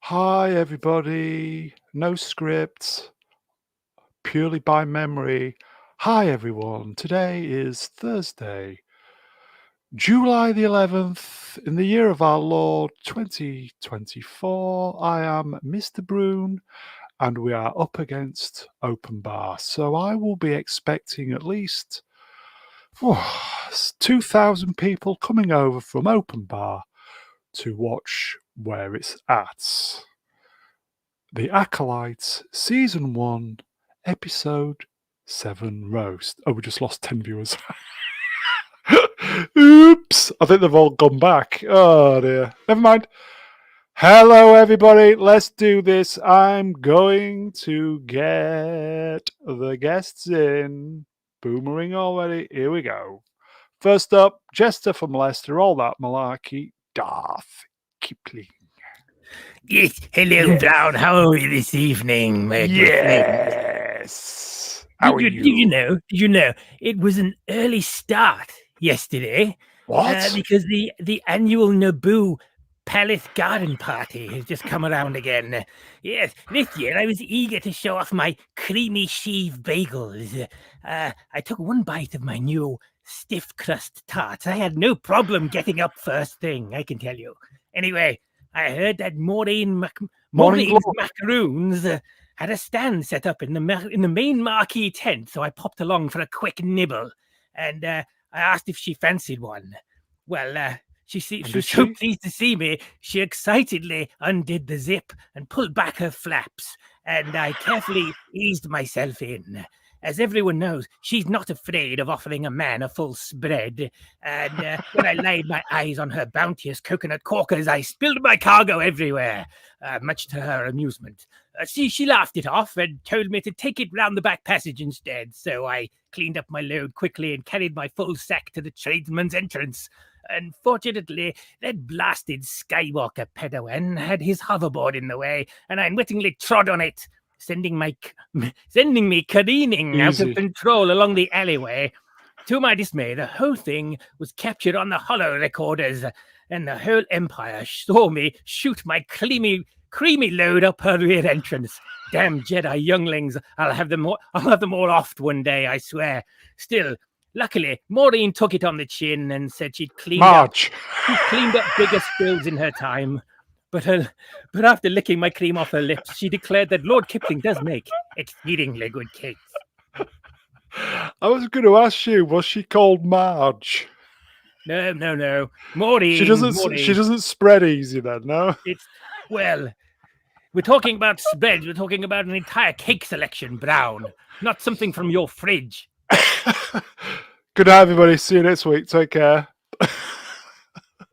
Hi, everybody. No script, purely by memory. Hi, everyone. Today is Thursday, July the 11th, in the year of our Lord 2024. I am Mr. Broon, and we are up against Open Bar. So I will be expecting at least 2,000 people coming over from Open Bar to watch where it's at. The Acolyte, Season 1, Episode 7 Roast. Oh, we just lost 10 viewers. Oops! I think they've all gone back. Oh dear. Never mind. Hello, everybody. Let's do this. I'm going to get the guests in. Boomering already. Here we go. First up, Jester from Leicester, all that malarkey, Darth Kiplin. Yes, hello, Brown. How are you this evening, my dear friend? Yes. How are Did you know it was an early start yesterday? What? Because the annual Naboo Palace Garden Party has just come around again. Yes, this year I was eager to show off my creamy sheave bagels. I took one bite of my new stiff crust tarts. I had no problem getting up first thing, I can tell you. Anyway, I heard that Maureen's Macaroons had a stand set up in the main marquee tent, so I popped along for a quick nibble, and I asked if she fancied one. Well, she was so pleased to see me, she excitedly undid the zip and pulled back her flaps, and I carefully eased myself in. As everyone knows, she's not afraid of offering a man a full spread. And when I laid my eyes on her bounteous coconut corkers, I spilled my cargo everywhere, much to her amusement. She laughed it off and told me to take it round the back passage instead. So I cleaned up my load quickly and carried my full sack to the tradesman's entrance. Unfortunately, that blasted Skywalker Padawan had his hoverboard in the way, and I unwittingly trod on it, sending me careening out of control along the alleyway. To my dismay, the whole thing was captured on the holo recorders, and the whole empire saw me shoot my creamy load up her rear entrance. Damn Jedi younglings! I'll have them all offed one day, I swear. Still, luckily, Maureen took it on the chin and said she'd cleaned up bigger spills in her time. But after licking my cream off her lips, she declared that Lord Kipling does make exceedingly good cakes. I was going to ask you, was she called Marge? No. Maureen. She doesn't spread easy then, no? We're talking about spreads. We're talking about an entire cake selection, Brown. Not something from your fridge. Good night, everybody. See you next week. Take care.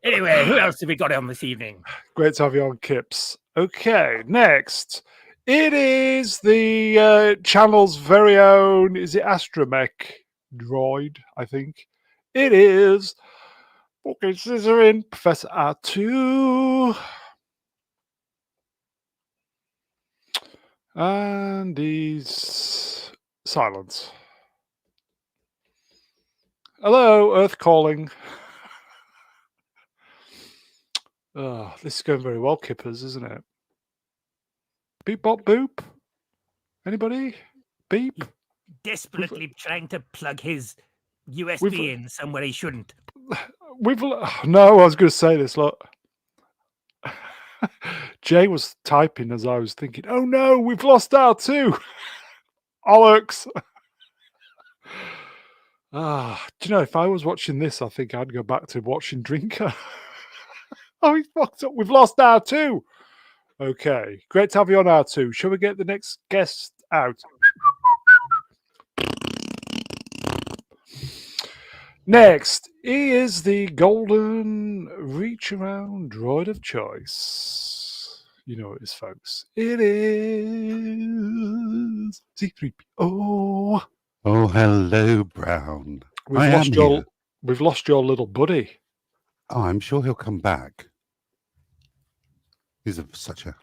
Anyway, who else have we got on this evening? Great to have you on, Kips. Okay, next. It is the channel's very own, is it Astromech droid, I think? It is fucking scissoring Professor Artoo. And he's silent. Hello, Earth calling. Oh, this is going very well, Kippers, isn't it? Beep, bop, boop. Anybody? Beep? Desperately trying to plug his USB in somewhere he shouldn't. No, I was going to say this, look. Jay was typing as I was thinking, oh no, we've lost Artoo. Alex. Do you know, if I was watching this, I think I'd go back to watching Drinker. Oh, he's fucked up. We've lost Artoo. Okay, great to have you on, Artoo. Shall we get the next guest out? Next, he is the golden reach-around droid of choice. You know it is, folks. It is Zee-ThreePIO. Oh, hello, Brown. We've lost your little buddy. Oh, I'm sure he'll come back. He's such a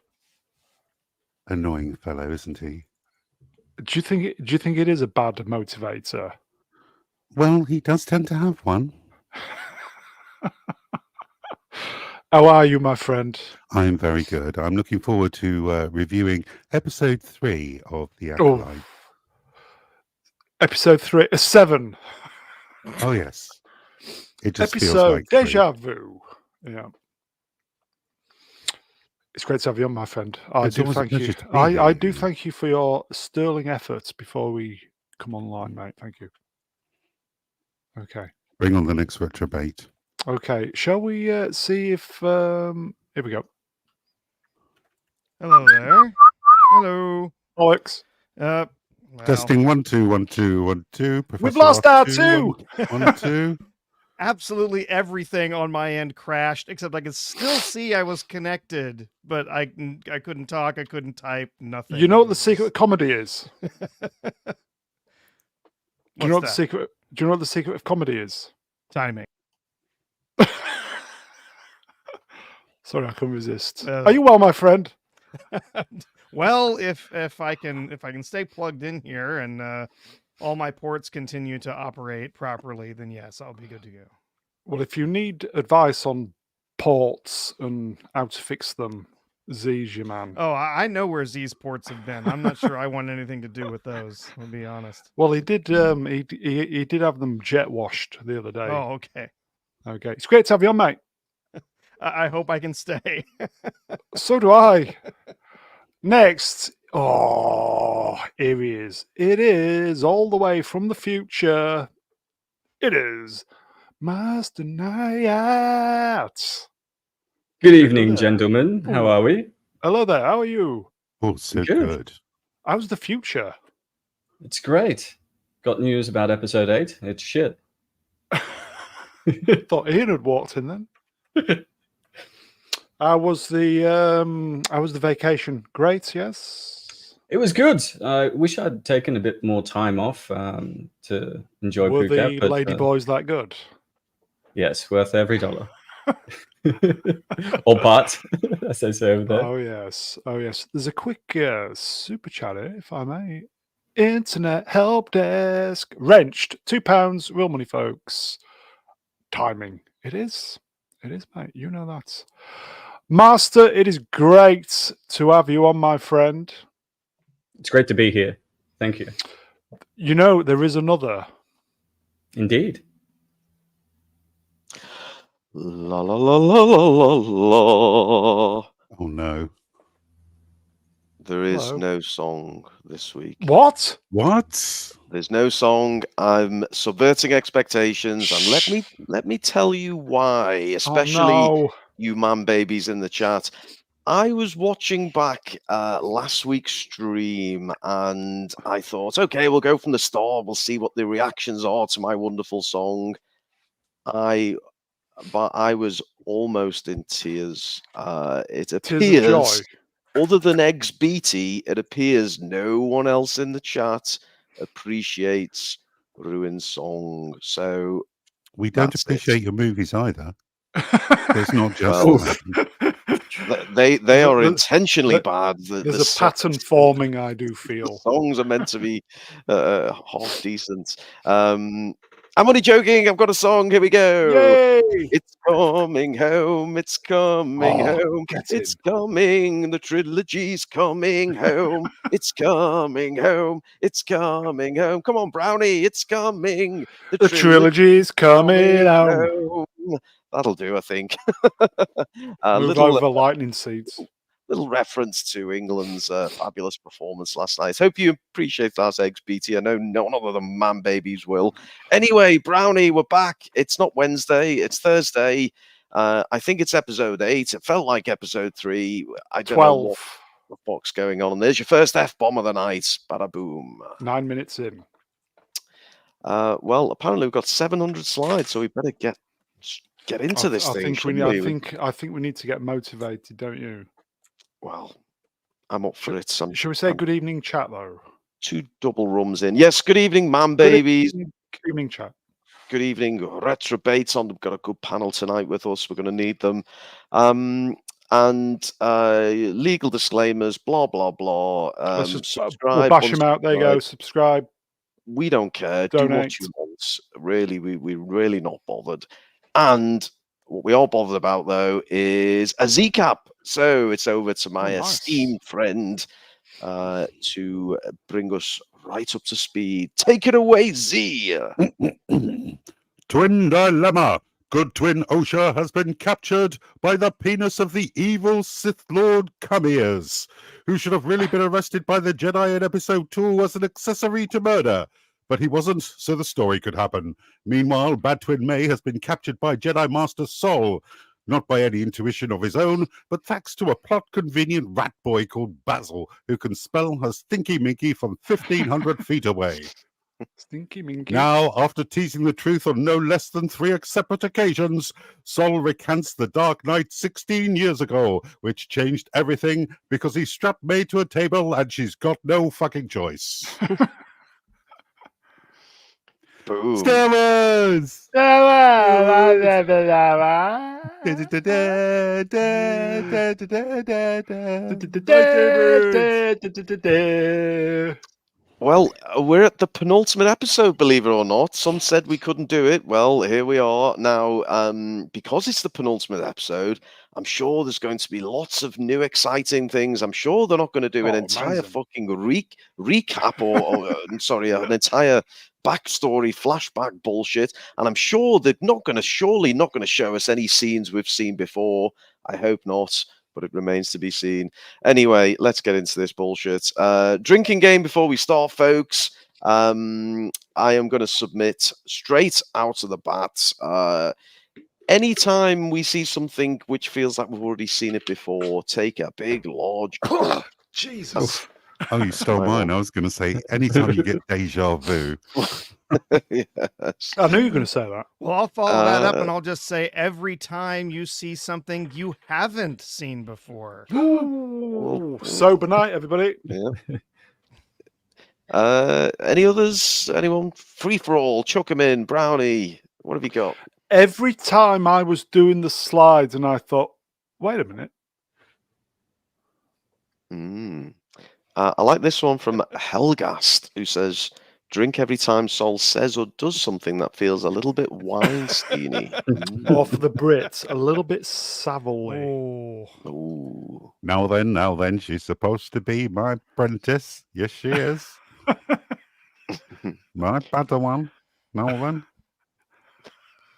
annoying fellow, isn't he? Do you think it is a bad motivator? Well, he does tend to have one. How are you, my friend? I'm very good. I'm looking forward to reviewing episode 3 of The Oh, Acolyte. episode 7. Oh, yes. It just feels Episode like 3. Deja Vu. Yeah. It's great to have you on, my friend. I It's do always a thank you. pleasure to be I here, do you know. thank you for your sterling efforts before we come online, mate. Thank you. Okay. Bring on the next retrobate. Okay. Shall we see if... Here we go. Hello there. Hello. Alex. Well, Testing 1 2 1 2 1 2. Professor We've lost Artoo, Artoo! 1 2. absolutely everything on my end crashed, except I could still see I was connected, but I couldn't talk, I couldn't type, nothing. You know what the secret of comedy is? Do you know what the What's that? secret? Do you know what the secret of comedy is? Timing. Sorry, I couldn't resist. Uh, Are you well, my friend? Well, if I can stay plugged in here and all my ports continue to operate properly, then yes, I'll be good to go. Well, if you need advice on ports and how to fix them, Zee's your man. Oh, I know where Z's ports have been. I'm not sure I want anything to do with those, I'll be honest. Well, he did. He did have them jet washed the other day. Oh, okay. Okay, it's great to have you on, mate. I hope I can stay. So do I. Next, oh, here he is. It is all the way from the future. It is Master Niyat. Good evening, there. gentlemen. How Ooh. are we? Hello there. How are you? Oh, so Good. good. How's the future? It's great. Got news about episode 8. It's shit. Thought Ian had walked in then. How was the vacation? Great, yes. It was good. I wish I'd taken a bit more time off to enjoy Were Phuket. the lady boys that good? Yes, worth every dollar. Or part, as they say over there. Oh yes, oh yes. There's a quick super chat here, if I may. Internet help desk wrenched £2, real money, folks. Timing. It is, mate. You know that. Master, it is great to have you on, my friend. It's great to be here. Thank you. You know there is another. Indeed. La la la la la la la. Oh, no. There is Hello. no song this week. What? What? There's no song. I'm subverting expectations, and let me tell you why. Especially Oh, no. you man babies in the chat. I was watching back last week's stream, and I thought, okay, we'll go from the start. We'll see what the reactions are to my wonderful song. But I was almost in tears. It Tears of appears, joy. other than Eggs Beatty, it appears no one else in the chat appreciates Ruin's song. So We don't That's it. appreciate your movies either. There's not just Well, that. they are There's- intentionally bad. There's a pattern forming, I do The feel. songs are meant to be half decent. I'm only joking. I've got a song. Here we go. Yay! It's coming home. It's coming Oh, home. get It's him. coming. The trilogy's coming home. It's coming home. It's coming home. Come on, Brownie. It's coming. The trilogy's coming out. home. That'll do, I think. A Move little over lightning seeds. little reference to England's fabulous performance last night. Hope you appreciate that, Eggs BT. I know none other than man babies will. Anyway, Brownie, we're back. It's not Wednesday, it's Thursday. I think it's episode 8. It felt like episode 3. I don't know 12. what the fuck's going on. And there's your first F-bomb of the night. Bada boom. 9 minutes in. Well, apparently we've got 700 slides, so we better get into this thing. I think we need to get motivated, don't you? Well, I'm up for it. Should we say good evening, chat, though? 2 double rums in. Yes, good evening, man Good babies. Good evening, chat. Good evening, retrobates. We've got a good panel tonight with us. We're going to need them. And legal disclaimers, blah, blah, blah. Let's just subscribe, we'll bash them out. There you go. Subscribe. We don't care. Do what Donate. you want. Really, we're really not bothered. And What we are bothered about, though, is a Z-Cap. So it's over to my nice. esteemed friend to bring us right up to speed. Take it away, Z. Twin dilemma. Good twin Osha has been captured by the penis of the evil Sith Lord Kamias, who should have really been arrested by the Jedi in episode 2 as an accessory to murder. But he wasn't, so the story could happen. Meanwhile, Bad Twin May has been captured by Jedi Master Sol, not by any intuition of his own, but thanks to a plot-convenient rat boy called Basil, who can spell a stinky minky from 1,500 feet away. Stinky Minky. Now, after teasing the truth on no less than 3 separate occasions, Sol recants the Dark Knight 16 years ago, which changed everything because he strapped May to a table and she's got no fucking choice. Boom. Star Wars! Well, we're at the penultimate episode, believe it or not. Some said we couldn't do it. Well, here we are now. Because it's the penultimate episode, I'm sure there's going to be lots of new, exciting things. I'm sure they're not going to do an entire amazing. fucking recap or sorry, an entire backstory, flashback bullshit. And I'm sure they're surely not going to show us any scenes we've seen before. I hope not. But it remains to be seen. Anyway, let's get into this bullshit. Drinking game before we start, folks. I am going to submit straight out of the bat. Anytime we see something which feels like we've already seen it before, take a big, large... Jesus. Oh, you stole mine. I was going to say, anytime you get deja vu. Yes. I knew you were going to say that. Well, I'll follow that up and I'll just say every time you see something you haven't seen before. Ooh, sober night, everybody. Yeah. Any others? Anyone? Free for all. Chuck 'em in. Brownie. What have you got? Every time I was doing the slides and I thought, wait a minute. I like this one from Helgast, who says, drink every time Sol says or does something that feels a little bit Weinsteiny. Or for the Brits, a little bit Savoy. Oh. Ooh. Now then, she's supposed to be my apprentice. Yes, she is. My Padawan. Now then.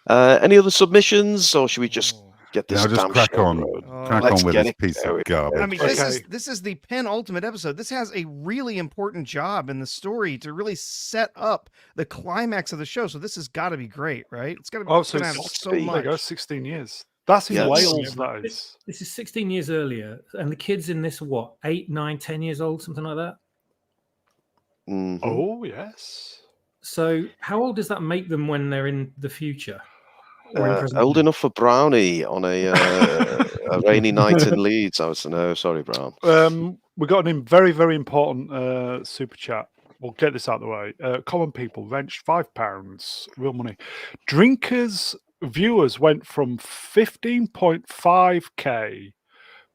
Any other submissions, or should we just get this? Now just damn crack show on. rolling? Crack Let's on with get this it piece going. of garbage. I mean, Okay. this is the penultimate episode. This has a really important job in the story to really set up the climax of the show. So this has got to be great, right? It's got to be. Oh, so gonna have it's so there you there you go, much. 16 years. That's in Yes. Wales, that is. This is 16 years earlier, and the kids in this, what, 8, 9, 10 years old, something like that? Mhm. Oh, yes. So how old does that make them when they're in the future? Or in present Old day? enough for Brownie on a rainy night in Leeds. I was no, sorry, Brown. We got an very, very important super chat. We'll get this out of the way. Common people wrenched £5, real money. Drinkers viewers went from 15.5k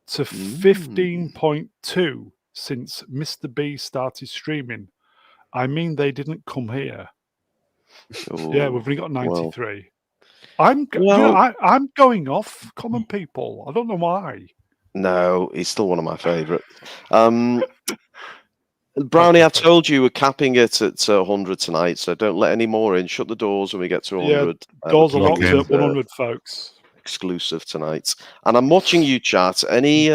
to 15.2 since Mr. B started streaming. I mean, they didn't come here. Yeah, we've only got 93. I'm going off common people. I don't know why. No, he's still one of my favourite. Brownie, I've told you we're capping it at 100 tonight, so don't let any more in. Shut the doors when we get to 100. Doors are we're locked keeping at 100, folks. exclusive tonight. And I'm watching you chat. Any,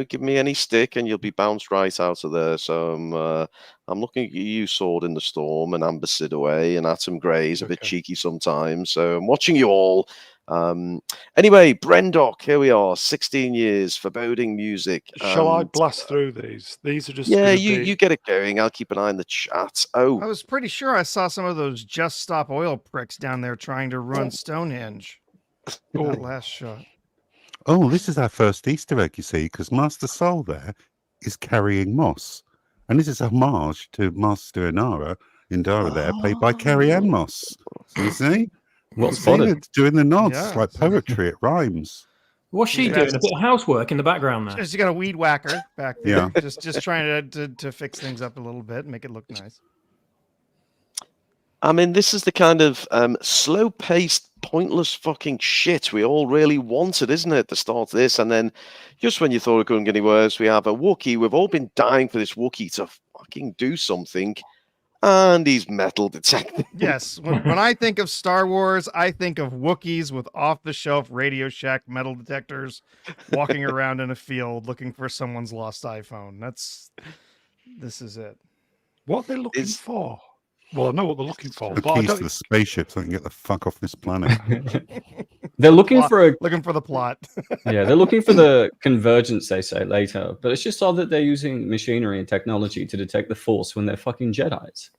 give me any stick and you'll be bounced right out of there. So I'm looking at you, Sword in the Storm, and Amber Sidaway, and Atom Gray's a bit cheeky sometimes. So I'm watching you all. Anyway, Brendock, here we are, 16 years, foreboding music. Shall I blast through these? These are just you get it going. I'll keep an eye on the chat. Oh, I was pretty sure I saw some of those Just Stop Oil pricks down there trying to run Stonehenge. That last shot. Oh, this is our first Easter egg, you see, because Master Sol there is carrying Moss. And this is a homage to Master Indara there, played by Carrie Ann Moss. So you see? Well You see spotted. it's doing the nods. Yeah. It's like poetry, it rhymes. What's she doing? A bit of housework in the background there. Just got a weed whacker back there. Yeah. Just trying to fix things up a little bit, make it look nice. I mean, this is the kind of slow-paced pointless fucking shit we all really wanted, isn't it, at the start of this? And then just when you thought it couldn't get any worse, we have a Wookiee. We've all been dying for this Wookiee to fucking do something. And he's metal detecting. Yes, when I think of Star Wars, I think of Wookiees with off-the-shelf Radio Shack metal detectors walking around in a field looking for someone's lost iPhone. This is it. What are they looking for? Well, I know what they're looking for, The but I keys to don't. the spaceship so I can get the fuck off this planet. They're looking for looking for the plot. Yeah, they're looking for the convergence, they say later. But it's just odd that they're using machinery and technology to detect the Force when they're fucking Jedis.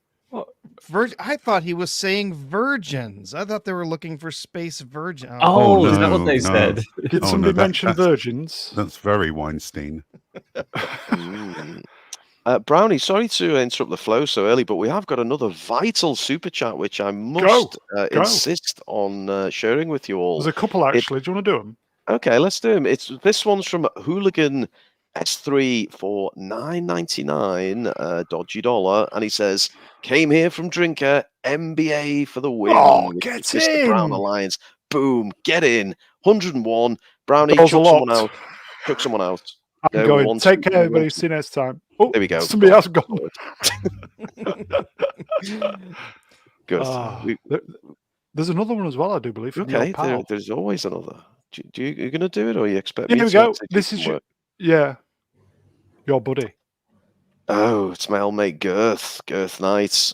I thought he was saying virgins. I thought they were looking for space virgin. Oh, is that no, what they no. said? Did Oh, somebody no, mention virgins? That's very Weinstein. Brownie, sorry to interrupt the flow so early, but we have got another vital super chat which I must insist on sharing with you all. There's a couple actually. Do you want to do them? Okay, let's do them. This one's from Hooligan S3 for $9.99 dodgy dollar, and he says, "Came here from Drinker, MBA for the win." Oh, with get Mr. Brown in! Alliance. Boom, get in. 101. Brownie, That was a chuck someone lot. out. Chuck someone out. I'm No, going. one, Take two, care, everybody. one, See you next time. Oh, there we go. Somebody else gone. Good. Ah, there's another one as well, I do believe. From your Okay, pal. there's always another. You're going to do it, or you expect Yeah, me here we to? go. to do This some is your, work? yeah, your buddy. Oh, it's my old mate Girth Knight.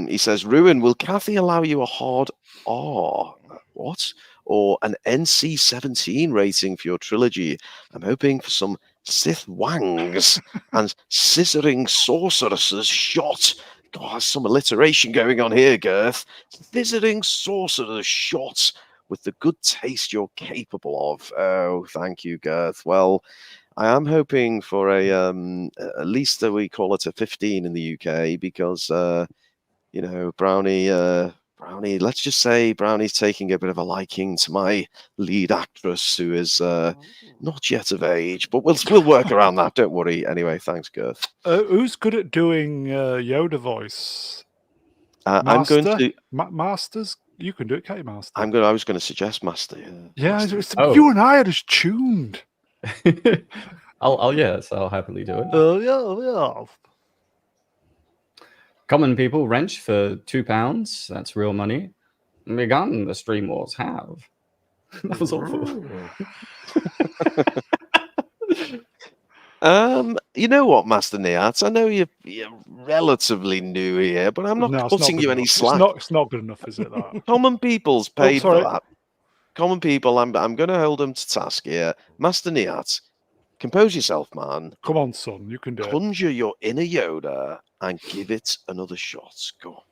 He says, "Ruin, will Kathy allow you a hard R? What? Or an NC-17 rating for your trilogy? I'm hoping for some Sith Wangs and scissoring sorceresses shot." God, there's some alliteration going on here, Girth. Scissoring sorcerers shot with the good taste you're capable of. Oh, thank you, Girth. Well, I am hoping for at least we call it a 15 in the UK because Brownie. Let's just say Brownie's taking a bit of a liking to my lead actress, who is not yet of age, but we'll work around that. Don't worry. Anyway, thanks, Girth. Who's good at doing Yoda voice? I'm going to. Masters. You can do it, can't you, Master? I was going to suggest Master. Yeah, Master. you and I are just tuned. I'll happily do it. Yeah. Common people wrench for £2. That's real money. Begun the stream wars have. That was awful. You know what, Master Niyat? I know you're relatively new here, but I'm not cutting you any slack. It's not good enough, is it? That Common people's paid for that. Common people, I'm going to hold them to task here. Master Niyat, compose yourself, man. Come on, son, you can do it. Conjure your inner Yoda and give it another shot. Go.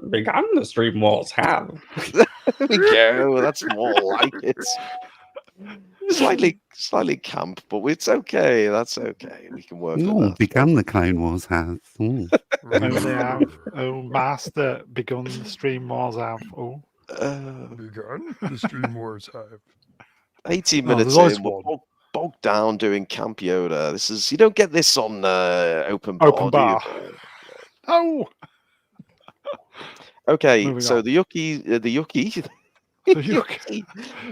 Begun the stream wars have. There we go. That's more like it. Slightly camp, but it's okay. That's okay. We can work with that. Began the Clone Wars has. Oh, they have. Oh, Master, begun the stream wars have. Oh. Begun the stream wars have. 18 minutes in, we're bogged down doing Camp Yoda. This is, you don't get this on open bar. Oh. Okay, Moving so on. the Yucky.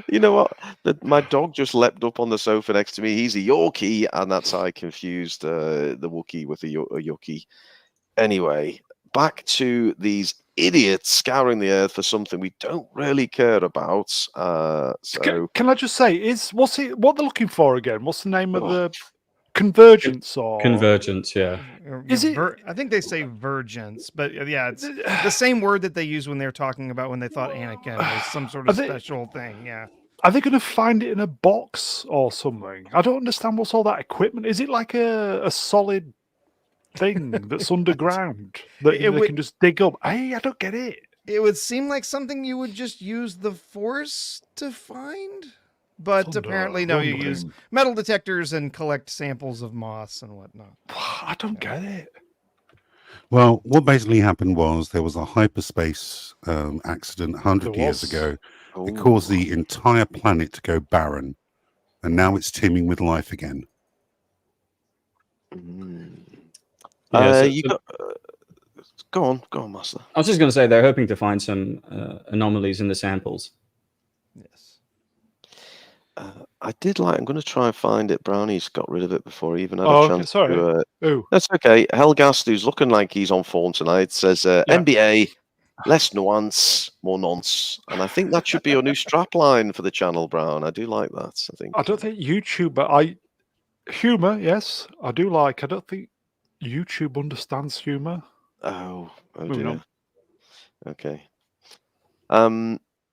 You know what? My dog just leapt up on the sofa next to me. He's a Yorkie, and that's how I confused the Wookiee with a Yucky. Anyway, back to these idiots scouring the earth for something we don't really care about. Can I just say, what they're looking for again? What's the name of the convergence or convergence? Yeah, is it? I think they say vergence, but yeah, it's the same word that they use when they're talking about when they thought Anakin was some sort of special thing. Yeah. Are they going to find it in a box or something? I don't understand what's all that equipment. Is it like a solid thing that's underground that they can just dig up? Hey, I don't get it. It would seem like something you would just use the Force to find, but apparently no. You use metal detectors and collect samples of moss and whatnot. I don't get it. Well, what basically happened was there was a hyperspace accident 100 years ago. It caused the entire planet to go barren, and now it's teeming with life again. Go Go on, Master. I was just going to say they're hoping to find some anomalies in the samples. Yes. I did like. I'm going to try and find it. Brownie's got rid of it before he even had Oh, a okay, chance sorry. to. Ooh. That's okay. Helgast, who's looking like he's on form tonight, says NBA, less nuance, more nonce, and I think that should be your new strap line for the channel, Brown. I do like that. I think. I don't think YouTube, but humor. Yes, I do like. I don't think YouTube understands humor. Oh Moving dear. on. Okay.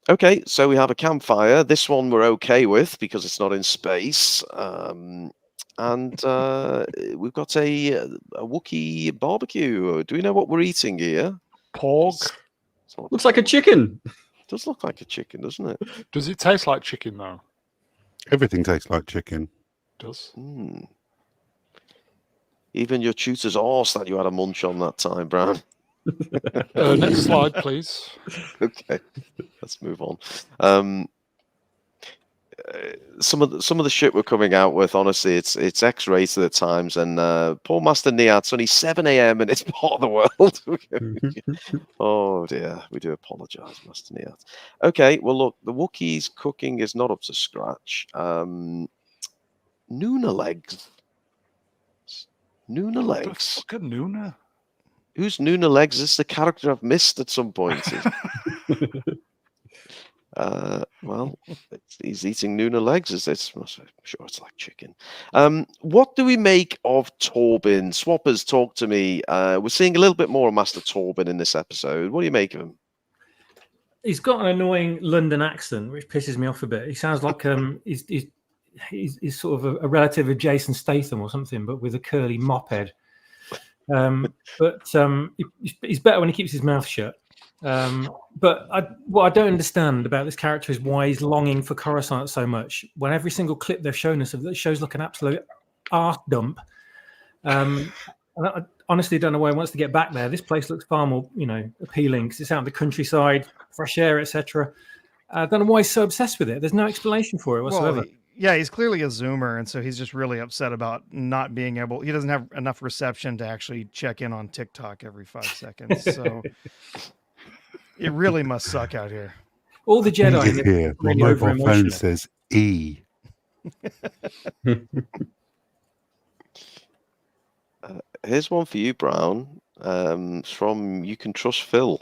Okay, so we have a campfire. This one we're okay with because it's not in space. And we've got a Wookiee barbecue. Do we know what we're eating here? Pork. It's not Looks like a pork. chicken. It does look like a chicken, doesn't it? Does it taste like chicken though? Everything tastes like chicken. It does. Mm. Even your tutor's horse that you had a munch on that time, Brown. Next slide, please. Okay, let's move on. Some of the shit we're coming out with, honestly, it's X-rated at times, and poor Master Niyat's only 7 a.m. in this part of the world. Oh dear, we do apologise, Master Niyat. Okay, well look, the Wookiee's cooking is not up to scratch. Nuna legs. Nuna The legs. fucking Nuna. Who's Nuna legs? Is this the character I've missed at some point? Well, he's eating Nuna legs. Is this? I'm sure it's like chicken. What do we make of Torben? Swappers, talk to me. We're seeing a little bit more of Master Torben in this episode. What do you make of him? He's got an annoying London accent, which pisses me off a bit. He sounds like he's sort of a relative of Jason Statham or something, but with a curly mop head. He's better when he keeps his mouth shut. But what I don't understand about this character is why he's longing for Coruscant so much. When every single clip they've shown us of that shows like an absolute art dump. And I honestly don't know why he wants to get back there. This place looks far more, appealing because it's out in the countryside, fresh air, etc. I don't know why he's so obsessed with it. There's no explanation for it whatsoever. Well, yeah, he's clearly a Zoomer, and so he's just really upset about not being able. He doesn't have enough reception to actually check in on TikTok every 5 seconds. So it really must suck out here. All the Jedi Here, my really mobile phone over-emotional. says E. Here's one for you, Brown. From You Can Trust Phil,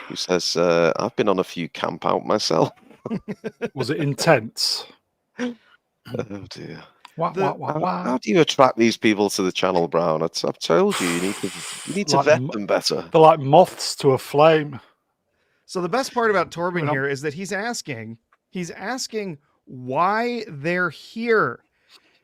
who says, "I've been on a few camp out myself." Was it intense? Oh dear. Wow. How do you attract these people to the channel, Brown? I've told you, you need to Like vet them better. They're like moths to a flame. So the best part about Torben Well- here is that he's asking why they're here.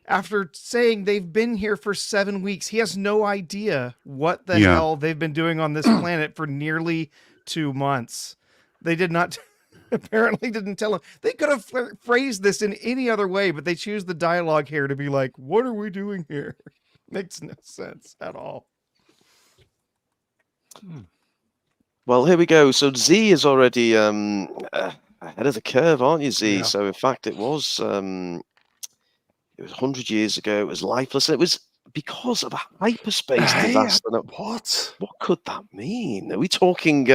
After saying they've been here for 7 weeks, he has no idea what the hell they've been doing on this planet for nearly 2 months. They did not apparently didn't tell him. They could have phrased this in any other way, but they choose the dialogue here to be like, what are we doing here? Makes no sense at all. Well, here we go. So Z is already ahead of the curve, aren't you, Z? Yeah. So in fact, it was 100 years ago. It was lifeless. It was because of a hyperspace disaster. Now, What? what could that mean? Are we talking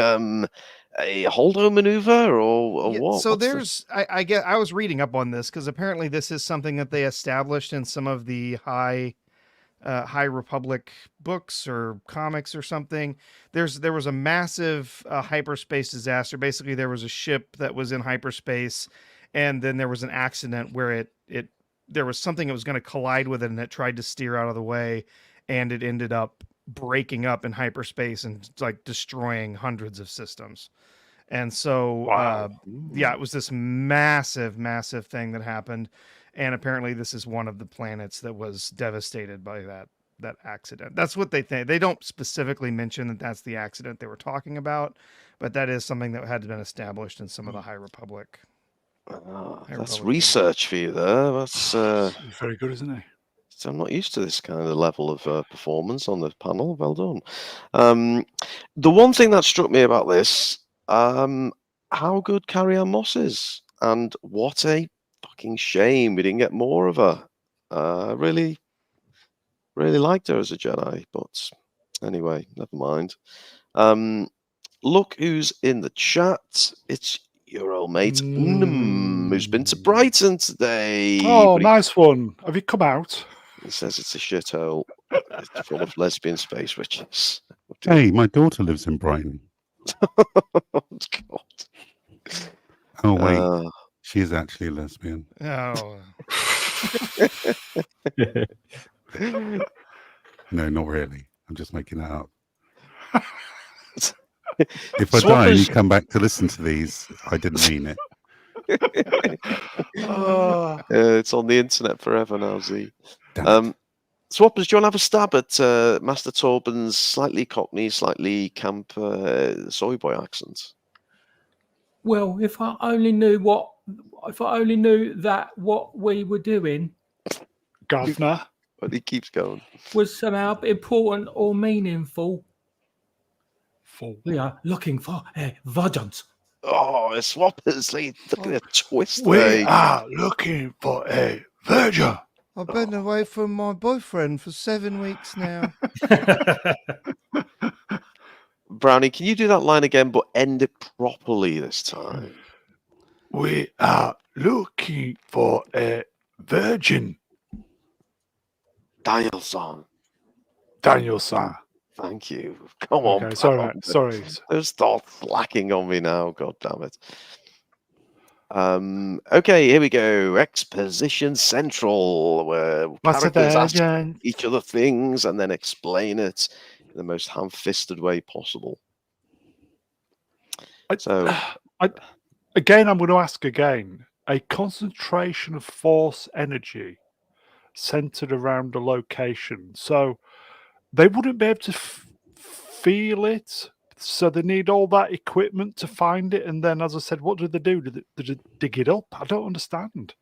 a holdo maneuver or what? So What's the- there's, I get, I was reading up on this because apparently this is something that they established in some of the High Republic books or comics or something. There was a massive hyperspace disaster. Basically, there was a ship that was in hyperspace, and then there was an accident where there was something that was going to collide with it, and it tried to steer out of the way, and it ended up breaking up in hyperspace and like destroying hundreds of systems. And so, it was this massive thing that happened. And apparently this is one of the planets that was devastated by that accident. That's what they think. They don't specifically mention that that's the accident they were talking about, but that is something that had been established in some of the High Republic. That's research for you there. That's He's very good, isn't he? so I'm not used to this kind of level of performance on the panel. Well done. The one thing that struck me about this, how good Carrie-Anne Moss is, and what a fucking shame we didn't get more of her. Really liked her as a Jedi, but Anyway, never mind. Look who's in the chat. It's your old mate, who's been to Brighton today. Oh, But nice one. Have you come out? he says it's a shithole. It's full of lesbian space witches. Hey, my daughter lives in Brighton. Oh, God. Oh, wait. She is actually a lesbian. Oh, No, not really. I'm just making that up. If I die and you Swappers. come back to listen to these, I didn't mean it. It's on the internet forever now, Z. Damn it. Swappers, do you want to have a stab at Master Torben's slightly Cockney, slightly camp soy boy accent? Well, if I only knew that what we were doing Governor. But he keeps going. was somehow important or meaningful, Full. we are looking for a vengeance. Oh, Swappers, look at the twist We there. are looking for a virgin. I've been away from my boyfriend for 7 weeks now. Brownie, can you do that line again, but end it properly this time? We are looking for a virgin. Danielson. Danielson. Thank you. Come on. Okay, sorry, Brown. mate. Sorry. Don't start slacking on me now. God damn it. Okay, here we go. Exposition Central, where What's a characters ask virgin? each other things and then explain it in the most ham-fisted way possible. So, Again, I'm going to ask again. A concentration of force energy centered around a location. So they wouldn't be able to feel it. So they need all that equipment to find it. And then, as I said, what do they do? Do they dig it up? I don't understand.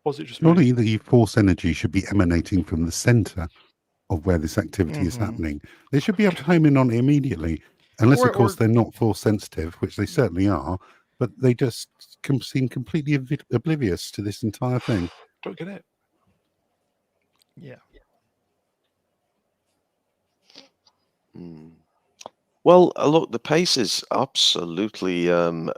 Was it just me? Surely the force energy should be emanating from the center of where this activity is happening. They should be able to home in on it immediately. Unless, of course, they're not force sensitive, which they certainly are. But they just seem completely oblivious to this entire thing. Don't get it. Yeah. Well, look, the pace is absolutely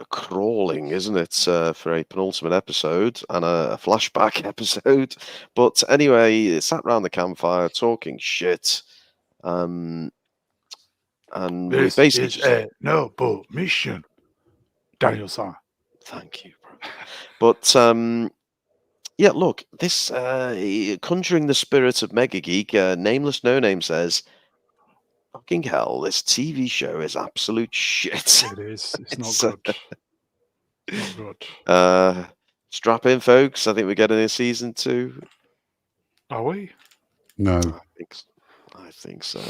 crawling, isn't it, for a penultimate episode and a flashback episode? But anyway, sat round the campfire talking shit. And we This basically is just... a noble mission, Daniel-san. Thank you, bro. But yeah, look, this conjuring the spirit of Mega Geek, Nameless No Name says, fucking hell, this TV show is absolute shit. It is. It's not good. Not good. Strap in, folks. I think we're getting a season 2. Are we? No. I think so.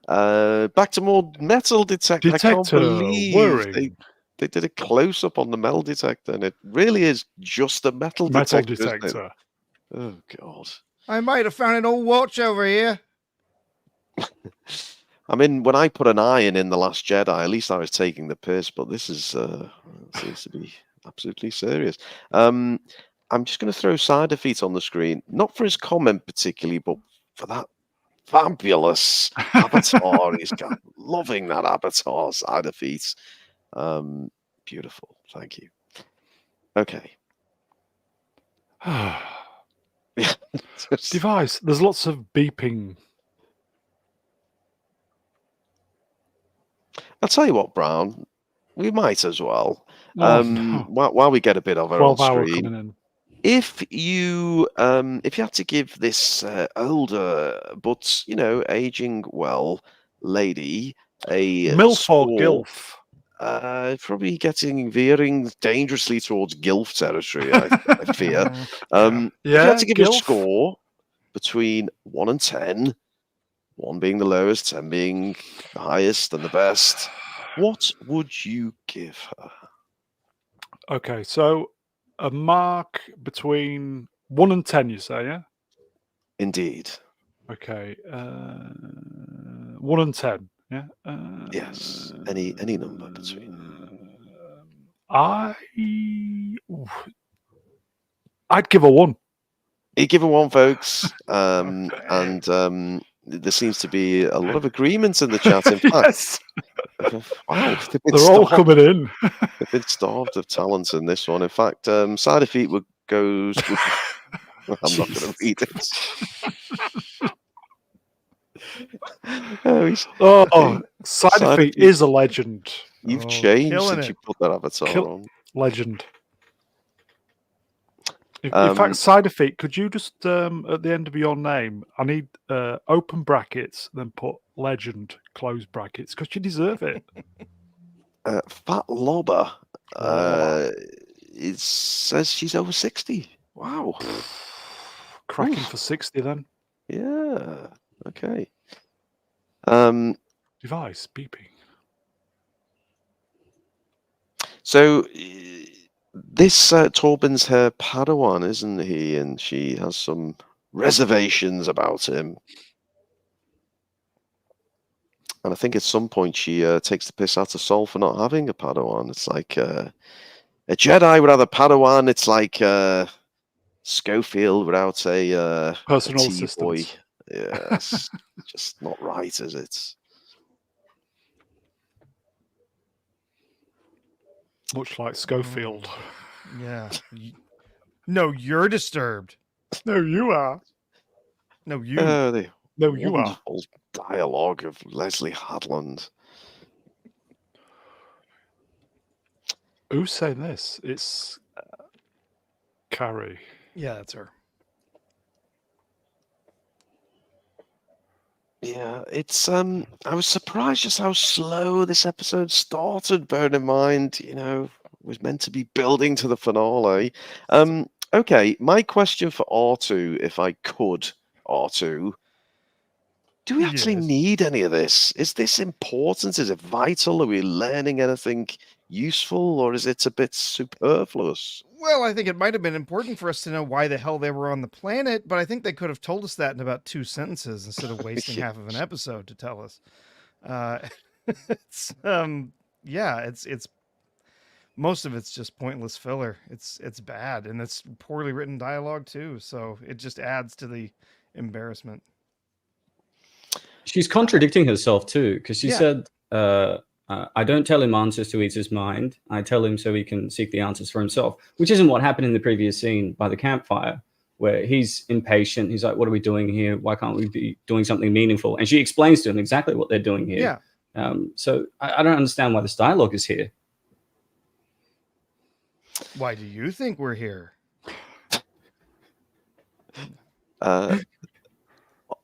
Back to more metal detector. I can't believe they did a close-up on the metal detector, and it really is just a metal detector. Isn't it? Oh, God. I might have found an old watch over here. I mean, when I put an iron in The Last Jedi, at least I was taking the piss, but this is seems to be absolutely serious. I'm just going to throw Cider Feet on the screen, not for his comment particularly, but for that fabulous avatar he's got. Loving that avatar, Cider Feet. Beautiful. Thank you. Okay. Device. There's lots of beeping. I'll tell you what, Brown. We might as well. Oh, no. While we get a bit of her on 12-hour screen. coming in. If you had to give this older but aging well lady a MILF or GILF? Probably veering dangerously towards GILF territory, I fear. If you had to give a score between 1 and 10, 1 being the lowest, 10 being the highest and the best, what would you give her? Okay, so a mark between 1 and 10, you say, yeah? Indeed. Okay, 1 and 10, yeah? Yes, any number between. I'd give her 1. You give her 1, folks. Okay. And There seems to be a lot of agreement in the chat. In fact, Yes, wow, they're all coming in. they've been starved of talent in this one. In fact, Side of Feet goes with. I'm not going to Jesus. read it. Oh, he's- Oh, Side Side of Effect Feet. is a legend. You've Oh, changed killing since it. you put that avatar Kill- on. Legend. In Um, fact, Side Effect, could you just at the end of your name, I need open brackets, then put legend close brackets because you deserve it. Fat Lobber. Lobber. It says she's over 60. Wow. Cracking Oof. for 60 then. Yeah. Okay. Device beeping. So this Torben's her Padawan, isn't he? And she has some reservations about him. And I think at some point she takes the piss out of Sol for not having a Padawan. It's like a Jedi without a Padawan. It's like Schofield without a Personal T-boy. assistant. Yes, just not right, is it? Much like Schofield. Yeah. No, you're disturbed. No, you are. No, you. The No, you are. wonderful dialogue of Leslie Hadland. Who's saying this? It's Carrie. Yeah, that's her. Yeah, it's I was surprised just how slow this episode started, bearing in mind, it was meant to be building to the finale. Okay, my question for Artoo, if I could, Artoo, do we actually Yes. need any of this? Is this important? Is it vital? Are we learning anything useful, or is it a bit superfluous? Well, I think it might have been important for us to know why the hell they were on the planet, but I think they could have told us that in about 2 sentences instead of wasting Yeah. half of an episode to tell us. It's it's most of it's just pointless filler. It's bad, and it's poorly written dialogue too, so it just adds to the embarrassment. She's contradicting herself too, because she Yeah. said, I don't tell him answers to ease his mind. I tell him so he can seek the answers for himself, which isn't what happened in the previous scene by the campfire, where he's impatient. He's like, what are we doing here? Why can't we be doing something meaningful? And she explains to him exactly what they're doing here. Yeah. So I don't understand why this dialogue is here. Why do you think we're here?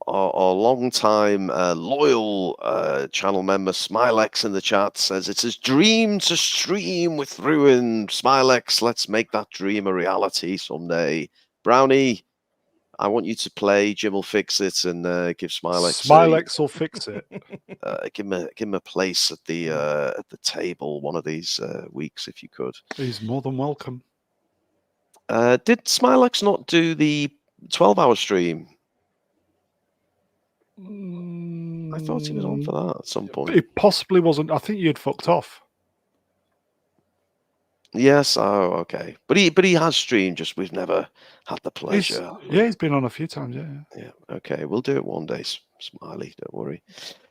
Our long-time loyal channel member Smilex in the chat says it's his dream to stream with Ruin. Smilex, let's make that dream a reality someday. Brownie, I want you to play. Jim will fix it and give Smilex. Smilex will fix it. Give him a place at the table one of these weeks if you could. He's more than welcome. Did Smilex not do the 12-hour stream? I thought he was on for that at some point. It possibly wasn't. I think you'd fucked off. Yes. Oh, okay. But he has streamed. Just we've never had the pleasure. He's been on a few times. Yeah. Okay. We'll do it one day, Smiley. Don't worry.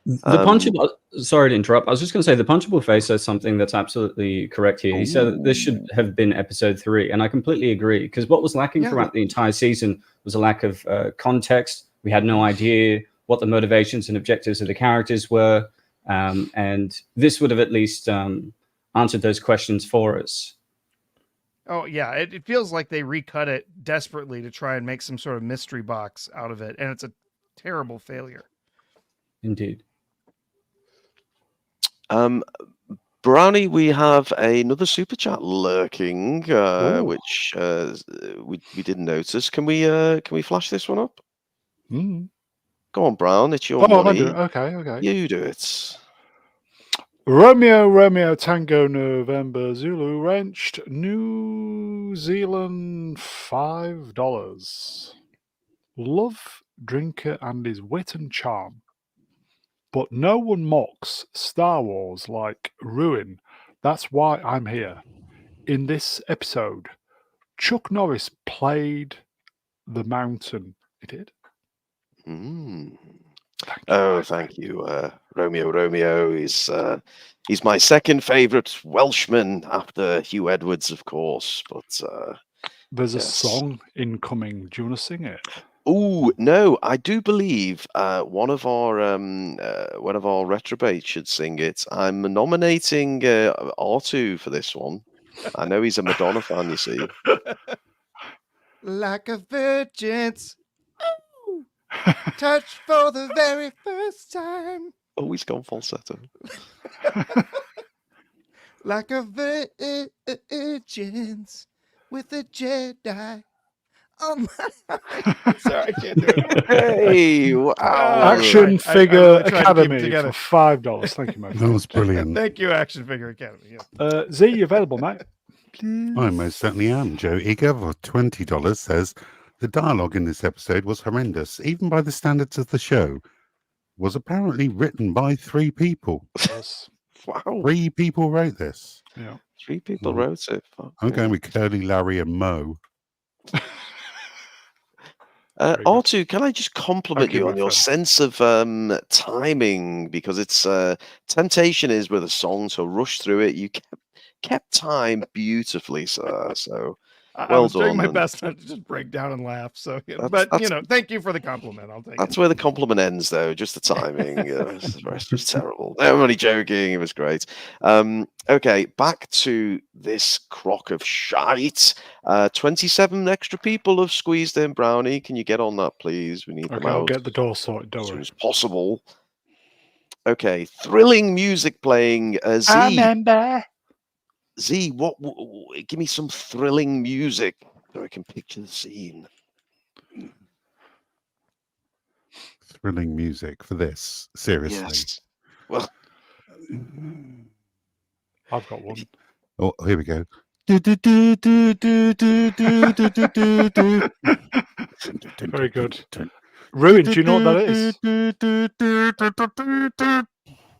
The punchable. Sorry to interrupt. I was just going to say the punchable face says something that's absolutely correct here. He said that this should have been episode 3, and I completely agree, because what was lacking throughout the entire season was a lack of context. We had no idea what the motivations and objectives of the characters were, and this would have at least answered those questions for us. Oh yeah, it feels like they recut it desperately to try and make some sort of mystery box out of it, and it's a terrible failure. Indeed. Brownie, we have another super chat lurking, which we didn't notice. Can we flash this one up? Go on, Brown. It's your money. Okay. You do it. Romeo, Tango, November, Zulu, wrenched, New Zealand, $5. Love Drinker and his wit and charm. But no one mocks Star Wars like Ruin. That's why I'm here. In this episode, Chuck Norris played the Mountain. He did. Oh, thank you, Romeo. He's my second favourite Welshman after Hugh Edwards, of course. But There's a yes. song incoming. Do you want to sing it? Oh no, I do believe one of our retrobates should sing it. I'm nominating Artoo for this one. I know he's a Madonna fan, you see. Like a virgin's touch for the very first time. Oh, he's gone falsetto. Like a virgin's with a Jedi. Oh my! Sorry, I can't do it. Hey, wow. Action I Figure really tried to keep it Academy together. for $5. Thank you, mate. That was brilliant. Thank you, Action Figure Academy. Yeah. Z, you available, mate? I most certainly am. Joe Eager for $20 says the dialogue in this episode was horrendous, even by the standards of the show. Was apparently written by 3 people. Yes. Wow. 3 people wrote this. Yeah. 3 people wrote it. Fuck I'm yeah. going with Curly, Larry, and Mo. Very good. Artoo, can I just compliment Thank you, you my on your friend. sense of timing? Because it's temptation is with a song to rush through it. You kept time beautifully, sir. So I well was doing my done. best not to just break down and laugh. So, yeah, That's- but that's- thank you for the compliment. I'll take That's it. where the compliment ends, though. Just the timing. The rest was terrible. No, I'm only joking. It was great. Okay, back to this crock of shite. 27 extra people have squeezed in. Brownie, can you get on that, please? We need them Okay, I'll out get the door sorted. as Don't soon worry. as possible. Okay, thrilling music playing. Remember. Z, give me some thrilling music so I can picture the scene. Thrilling music for this. Seriously. Yes. Well, I've got one. Oh, here we go. Very good. Ruin, do you know what that is?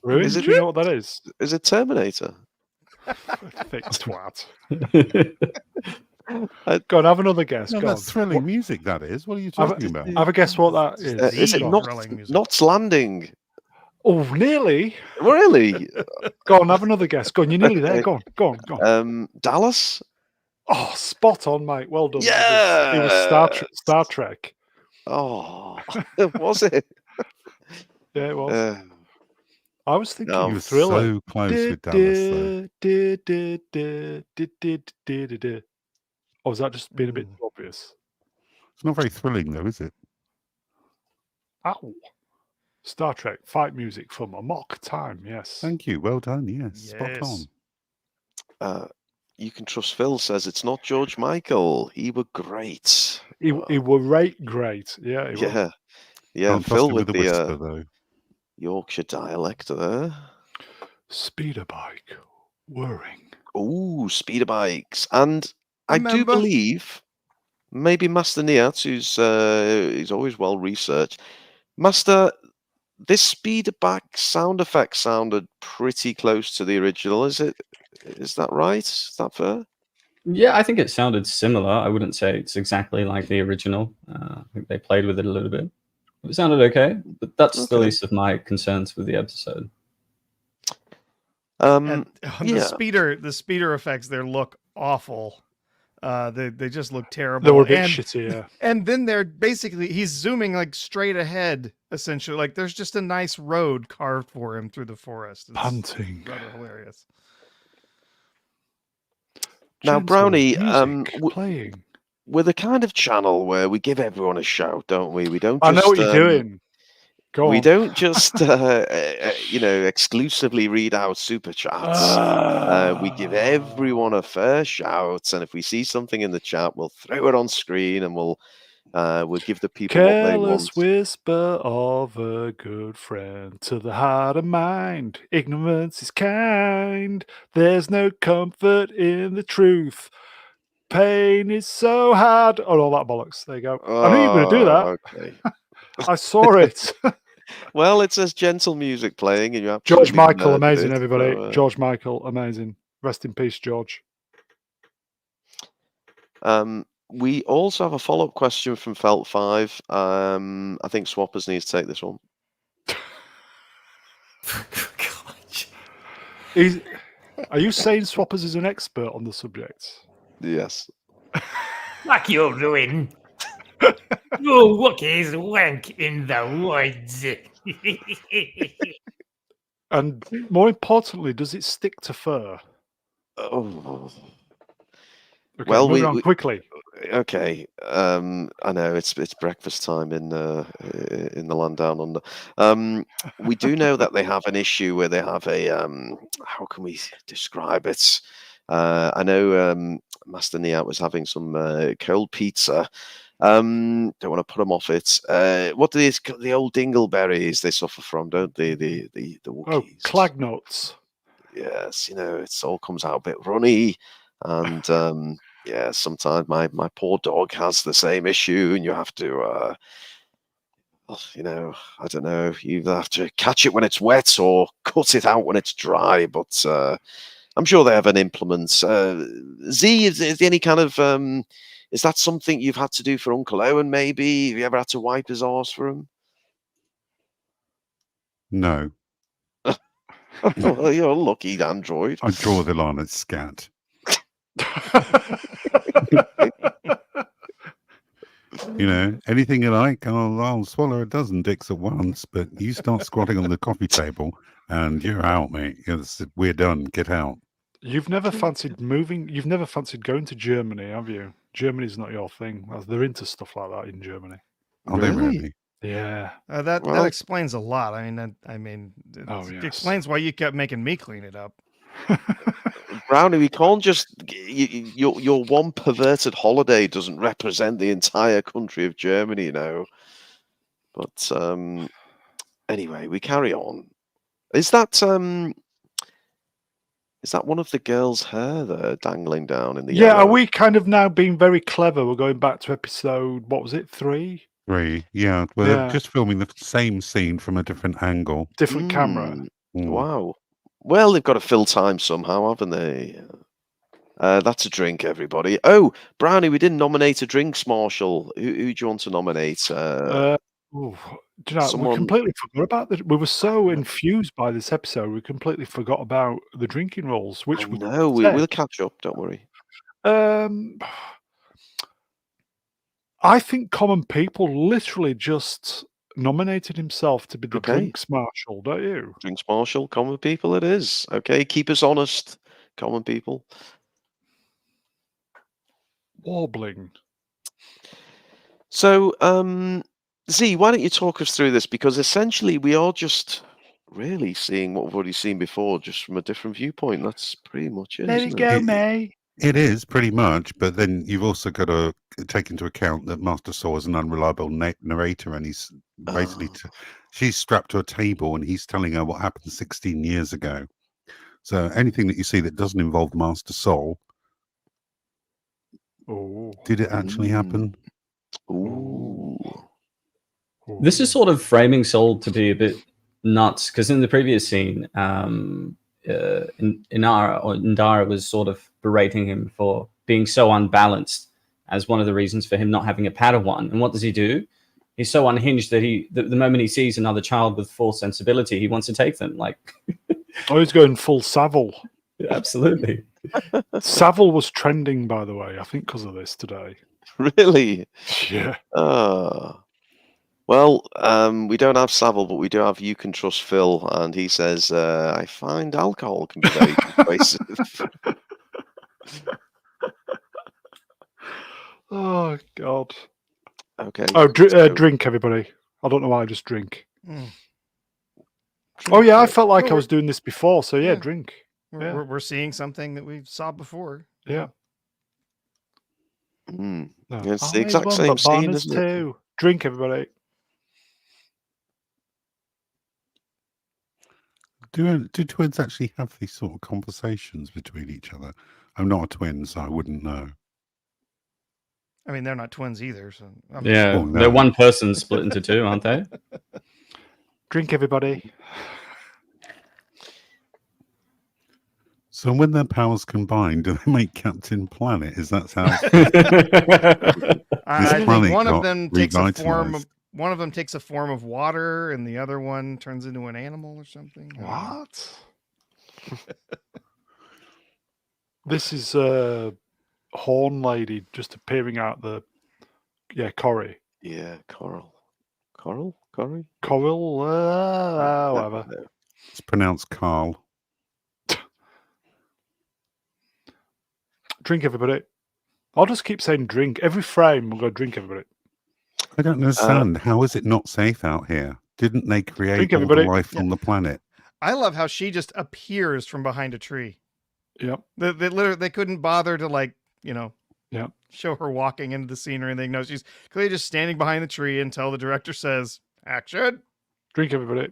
Ruin, Is do it you know what that is? is it Terminator? Thick twat. Go on, have another guess. No, Go on. that's thrilling music, that is. What are you Have, talking about? have a guess what that is. Is it Zee not thrilling music. Knots Landing? Oh, nearly. Really? Go on, have another guess. Go on, you're nearly there. Go on, go on, go on. Dallas? Oh, spot on, mate. Well done. Yeah. It was Star Trek. Oh, was it? Yeah, it was. I was thinking No. You were Thriller. so close with Dallas, though. Oh, is that just being a bit too obvious? It's not very thrilling, though, is it? Ow. Star Trek fight music from Amok Time. Yes. Thank you. Well done. Yes. Spot Yes. on. You Can Trust Phil says it's not George Michael. He were great. He were great. Yeah. He was. Yeah. Can't trust Phil him with a the whisper, though. Yorkshire dialect there. Speeder bike whirring. Oh, speeder bikes. And I do Remember? believe maybe Master Niyat, who's always well researched. Master, this speeder bike sound effect sounded pretty close to the original. Is that right? Is that fair? Yeah, I think it sounded similar. I wouldn't say it's exactly like the original. I think they played with it a little bit. It sounded okay, but that's the Okay. least of my concerns with the episode. And yeah. the speeder effects there look awful. They just look terrible. They were a bit and, shitty, yeah. and then they're basically he's zooming like straight ahead, essentially. Like there's just a nice road carved for him through the forest. It's Panting. rather hilarious. Now, Gentle Brownie, music playing. we're the kind of channel where we give everyone a shout, don't we? We don't. I know just, what you're doing. Go on. We don't just, exclusively read out super chats. We give everyone a fair shout, and if we see something in the chat, we'll throw it on screen, and we'll give the people what they Careless want. whisper of a good friend to the heart and mind. Ignorance is kind. There's no comfort in the truth. Pain is so hard. Oh, all that bollocks. There you go. I knew you were going to do that. Okay. I saw it. Well, it says gentle music playing, and you George absolutely Michael, murdered amazing, it, everybody. so, George Michael, amazing. Rest in peace, George. We also have a follow-up question from Felt 5. I think Swappers needs to take this one. Are you saying Swappers is an expert on the subject? Yes. Like you're ruin. Oh, Wookiees wank in the woods. And more importantly, does it stick to fur? Oh. Okay, Well, moving on quickly. Okay. I know it's breakfast time in the land down under. We do know that they have an issue where they have a how can we describe it? I know Master Niyat was having some cold pizza. Don't want to put them off it. What do the old dingleberries they suffer from, don't they? The Oh, Wookiees. clag nuts. Yes, it all comes out a bit runny, and yeah, sometimes my poor dog has the same issue, and you have to, I don't know, you either have to catch it when it's wet or cut it out when it's dry. But I'm sure they have an implement. Z, is there any kind of is that something you've had to do for Uncle Owen? Maybe have you ever had to wipe his arse for him? No, Well, you're a lucky android. I draw the line at scat. Anything you like, I'll swallow a dozen dicks at once, but you start squatting on the coffee table and you're out, mate. We're done. Get out. You've never fancied moving? You've never fancied going to Germany, have you? Germany's not your thing. Well, they're into stuff like that in Germany. Are they really? Yeah. That Well- explains a lot. It explains why you kept making me clean it up. Brownie, we can't just your one perverted holiday doesn't represent the entire country of Germany, But anyway, we carry on. Is that one of the girls' hair there dangling down in the Yeah, are yellow? we kind of now being very clever? We're going back to episode, what was it, 3? 3, yeah. Well, Yeah. they're just filming the same scene from a different angle. Different camera. Mm. Wow. Well, they've got to fill time somehow, haven't they? That's a drink, everybody. Oh, Brownie, we didn't nominate a drinks marshal. Who do you want to nominate? Do you know, someone- we completely forgot about it. We were so infused by this episode, we completely forgot about the drinking rules, which we No, said. we'll catch up. Don't worry. I think Common People literally just nominated himself to be the Okay. drinks marshal, don't you? Drinks marshal, common people it is. Okay, keep us honest, common people. Warbling. So, Z, why don't you talk us through this? Because essentially we are just really seeing what we've already seen before, just from a different viewpoint. That's pretty much it. Let it isn't go, May. It is pretty much, but then you've also got to take into account that Master Saw is an unreliable narrator, and he's basically she's strapped to a table, and he's telling her what happened 16 years ago. So anything that you see that doesn't involve Master Soul, did it actually happen? Ooh. This is sort of framing Soul to be a bit nuts, because in the previous scene, Indara was sort of berating him for being so unbalanced as one of the reasons for him not having a Padawan. And what does he do? He's so unhinged that the moment he sees another child with full sensibility, he wants to take them. He's going full Savile. Absolutely. Savile was trending, by the way, I think because of this today. Really? Yeah. Well, we don't have Savile, but we do have You Can Trust Phil, and he says, I find alcohol can be very persuasive. Oh, God. Okay. Oh, so- drink, everybody. I don't know why I just drink. Mm. Oh, yeah, I felt like I was doing this before, so yeah, Yeah. drink. Yeah. We're seeing something that we saw before. Yeah. Mm. No. It's the I exact won same the scene, bonus isn't it? too. Drink, everybody. Do twins actually have these sort of conversations between each other? I'm not a twin, so I wouldn't know. I mean, they're not twins either. So Yeah, Oh, no. they're one person split into two, aren't they? Drink, everybody. So when their powers combine, do they make Captain Planet? Is that how? I think planet one of got them takes a form of revitalized. water, and the other one turns into an animal or something. What? This is Horn Lady just appearing out the Corey. Yeah, Coral. Corey? Coral, whatever. No. It's pronounced Carl. Drink, everybody. I'll just keep saying drink. Every frame we'll go drink, everybody. I don't understand. How is it not safe out here? Didn't they create Drink, all the everybody. life on the planet? I love how she just appears from behind a tree. Yep. They couldn't bother to Yep. show her walking into the scene or anything. No, she's clearly just standing behind the tree until the director says action. Drink, everybody.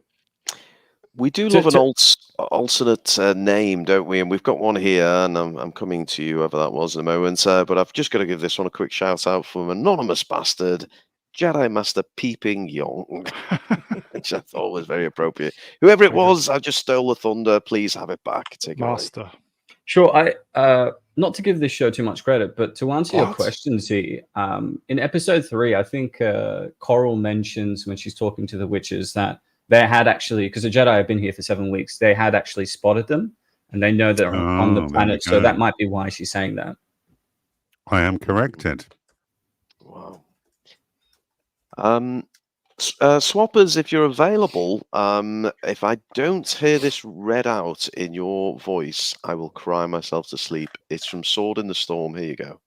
We do love an alternate name, don't we? And we've got one here, and I'm coming to you, whoever that was, in a moment. But I've just got to give this one a quick shout out from Anonymous Bastard, Jedi Master Peeping Young, which I thought was very appropriate. Whoever it was, I just stole the thunder. Please have it back. Take it away. Master. Sure. Not to give this show too much credit, but to answer your question, Z, in episode 3, I think Coral mentions when she's talking to the witches that they had actually, because the Jedi have been here for 7 weeks, they had actually spotted them, and they know they're on the planet. So that might be why she's saying that. I am corrected. Wow. Swappers, if you're available, if I don't hear this read out in your voice, I will cry myself to sleep. It's from Sword in the Storm. Here you go.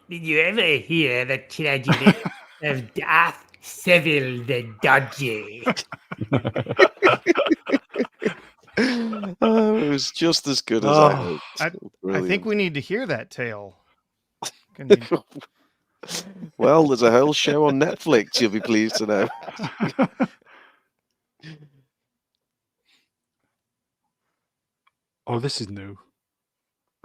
Did you ever hear the tragedy of Darth Seville the Dodgy? It was just as good as I hoped. I think we need to hear that tale. Can you... Well, there's a whole show on Netflix, you'll be pleased to know. Oh, this is new.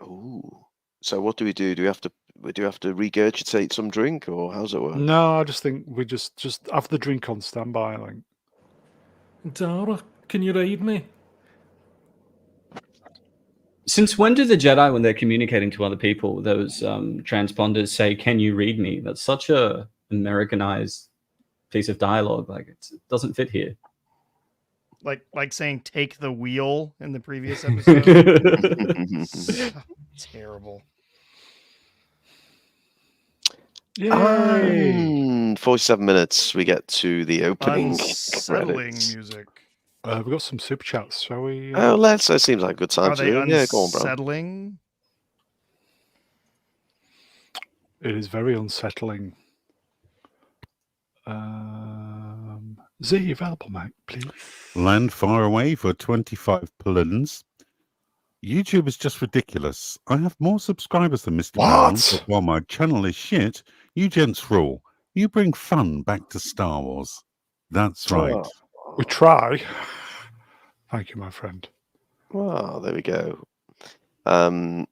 Ooh. So what do? Do we have to regurgitate some drink, or how's it work? No, I just think we just have the drink on standby. I think. Dara, can you read me? Since when do the Jedi, when they're communicating to other people, those transponders say, "Can you read me?" That's such a Americanized piece of dialogue. Like it doesn't fit here. Like saying "take the wheel" in the previous episode. Terrible. Yay! 47 minutes. We get to the opening Unsettling credits. music. We've got some super chats, shall we? Oh, that seems like a good time Are to they do it. Yeah, go on, bro. unsettling? It is very unsettling. Z, available, mate, please. Land far away for 25 pullins. YouTube is just ridiculous. I have more subscribers than Mr. Brown, but while my channel is shit, you gents rule. You bring fun back to Star Wars. That's right. We try. Thank you, my friend. Well, there we go. Well,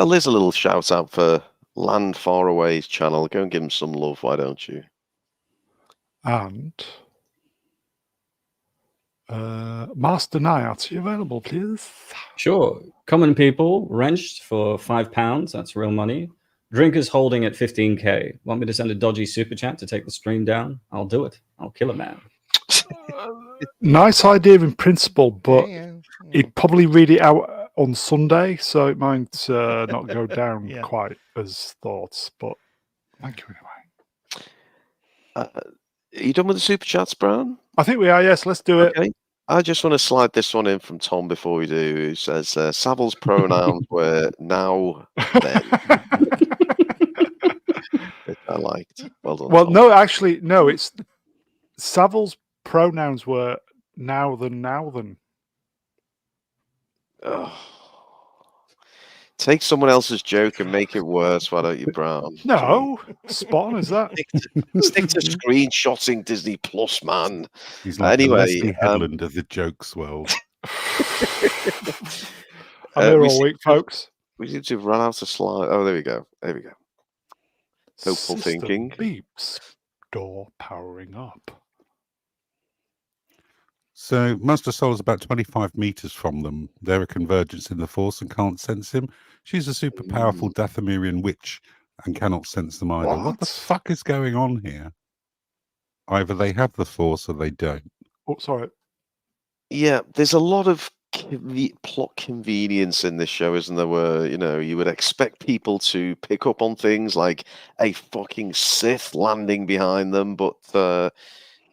there's a little shout out for Land Far Away's channel. Go and give him some love, why don't you? And Master Niyat, are you available, please? Sure. Common people, wrenched for £5. That's real money. Drinkers holding at 15k. Want me to send a dodgy super chat to take the stream down? I'll do it. I'll kill a man. Nice idea in principle, but he'd probably read it out on Sunday, so it might not go down quite as thoughts. But thank you anyway. Are you done with the super chats, Brown? I think we are. Yes, let's do it. Okay. I just want to slide this one in from Tom before we do. Who says Savil's pronouns were now then. Which I liked. Well done. Well, Tom. no, actually, no. It's Savil's pronouns were now than. Oh. Take someone else's joke and make it worse, why don't you, Brown? No, spot on is that. Stick to screenshotting Disney Plus, man. He's like Anyway, Leslie Headland of the jokes world. I'm here all week, folks. We seem to have run out of slide. Oh, there we go. There we go. Hopeful System thinking. Beeps. Door powering up. So Master Soul is about 25 meters from them. They're a convergence in the Force and can't sense him. She's a super powerful Dathomirian witch and cannot sense them either. What the fuck is going on here? Either they have the Force or they don't. Oh, sorry. Yeah, there's a lot of plot convenience in this show, isn't there? Where you would expect people to pick up on things like a fucking Sith landing behind them, but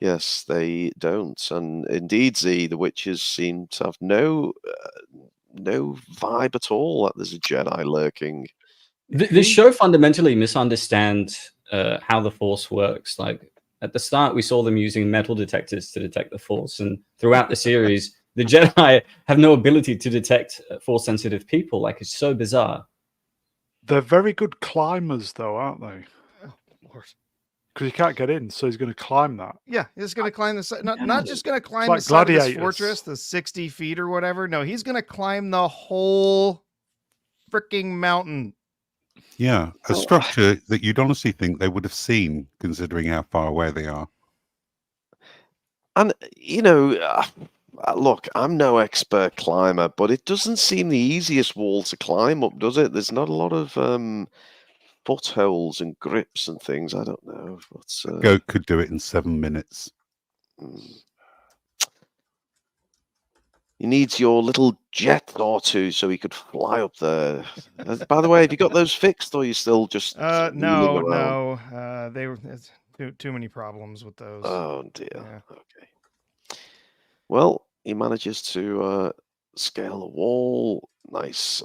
yes, they don't. And indeed, the witches seem to have no vibe at all that there's a Jedi lurking. This show fundamentally misunderstands how the Force works. Like at the start, we saw them using metal detectors to detect the Force, and throughout the series, the Jedi have no ability to detect Force-sensitive people. Like it's so bizarre. They're very good climbers, though, aren't they? Oh, Lord. Because he can't get in, so he's going to climb that. Yeah, he's going to climb the side. Not just going to climb like the side of this gladiators. fortress, the 60 feet or whatever. No, he's going to climb the whole freaking mountain. Yeah, a structure that you'd honestly think they would have seen, considering how far away they are. And look, I'm no expert climber, but it doesn't seem the easiest wall to climb up, does it? There's not a lot of footholds and grips and things. I don't know. But, Goat could do it in 7 minutes. He needs your little jet or two so he could fly up there. By the way, have you got those fixed, or are you still just No. They were too many problems with those. Oh dear. Yeah. Okay. Well, he manages to scale the wall. Nice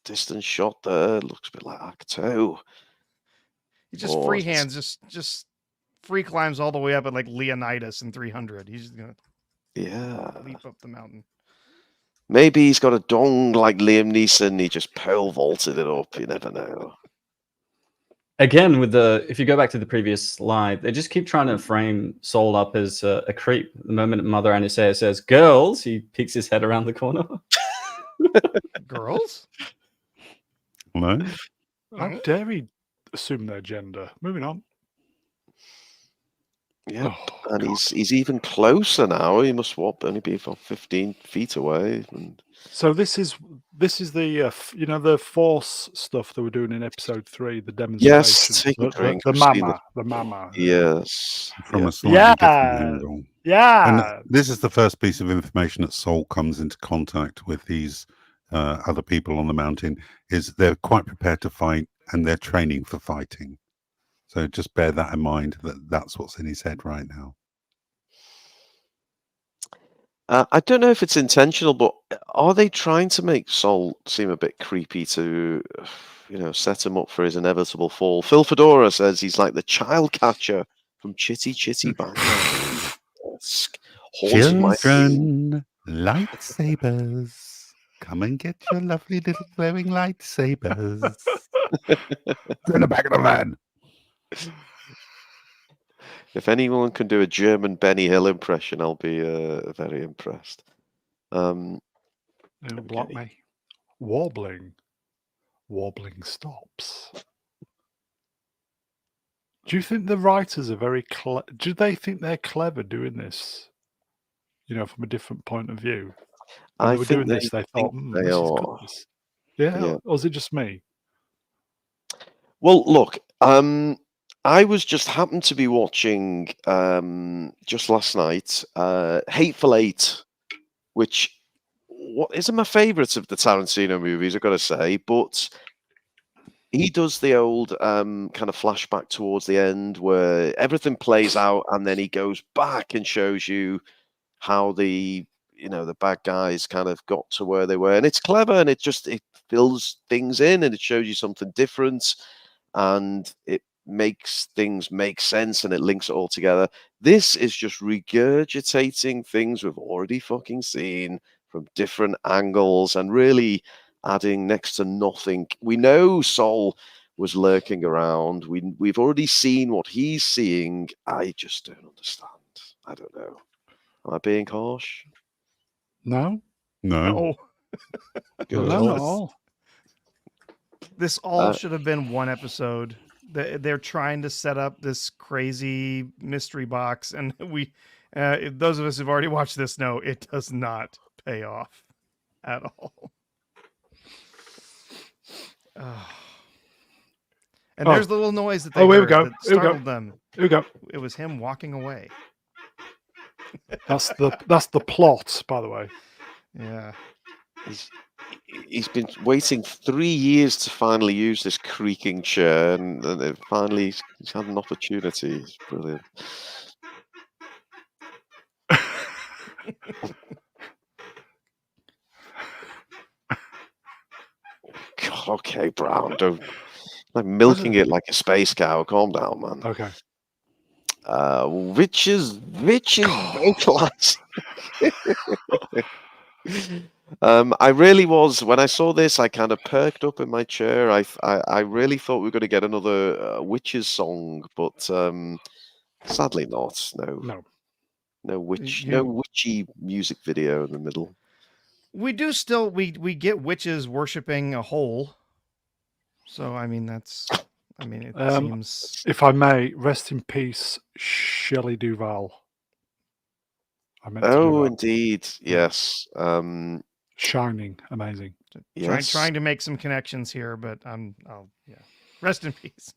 distance shot there. Looks a bit like Artoo. He just free hands, just free climbs all the way up at like Leonidas in 300. He's just gonna leap up the mountain. Maybe he's got a dong like Liam Neeson. He just pole vaulted it up. You never know. Again, if you go back to the previous slide, they just keep trying to frame Saul up as a creep. The moment Mother Anastasia says "girls," he peeks his head around the corner. Girls? No. How dare he assume their gender? Moving on. Yeah, and he's even closer now. He must only be about 15 feet away. And so this is the the Force stuff that we're doing in episode 3, the demonstration. Yes, take a drink. The mama. Yes, from a slightly different angle. Yeah, and this is the first piece of information that Saul comes into contact with these other people on the mountain. Is they're quite prepared to fight and they're training for fighting. So just bear that in mind, that's what's in his head right now. I don't know if it's intentional, but are they trying to make Saul seem a bit creepy to, set him up for his inevitable fall? Phil Fedora says he's like the child catcher from Chitty Chitty Bang. Children, lightsabers. Come and get your lovely little glowing lightsabers. In the back of the van. If anyone can do a German Benny Hill impression, I'll be very impressed. It'll block me. Wobbling stops. Do you think the writers are very do they think they're clever doing this? From a different point of view. When they were doing this, they thought, they are. Yeah, or was it just me? Well, look, I was just happened to be watching just last night Hateful Eight, which isn't my favourite of the Tarantino movies, I've got to say, but he does the old kind of flashback towards the end where everything plays out and then he goes back and shows you how the bad guys kind of got to where they were. And it's clever and it fills things in and it shows you something different and it makes things make sense and it links it all together. This is just regurgitating things we've already fucking seen from different angles and really adding next to nothing. We know Saul was lurking around. We've already seen what he's seeing. I just don't understand. I don't know. Am I being harsh? No. No. No. This all should have been one episode. They're trying to set up this crazy mystery box, and those of us who've already watched this know it does not pay off at all. And there's the little noise that they heard that startled them. Here we go. It was him walking away. That's the plot, by the way. Yeah. He's been waiting 3 years to finally use this creaking chair, and finally he's had an opportunity. It's brilliant. God, okay, Brown, don't like milking it like a space cow. Calm down, man. Okay. Witches vocalizing. I really was when I saw this. I kind of perked up in my chair. I really thought we were going to get another witches song, but sadly not. No witchy music video in the middle. We do still we get witches worshiping a hole. So I mean it seems. If I may, rest in peace, Shelley Duvall. I meant to do Oh, that. indeed, yes. Shining, amazing. Yes. Trying to make some connections here, but rest in peace.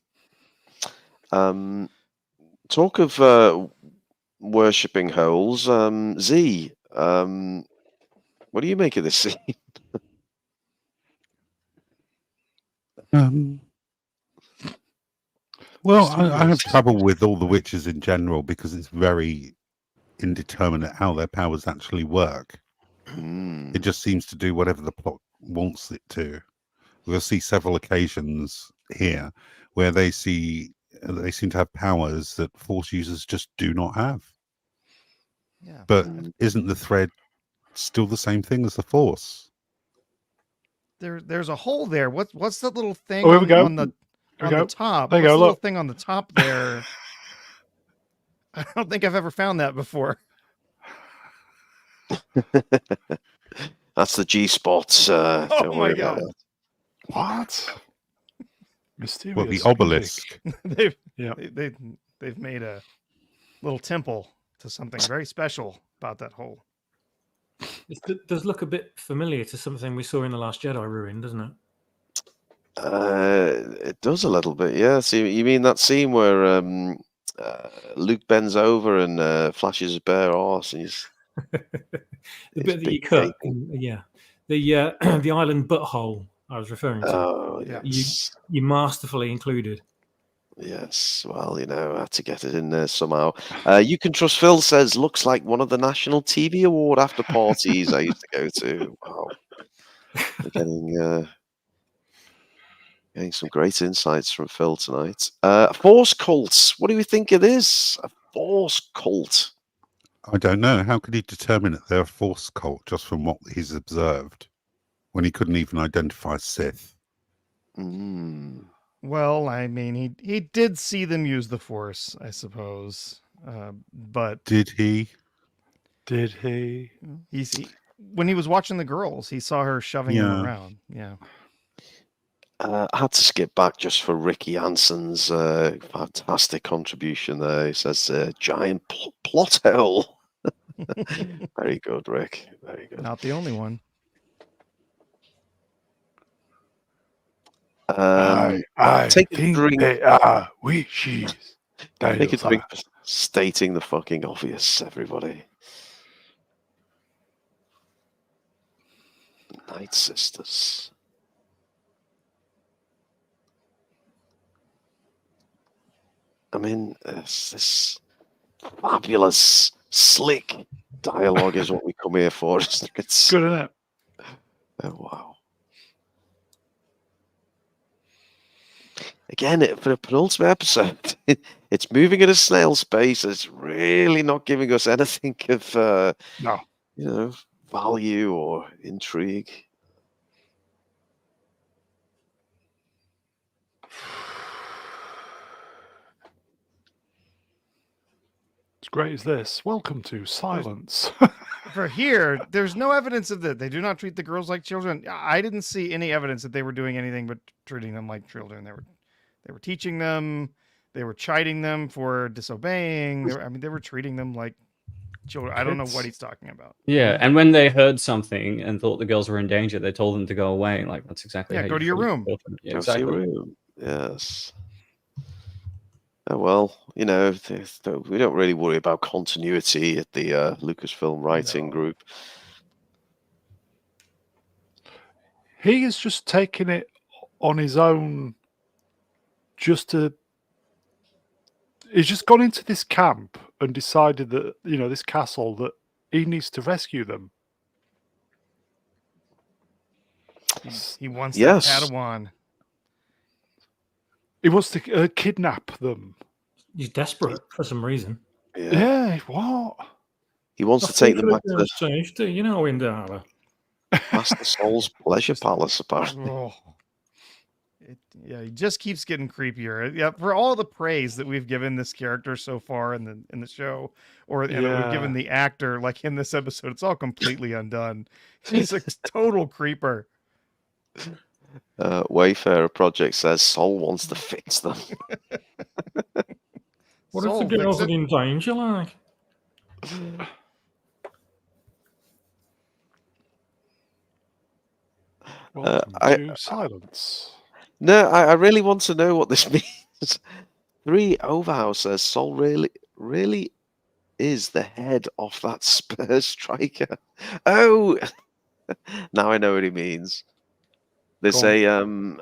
Talk of worshipping holes. Z, what do you make of this scene? Well, I have trouble with all the witches in general because it's very indeterminate how their powers actually work. It just seems to do whatever the plot wants it to. We'll see several occasions here where they seem to have powers that Force users just do not have. Yeah. But isn't the thread still the same thing as the Force? There's a hole there. What's that little thing here we go. on the top? There you What's go, the little look. thing on the top there? I don't think I've ever found that before. That's the G spot. Oh my god! What? Mysterious. What, the obelisk? they've made a little temple to something very special about that hole. It does look a bit familiar to something we saw in The Last Jedi ruin, doesn't it? It does a little bit, yeah. So you mean that scene where Luke bends over and flashes his bare arse, and he's The bit that you cut, yeah. The the island butthole I was referring to. Oh, yes. You masterfully included. Yes, well, I had to get it in there somehow. You Can Trust Phil says, looks like one of the national TV award after parties I used to go to. Wow. We're getting some great insights from Phil tonight. Force cults. What do we think it is? A Force cult. I don't know. How could he determine that they're a Force cult just from what he's observed when he couldn't even identify Sith? Well, I mean, he did see them use the Force, I suppose. But did he? Did he? When he was watching the girls, he saw her shoving them around. Yeah. I had to skip back just for Ricky Hansen's fantastic contribution there. He says, giant plot hole. Very good, Rick. Very good. Not the only one. Take a drink. They are wishes. Take a drink for stating the fucking obvious, everybody. Night Sisters. I mean, this fabulous, slick dialogue is what we come here for. It's good, isn't it? Oh, wow. Again, for a penultimate episode, it's moving at a snail's pace. It's really not giving us anything of, value or intrigue. As great as this. Welcome to silence. For here, there's no evidence of that. They do not treat the girls like children. I didn't see any evidence that they were doing anything but treating them like children. They were teaching them. They were chiding them for disobeying. They were treating them like children. I don't know what he's talking about. Yeah, and when they heard something and thought the girls were in danger, they told them to go away. Like, that's exactly how go to your room. Yeah, go to your room. Yes. Oh, well, we don't really worry about continuity at the Lucasfilm writing group. he is just taking it on his own. He's just gone into this camp and decided that this castle that he needs to rescue them. He wants Yes. that Padawan. He wants to kidnap them. He's desperate for some reason. Yeah, what? He wants to take them back to safety, in the harbour. Master Soul's pleasure palace, apparently. Oh. He just keeps getting creepier. Yeah, for all the praise that we've given this character so far in the show, and that we've given the actor, like in this episode, it's all completely undone. He's a total creeper. Wayfarer Project says Sol wants to fix them. What Soul, if the girls fix are it. in danger, like? Welcome to silence. No, I really want to know what this means. 3 Overhouse says Sol really is the head of that Spurs striker. Oh, now I know what he means. There's an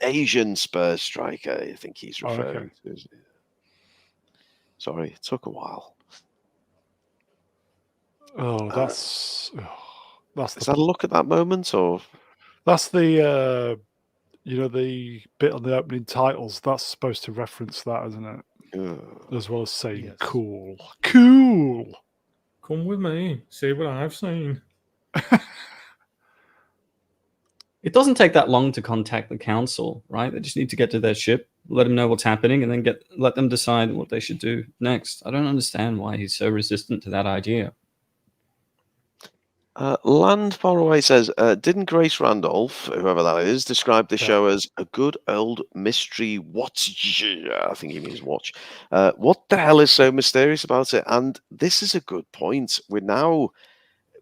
Asian Spurs striker. I think he's referring to. Sorry, it took a while. Oh, Is that a look at that moment, or that's the the bit on the opening titles? That's supposed to reference that, isn't it? As well as saying cool. Come with me, see what I've seen. It doesn't take that long to contact the council, right? They just need to get to their ship, let them know what's happening, and then let them decide what they should do next. I don't understand why he's so resistant to that idea. Land Far Away says, didn't Grace Randolph, whoever that is, describe the show as a good old mystery watch? I think he means watch. What the hell is so mysterious about it? And this is a good point.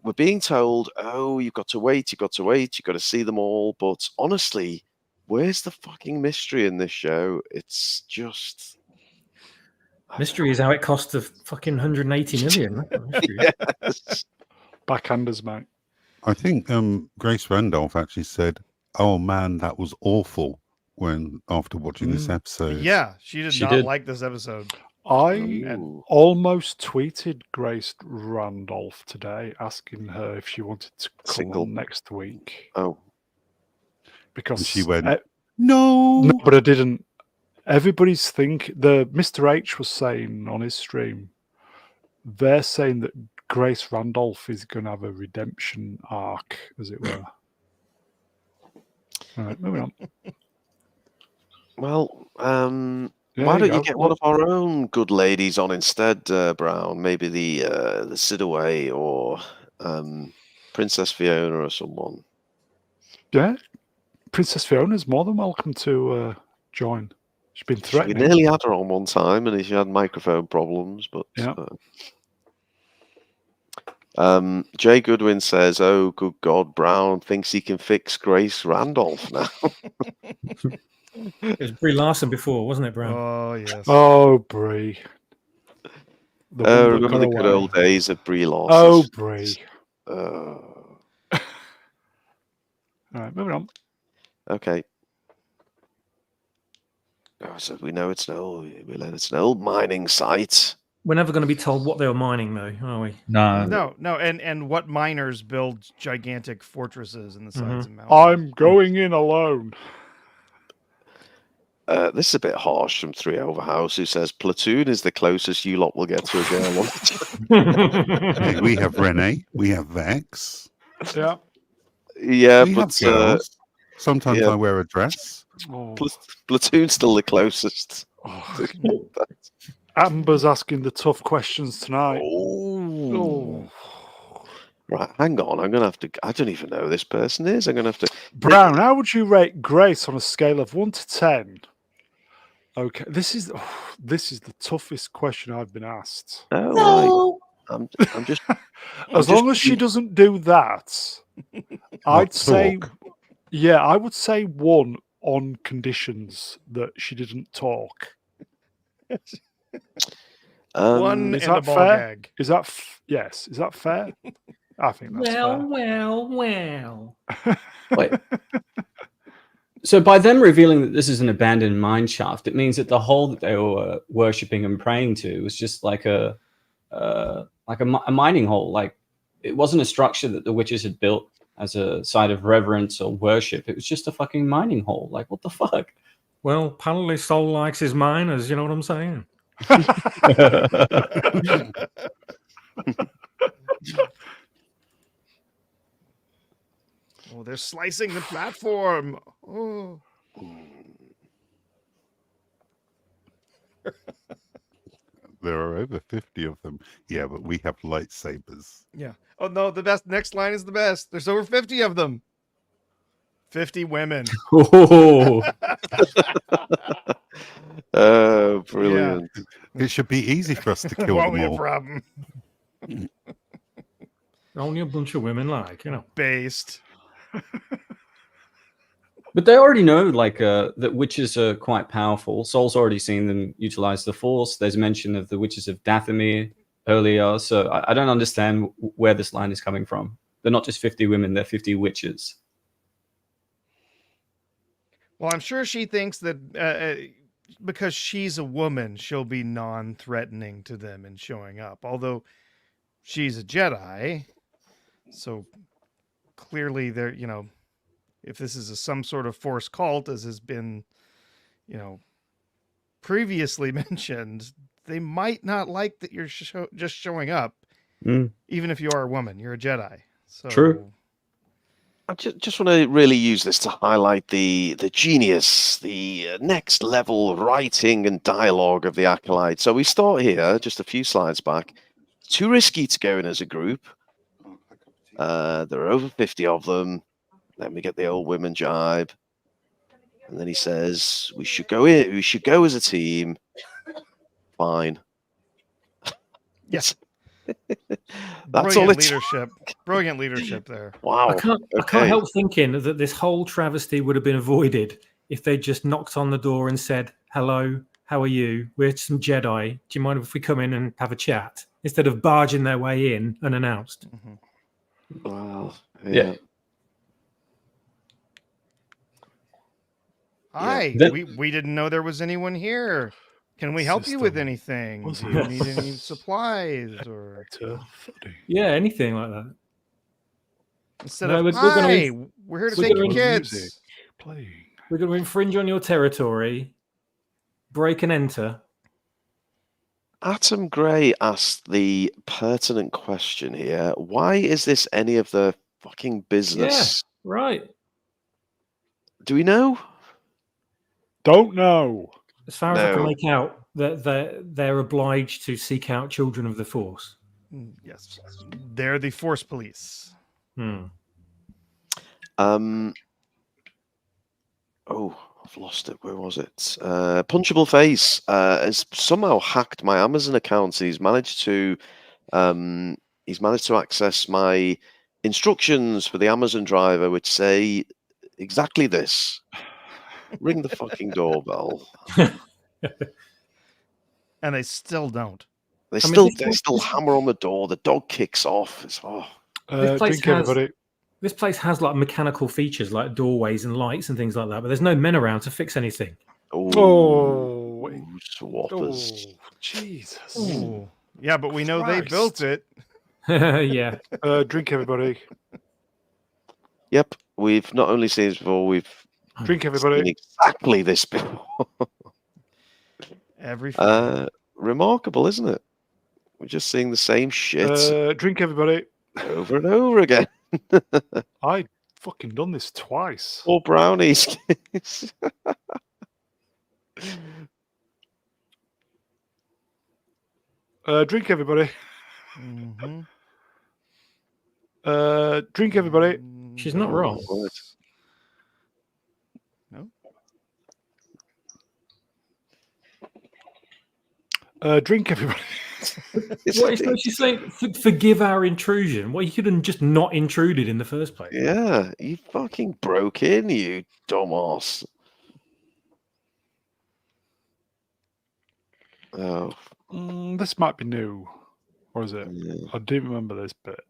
We're being told, oh, you've got to wait, you've got to see them all. But honestly, where's the fucking mystery in this show? It's just... Mystery is how it cost the fucking 180 million. Yes. Backhanders, mate. I think Grace Randolph actually said, "Oh man, that was awful." After watching this episode, Yeah, she did not like this episode. I almost tweeted Grace Randolph today, asking her if she wanted to come on next week. Oh, because she went, no, but I didn't. Everybody's Mr. H was saying on his stream, they're saying that Grace Randolph is going to have a redemption arc, as it were. All right, moving on. Well, why don't you get one of our own good ladies on instead, Brown? Maybe the Sidaway or Princess Fiona or someone. Yeah, Princess Fiona's more than welcome to join. She's been threatening. We nearly had her on one time, and she had microphone problems. But Jay Goodwin says, "Oh, good God, Brown thinks he can fix Grace Randolph now." It was Brie Larson before, wasn't it, Brown? Oh, yes. Oh, Brie. Remember the good old days of Brie Larson. Oh, Brie. All right, moving on. Okay. Oh, so we know it's an old mining site. We're never going to be told what they were mining, though, are we? No. And what miners build gigantic fortresses in the sides of mountains? I'm going in alone. This is a bit harsh from 3 Overhouse, who says Platoon is the closest you lot will get to a girl. Hey, we have Renee, we have Vex. Yeah. Yeah, we but have girls. Sometimes I wear a dress. Platoon's still the closest. Amber's asking the tough questions tonight. Right, hang on. I'm gonna have to. I don't even know who this person is. I'm gonna have to. Brown, how would you rate Grace on a scale of 1 to 10? Okay, this is the toughest question I've been asked. Oh, right. I'm just. As long as she doesn't do that, I'd say, I would say 1 on conditions that she didn't talk. 1 is and that a ball fair? gag. Is that yes? Is that fair? I think that's Well. Wait. So by them revealing that this is an abandoned mine shaft, it means that the hole that they were worshipping and praying to was just like a mining hole. Like it wasn't a structure that the witches had built as a site of reverence or worship. It was just a fucking mining hole. Like what the fuck? Well, apparently Soul likes his miners. You know what I'm saying? Oh, they're slicing the platform. Oh. There are over 50 of them. Yeah, but we have lightsabers. Yeah. Oh no, the best next line is the best. There's over 50 of them. 50 women. Oh, Oh, brilliant. It should be easy for us to kill Won't them be a all. problem. Only a bunch of women like, you know. Based. but they already know like that witches are quite powerful. Saul's already seen them utilize the Force. There's mention of the witches of Dathomir earlier, so I don't understand where this line is coming from. They're not just 50 women; they're 50 witches. Well, I'm sure she thinks that because she's a woman, she'll be non-threatening to them in showing up. Although she's a Jedi, so clearly they're, if this is some sort of Force cult, as has been, previously mentioned, they might not like that you're just showing up, even if you are a woman. You're a Jedi. So True. I just want to really use this to highlight the genius, the next level writing and dialogue of the Acolyte. So we start here, just a few slides back. Too risky to go in as a group. There are over 50 of them. Then we get the old women jibe. And then he says, we should go in. We should go as a team. Fine. Yes. That's all it's. Brilliant leadership there. Wow. I can't help thinking that this whole travesty would have been avoided if they just knocked on the door and said, "Hello, how are you? We're some Jedi. Do you mind if we come in and have a chat?" Instead of barging their way in unannounced. Mm-hmm. Wow. Yeah. Hi, Then- we didn't know there was anyone here. Can we help you with System anything? was Do you need any supplies or Yeah, anything like that. instead No, of we're gonna hi, inf- we're here to we're take gonna your inf- kids. music. Playing. We're going to infringe on your territory, break and enter. Atom Gray asked the pertinent question here. Why is this any of the fucking business? Right. Do we know? Don't know. As far as I can No. make out, that they're obliged to seek out children of the Force. Yes, they're the Force police. Oh, I've lost it. Where was it? Punchable Face has somehow hacked my Amazon account. He's managed to access my instructions for the Amazon driver, which say exactly this: ring the fucking doorbell. And they still don't. They mean, still hammer on the door. The dog kicks off. It's Drink, everybody. This place has like mechanical features like doorways and lights and things like that, but there's no men around to fix anything. Oh, swappers. Jesus. Ooh. Yeah, but we know they built it. Yeah. Drink, everybody. Yep, we've not only seen this before, we've Drink, seen everybody. exactly this before. Every frame. Remarkable, isn't it? We're just seeing the same shit Drink, everybody. over and over again. I fucking done this twice. Or brownies. Drink, everybody. Mm-hmm. Drink, everybody. She's not wrong. No. Drink, everybody. What is she's saying? Forgive our intrusion. Well, you could have just not intruded in the first place. Yeah, you fucking broke in, you dumbass. Oh, This might be new. Or is it? yeah. I do remember this bit.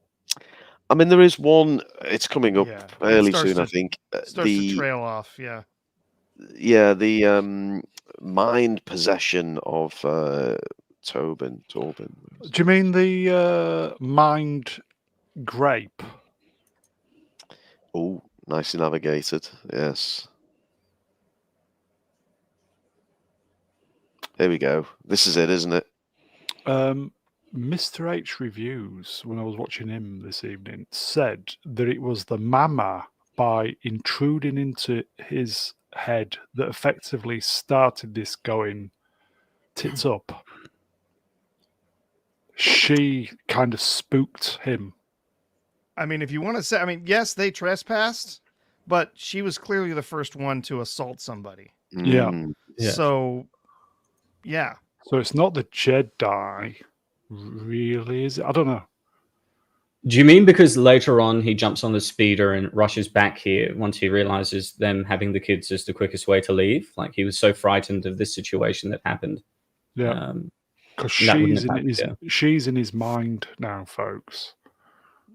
I mean, there is one. It's coming up Yeah, it fairly starts soon, I to- think. Starts to The trail off. Yeah. the mind possession of Torben. Do you mean the mind grape? Oh, nicely navigated. Yes. Here we go. This is it, isn't it? Mr. H Reviews, when I was watching him this evening, said that it was the mama by intruding into his head that effectively started this going tits up. She kind of spooked him. I mean, if you want to say, I mean, yes, they trespassed, but she was clearly the first one to assault somebody. Yeah. Mm. Yeah. So, yeah. So it's not the Jedi, really, is it? I don't know. Do you mean because later on he jumps on the speeder and rushes back here once he realizes them having the kids is the quickest way to leave? Like he was so frightened of this situation that happened. Yeah. Because that wouldn't she's have in his happened, she's in his mind now, folks.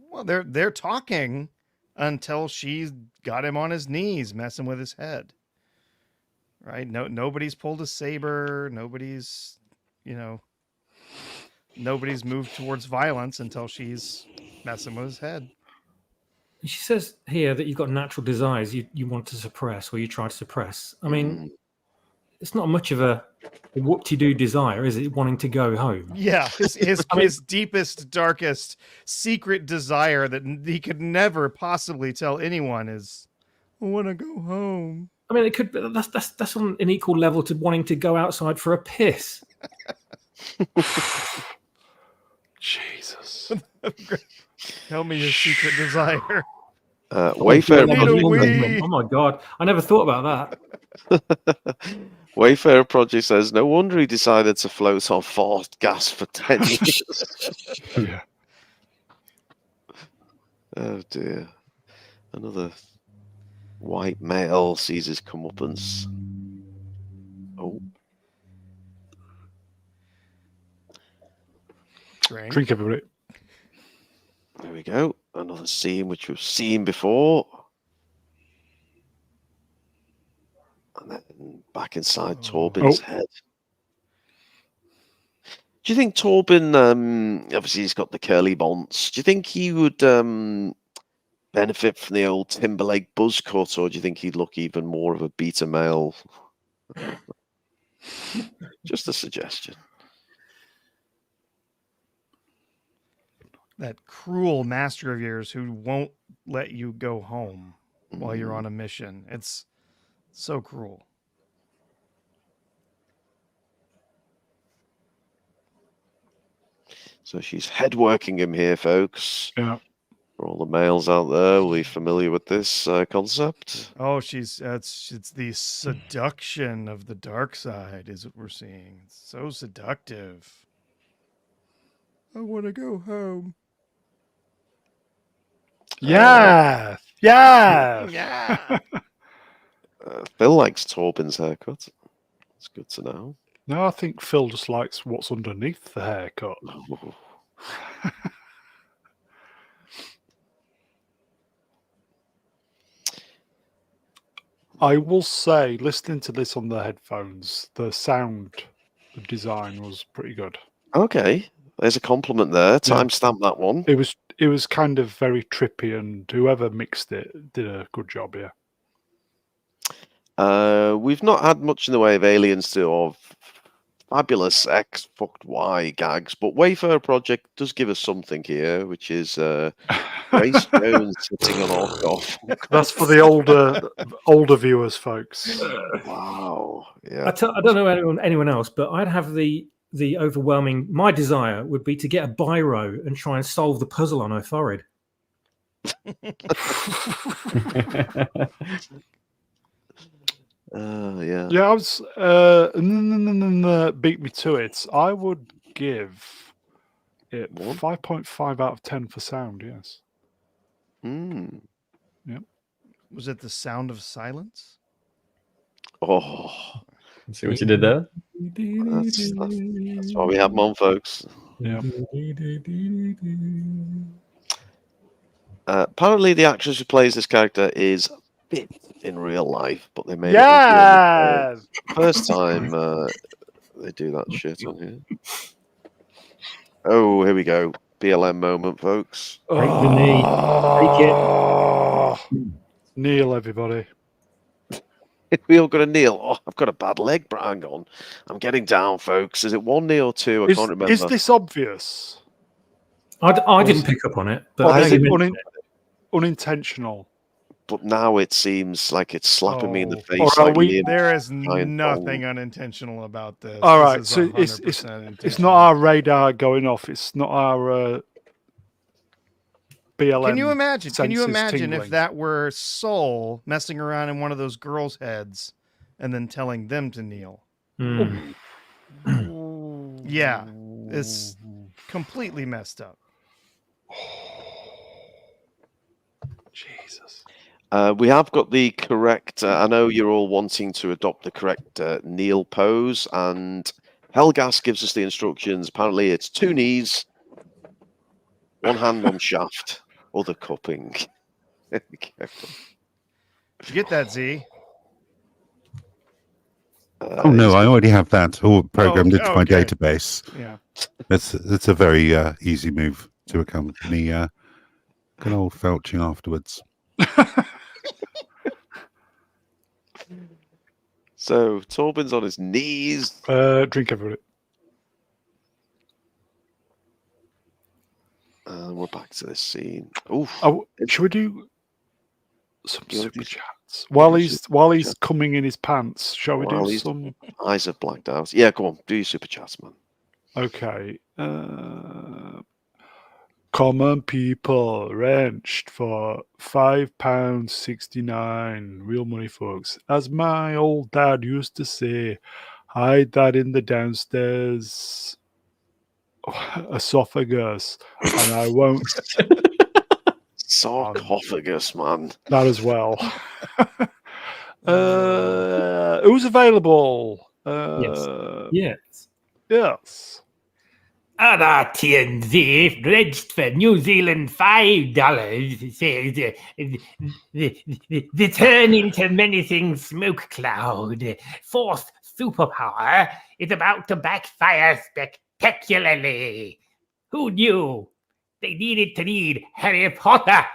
Well, they're talking until she's got him on his knees, messing with his head. Right? Nobody's pulled a saber. Nobody's, nobody's moved towards violence until she's messing with his head. She says here that you've got natural desires you want to suppress or you try to suppress. I mean, it's not much of a whoop-de-doo desire, is it? Wanting to go home. Yeah, his deepest, darkest, secret desire that he could never possibly tell anyone is, I want to go home. I mean, it could be that's on an equal level to wanting to go outside for a piss. Jesus. Tell me your secret desire. Wayfarer. Oh my god, I never thought about that. Wayfarer Project says, no wonder he decided to float on forced gas for 10 years. Yeah. Oh dear. Another white male sees his comeuppance. Oh. Drink, everybody. There we go. Another scene which we've seen before. And then back inside Torben's head. Do you think Torben, obviously he's got the curly bonds, do you think he would benefit from the old Timberlake buzz cut, or do you think he'd look even more of a beta male? Just a suggestion. That cruel master of yours who won't let you go home while you're on a mission. It's so cruel. So she's head working him here, folks. Yeah. For all the males out there, will be familiar with this concept? Oh, it's the seduction of the dark side is what we're seeing. It's so seductive. I want to go home. Yeah. Yeah. Yeah. Phil likes Torben's haircut. It's good to know. No, I think Phil just likes what's underneath the haircut. I will say, listening to this on the headphones, the sound, the design was pretty good. Okay, there's a compliment there. Timestamp that one. It was kind of very trippy, and whoever mixed it did a good job. Yeah. We've not had much in the way of aliens to of fabulous X fucked Y gags, but Wayfarer Project does give us something here, which is Grace Jones sitting on Orkoff. That's for the older viewers, folks. Wow. Yeah. I don't know anyone else, but I'd have the overwhelming. My desire would be to get a biro and try and solve the puzzle on her forehead. Yeah. Yeah, I was beat me to it. I would give it 5.5 out of 10 for sound. Yes. Yeah. Was it the sound of silence? Oh, See what you did there? that's why we have them on, folks. Yeah. Apparently, the actress who plays this character is fit in real life, but they made it look good on the show. Yes. First time they do that shit on here. Oh, here we go. BLM moment, folks. Break the knee. Break it. Oh, Neil, everybody. We all got a kneel. Oh, I've got a bad leg, but hang on. I'm getting down, folks. Is it 1 knee or 2? I can't remember. Is this obvious? I didn't pick up on it, but Or now is you it mention unintentional? But now it seems like it's slapping me in the Oh. face. Or are like we- Liam There is giant nothing dong. unintentional about this. All This right, is so 100% it's intentional. not our radar going off. It's not our BLM. Can you imagine? Can you senses imagine if tingling. that were Soul messing around in one of those girls' heads and then telling them to kneel? it. Yeah, it's completely messed up. Jesus. We have got the correct. I know you're all wanting to adopt the correct kneel pose, and Helgas gives us the instructions. Apparently, it's 2 knees, 1 hand on shaft, other cupping. There we go. Did you get that, Z? Oh no, I already have that all programmed into my okay. database. Yeah. It's a very easy move to accompany good old felching afterwards. So Torben's on his knees. Drink everybody. And we're back to this scene. Oof. Oh, should we do some You wanna super do- chats while do he's super chat? coming in his pants? Shall we While do he's- some? Eyes have blacked out. Yeah, go on. Do your super chats, man. Okay. Common people wrenched for £5.69. Real money, folks. As my old dad used to say, hide that in the downstairs esophagus, and I won't. Sarcophagus, man. That as well. Who's available? Yes. Yes. Other TNZ pledged for New Zealand $5 says the turn into menacing smoke cloud. Fourth superpower is about to backfire spectacularly. Who knew? They needed to read Harry Potter.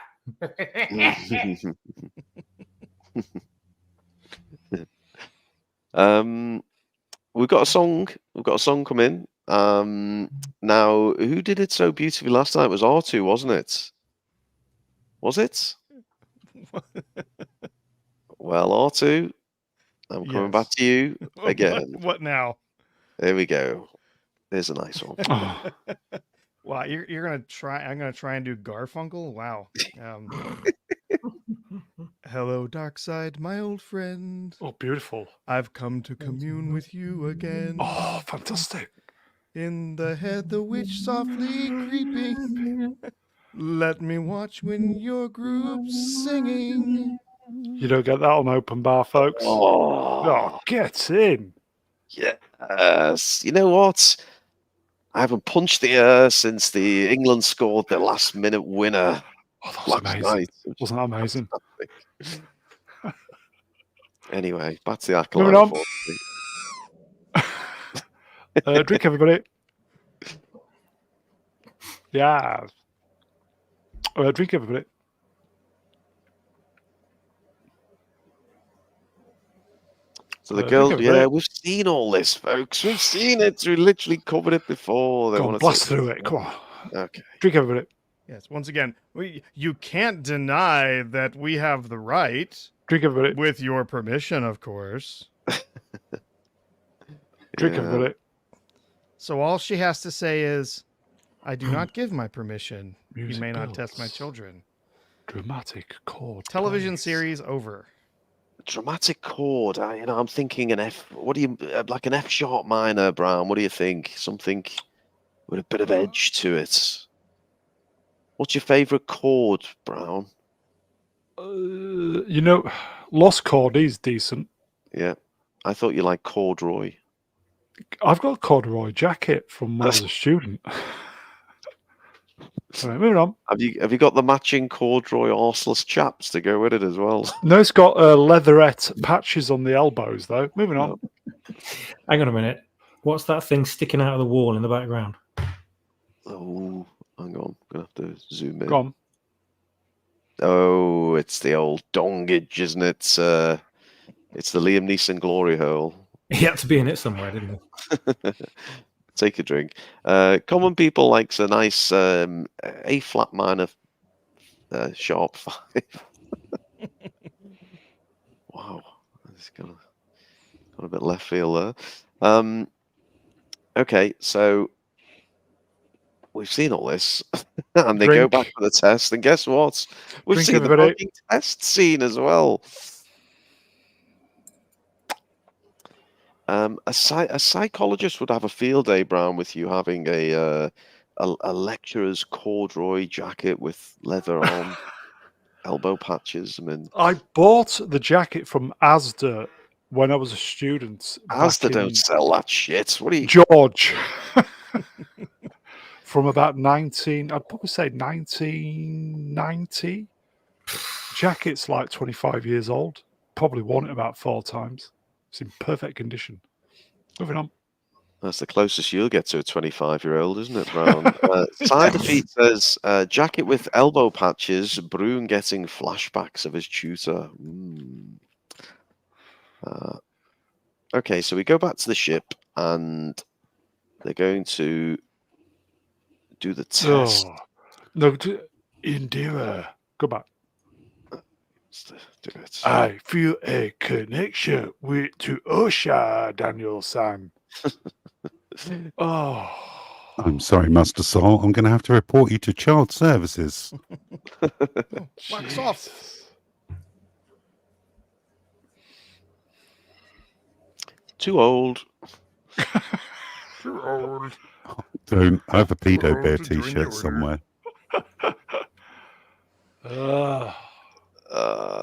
We've got a song. We've got a song come in. Now, who did it so beautifully last night? It was Artoo, wasn't it? Was it? Well, Artoo, I'm coming back Yes. to you again. What now? There we go. There's a nice one. Wow, you're gonna try. I'm gonna try and do Garfunkel. Wow. Hello, dark side, my old friend. Oh, beautiful. I've come to commune with you again. Oh, fantastic. In the head, the witch softly creeping. Let me watch when your group's singing. You don't get that on open bar, folks. Oh, get in. Yes. You know what? I haven't punched the air since the England scored their last minute winner Oh, that was last amazing. night. Wasn't that amazing? Anyway, back to the Acolyte. Moving on. unfortunately. Drink, everybody. Yeah. Drink, everybody. So the Drink, girls, everybody. yeah, we've seen all this, folks. We've seen it. We literally covered it before. They Go on, wanna blast take through it. Come on. Okay. Drink, everybody. Yes, once again, you can't deny that we have the right, Drink, everybody. with your permission, of course. Drink, Yeah. everybody. So all she has to say is, I do not give my permission. Music You may not test my builds. children. Dramatic chord. Television plays. series over. Dramatic chord. I'm thinking an F. What do you like an F sharp minor, Brown? What do you think? Something with a bit of edge to it. What's your favorite chord, Brown? Lost chord is decent. Yeah, I thought you liked corduroy. I've got a corduroy jacket from when I was a student. Right, moving on. Have you got the matching corduroy arseless chaps to go with it as well? No, it's got leatherette patches on the elbows, though. Moving on. Hang on a minute. What's that thing sticking out of the wall in the background? Oh, hang on. I'm going to have to zoom in. Go on. Oh, it's the old dongage, isn't it? It's the Liam Neeson glory hole. He had to be in it somewhere, didn't he? Take a drink. Common people likes a nice A flat minor sharp 5. Wow, it's got a bit left field there. Okay, so we've seen all this, and they go Drink. back to the test, and guess what? We've Drink, seen everybody. the fucking test scene as well. A psychologist would have a field day, Brown, with you having a lecturer's corduroy jacket with leather on, elbow patches. I mean, I bought the jacket from Asda when I was a student. Asda back don't in sell that shit. What are you? George. From about I'd probably say 1990. Jacket's like 25 years old. Probably worn it about 4 times. It's in perfect condition. Moving on. That's the closest you'll get to a 25-year-old, isn't it, Brown? Side of feet says, jacket with elbow patches, Brune getting flashbacks of his tutor. Okay, so we go back to the ship, and they're going to do the test. Oh. No, Indira. Go back. Do it. I feel a connection to Osha, Daniel-san. Oh. I'm sorry, Master Saul. I'm going to have to report you to child services. Wax off. Too old. Too old. Don't. I have a Too pedo old bear to drink t-shirt it, somewhere.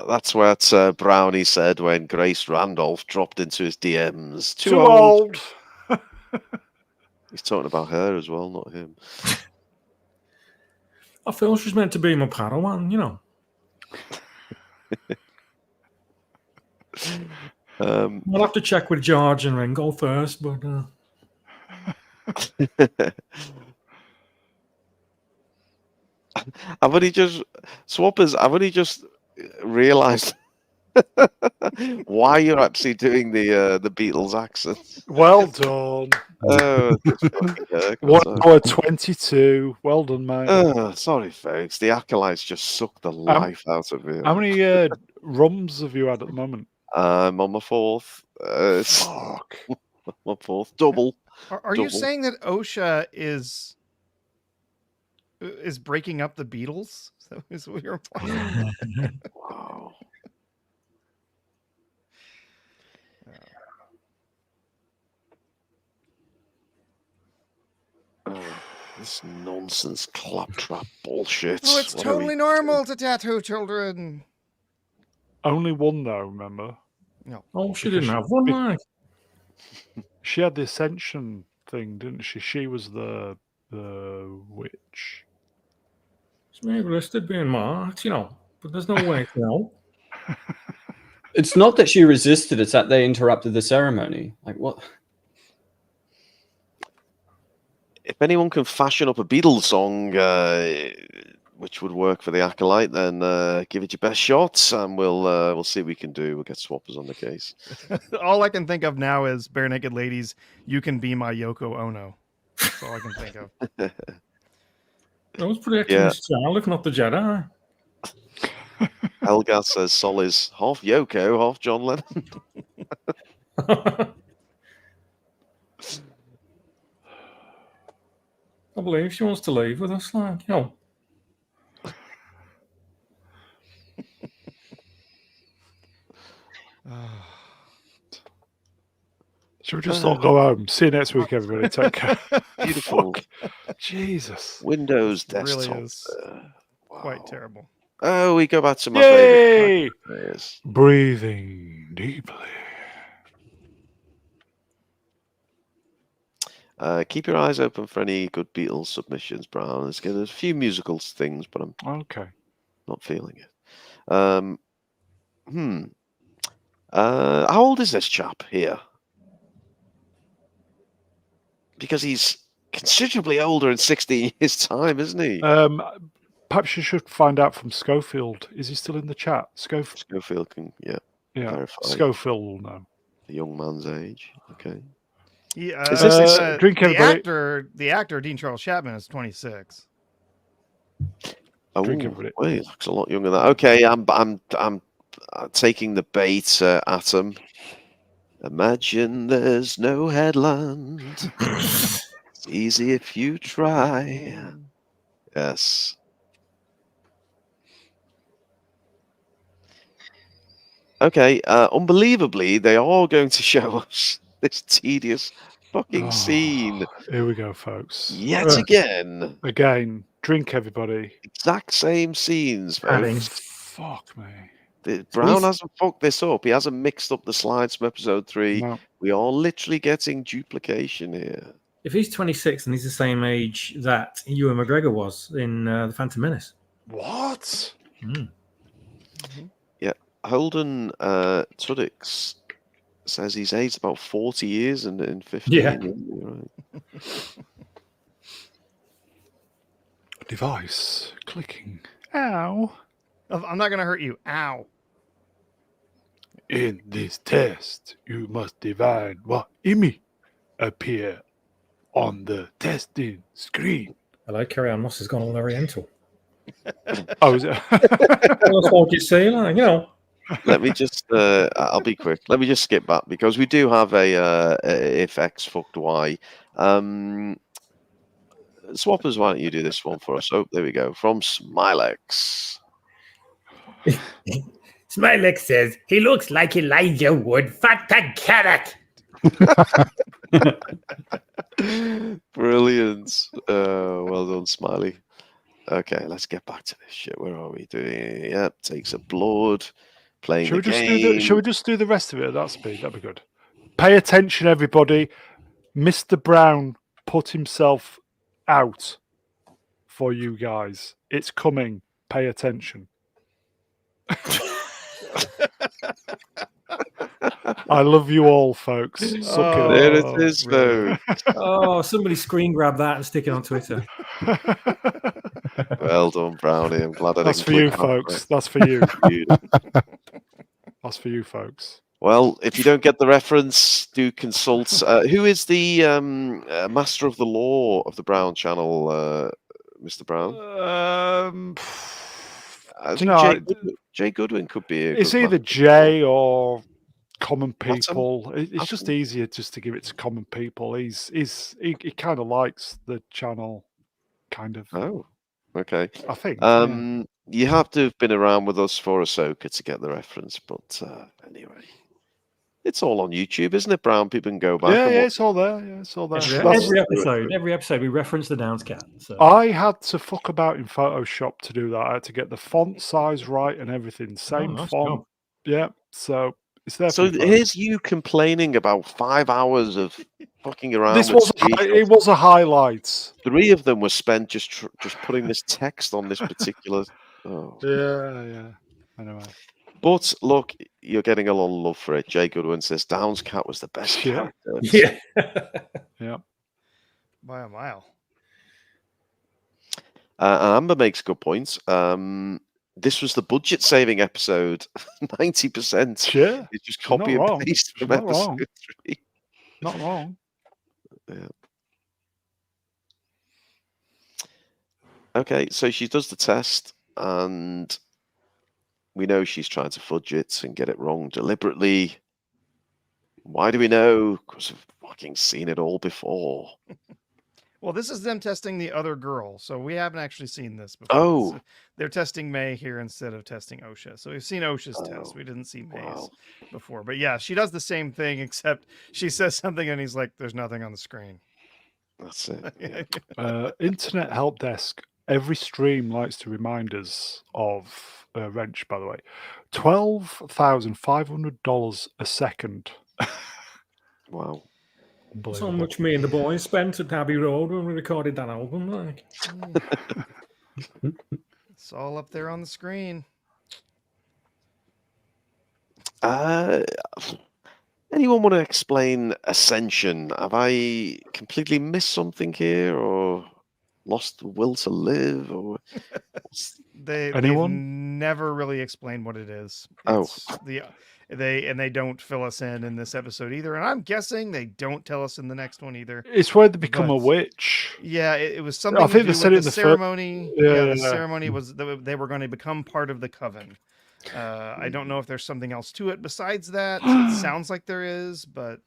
That's what Brownie said when Grace Randolph dropped into his DMs. Too old. He's talking about her as well, not him. I feel she's meant to be my Padawan, you know. I'll have to check with George and Ringo first, but I've only just realised why you're actually doing the Beatles accent. Well done. Oh, this fucking Kirk, 1 sorry. hour 22. Well done, mate. Sorry, folks. The Acolytes just sucked the life out of me. How many rums have you had at the moment? I'm on my 4th. Fuck. My 4th double. Are you Double. saying that OSHA is breaking up the Beatles? Is what you're implying? Wow. This nonsense claptrap bullshit. Oh, it's What are we totally normal to tattoo children. Only one, though, remember? oh, she didn't have one, like. She had the Ascension thing, didn't she? She was the witch. It's maybe listed being marked, you know, but there's no way to know. It's not that she resisted, it's that they interrupted the ceremony. Like, what? If anyone can fashion up a Beatles song which would work for the Acolyte, then give it your best shot, and we'll see what we can do. We'll get swappers on the case. All I can think of now is Bare Naked Ladies, You Can Be My Yoko Ono. That's all I can think of. That was pretty excellent style, if not the Jedi. Elgar says Sol is half Yoko, half John Lennon. I believe she wants to leave with us, like, you know. Should we just all go home? See you next week, everybody. Take care. Beautiful. Jesus. Windows It really desktop. is quite terrible. Oh, we go back to my Yay! favorite. Yes. Breathing deeply. Keep your eyes open for any good Beatles submissions, Brown. There's a few musical things, but I'm Okay. not feeling it. How old is this chap here? Because he's considerably older in 16 years' time, isn't he? Perhaps you should find out from Schofield. Is he still in the chat? Schofield can, Yeah. verify Schofield will know. the young man's age. Okay. Yeah, Is this drink, everybody? the actor Dean Charles Chapman is 26. Oh, Drink, everybody. wait, he looks a lot younger than that. Okay, I'm taking the bait, Atom. Imagine there's no headland. It's easy if you try. Yes. Okay, unbelievably, they are going to show us this tedious fucking scene Here we go, folks. yet again. Again, drink, everybody. Exact same scenes, Padding. folks. Fuck me. Brown hasn't fucked this up. He hasn't mixed up the slides from episode 3. No. We are literally getting duplication here. If he's 26 and he's the same age that Ewan McGregor was in The Phantom Menace. What? Yeah, Holden Tudyk says he's aged about 40 years in 15. Yeah. Right. Device clicking. Ow. I'm not going to hurt you. Ow. In this test, you must divine what image appear on the testing screen. Hello, Carrie Ann Moss has gone all oriental. Oh, is it? That's what you say, like, you know. Let me just, I'll be quick. Let me just skip back because we do have a if X fucked Y. Swappers, why don't you do this one for us? Oh, there we go. From Smilex. Smilex says he looks like Elijah Wood. Fuck the carrot. Brilliant. Well done, Smiley. Okay, let's get back to this shit. Where are we doing? Yep, takes a blood. Playing the game. Shall we just do the rest of it at that speed? That'd be good. Pay attention, everybody. Mr. Brown put himself out for you guys. It's coming. Pay attention. I love you all, folks. Suck it up. There it is, though. Oh, somebody screen grab that and stick it on Twitter. Well done, Brownie. I'm glad I That's didn't for you, click folks. That's for you. that. That's for you, folks. Well, if you don't get the reference, do consult. Who is the master of the law of the Brown channel, Mr. Brown? Jay Goodwin could be. It's either Jay or common people. It's just easier just to give it to common people. He kind of likes the channel, kind of. Oh, okay. I think. You have to have been around with us for Ahsoka to get the reference, but anyway. It's all on YouTube, isn't it, Brown? People can go back. Yeah, it's all there. Yeah, it's all there. Every episode, we reference the Downs cat. So. I had to fuck about in Photoshop to do that. I had to get the font size right and everything. Same font. Job. Yeah, so it's there. So here's you complaining about 5 hours of fucking around. This was it was a highlight. 3 of them were spent just putting this text on this particular. Oh. Yeah. Anyway. But look, you're getting a lot of love for it. Jay Goodwin says Downs Cat was the best character. Yeah. Yeah. By a mile. And Amber makes good points. This was the budget-saving episode. 90%. Yeah. It's just copy and paste from episode 3. Not wrong. Yeah. Okay, so she does the test, and we know she's trying to fudge it and get it wrong deliberately. Why do we know? Because we've fucking seen it all before. Well, this is them testing the other girl, so we haven't actually seen this before. Oh. So they're testing May here instead of testing OSHA. So we've seen OSHA's test. We didn't see May's before. But yeah, she does the same thing, except she says something and he's like, there's nothing on the screen. That's it. Yeah. Internet help desk. Every stream likes to remind us of Wrench, by the way. $12,500 a second. Wow. So Unbelievable. much me and the boys spent at Abbey Road when we recorded that album. Like, It's all up there on the screen. Anyone want to explain Ascension? Have I completely missed something here, or lost the will to live, or They've Anyone? never really explained what it is. Oh. It's they don't fill us in this episode either, and I'm guessing they don't tell us in the next one either. It's where they become a But- witch. Yeah, it was something I think to they do said with it the in the ceremony. Yeah, The yeah. ceremony was they were going to become part of the coven. I don't know if there's something else to it besides that. It sounds like there is, but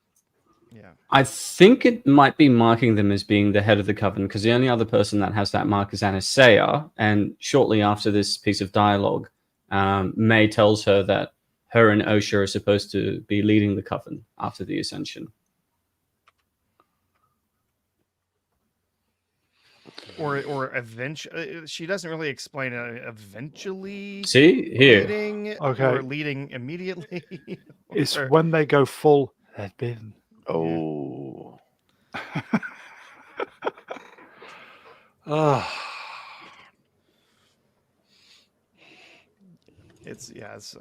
yeah. I think it might be marking them as being the head of the coven, because the only other person that has that mark is Anastasia. And shortly after this piece of dialogue, May tells her that her and Osha are supposed to be leading the coven after the ascension. Or eventually, she doesn't really explain it. Eventually, See here. leading Okay. or leading immediately. It's Or- when they go full head bin. oh, it's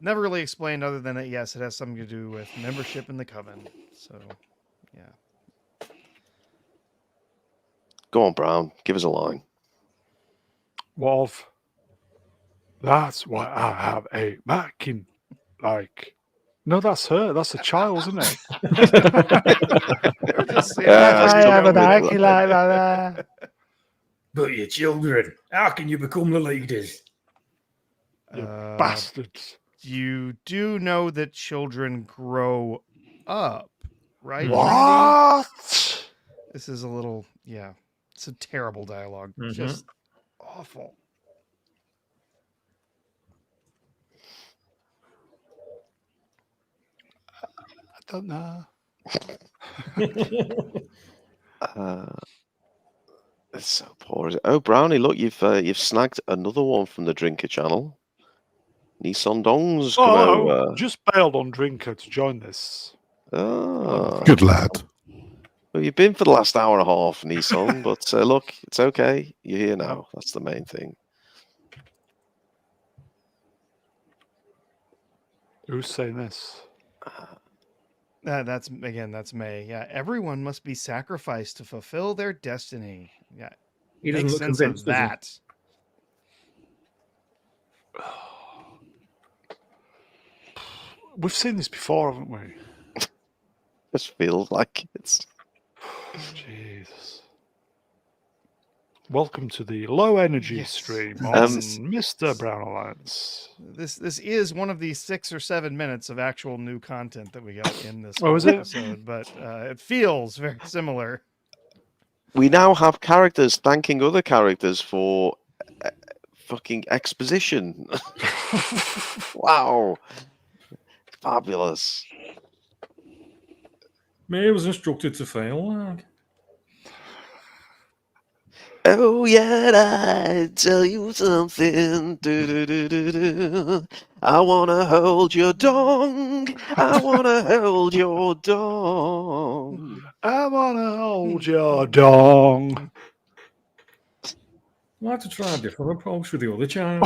never really explained other than that. Yes, it has something to do with membership in the coven. So, yeah. go on, Brown. Give us a line. Wolf. That's why I have a marking. Like, no, that's her. That's a child, isn't it? They're just saying, Yeah, "Let's I go have with an it." marking like that. But you children, how can you become the leaders? You Uh, bastards. You do know that children grow up, right? Randy? What? This is a little, yeah. It's a terrible dialogue. Mhm. Just awful. I don't know. It's so poor. Oh, Brownie, look, you've snagged another one from the Drinker channel. Nissan Dong's come Oh, over. just bailed on Drinker to join this. Ah. Good lad. Well, you've been for the last hour and a half, Nissan, but look, it's okay. You're here now. Yep. That's the main thing. Who's saying this? That's May. Yeah, everyone must be sacrificed to fulfill their destiny. Yeah, he doesn't makes look sense convinced, of does he? that. We've seen this before, haven't we? Just feels like it's. Jesus. Welcome to the low energy Yes. stream Um, on Mr. Brown Alliance. This is one of the 6 or 7 minutes of actual new content that we got in this Oh, is it? episode, but it feels very similar. We now have characters thanking other characters for fucking exposition. Wow. Fabulous. May was instructed to fail. Like. Oh, yeah, I tell you something. Do. I want to hold your dong. I want to hold your dong. I want to hold your dong. I'd like to try a different approach with the other child.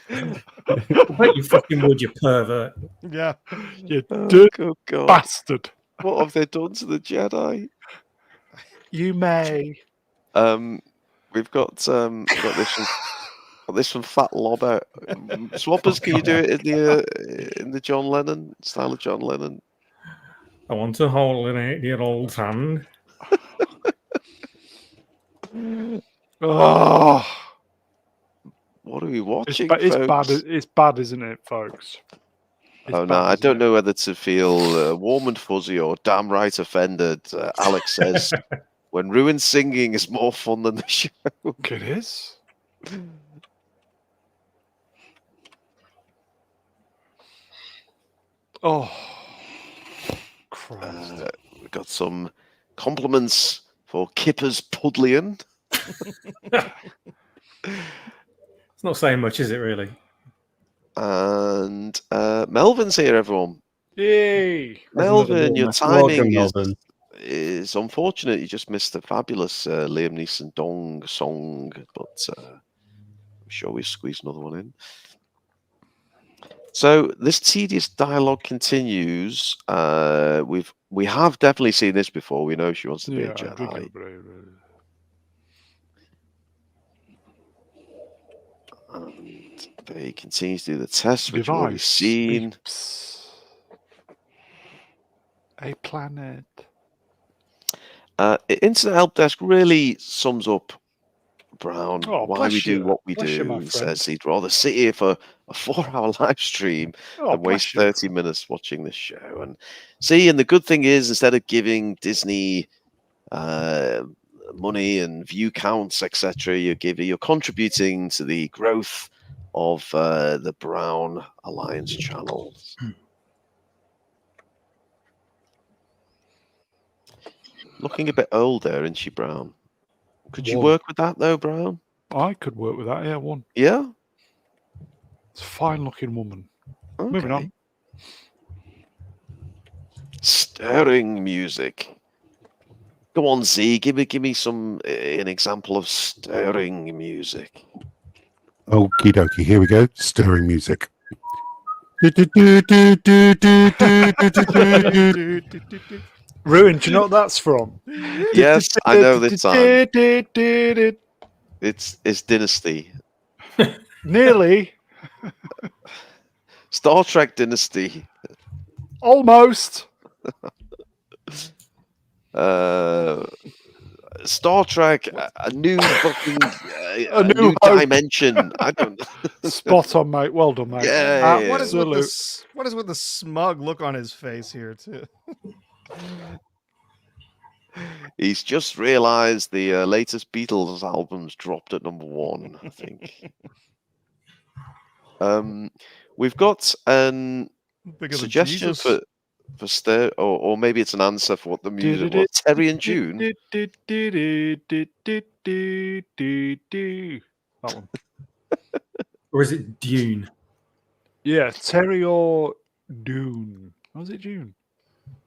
I bet you fucking would, you pervert. Yeah. You Oh, dirty good God. bastard. What have they done to the Jedi? You may. We've got this from Fat Lobber. Swappers, can you do it in the John Lennon style of John Lennon? I want to hold an 8-year-old's hand. Oh, What are we it's, watching, it's folks? bad. It's bad, isn't it, folks? It's Oh no, bad, I isn't don't it? know whether to feel warm and fuzzy or damn right offended. Alex says, "When Ruin singing is more fun than the show." It is. Oh, Christ. We've got some compliments for Kipper's Pudlian. It's not saying much, is it, really? And Melvin's here, everyone. Yay! There's another Melvin, your Melvin. Welcome, timing Melvin. is unfortunate. You just missed the fabulous Liam Neeson Dong song, but I'm sure we squeeze another one in. So this tedious dialogue continues. We have definitely seen this before. We know she wants to be a Yeah, I Jedi. think And they continue to do the test, which we've already device seen. beeps. A planet. Internet Help Desk really sums up, Brown, Oh, why bless we do you. what we Bless you, do. my He friend. says he'd rather sit here for a 4-hour live stream Oh, than waste bless you. 30 minutes watching this show. And see, and the good thing is, instead of giving Disney money and view counts, etc., you're contributing to the growth of the Brown Alliance channels. Looking a bit old there, isn't she, Brown? Could you One. work with that though, Brown? I could work with that. Yeah, one. Yeah. It's a fine-looking woman. Okay. Moving on. Stirring music. Go on, Z. Give me some an example of stirring music. Okie dokie, here we go. Stirring music. Ruin, do you know what that's from? Yes, I know this song. It's Dynasty. Nearly. Star Trek Dynasty. Almost. Star Trek, a new fucking A new New Hope. dimension. I don't. Spot on, mate. Well done, mate. Yeah. What is with Absolute. this? What is with the smug look on his face here too? He's just realised the latest Beatles albums dropped at #1, I think. We've got an Bigger than suggestion Jesus. for stir, or maybe it's an answer for what the music was. Terry and June. That one. Or is it Dune? Yeah, Terry or Dune. Was it June?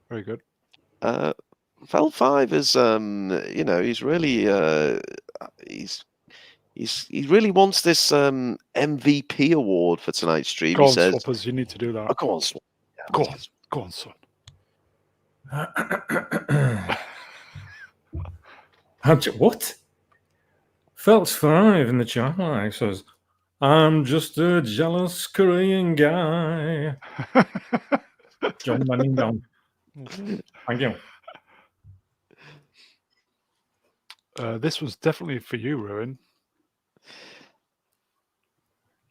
Very good. Fel 5 is he's really he really wants this MVP award for tonight's stream. Go He on, says, Swappers, you need to do that. "Oh, go on, Swap. Yeah, Go on. Go on, son. What? Felt's 5 in the chat line says, I'm just a jealous Korean guy. John Manning Dong. Thank you. This was definitely for you, Ruin.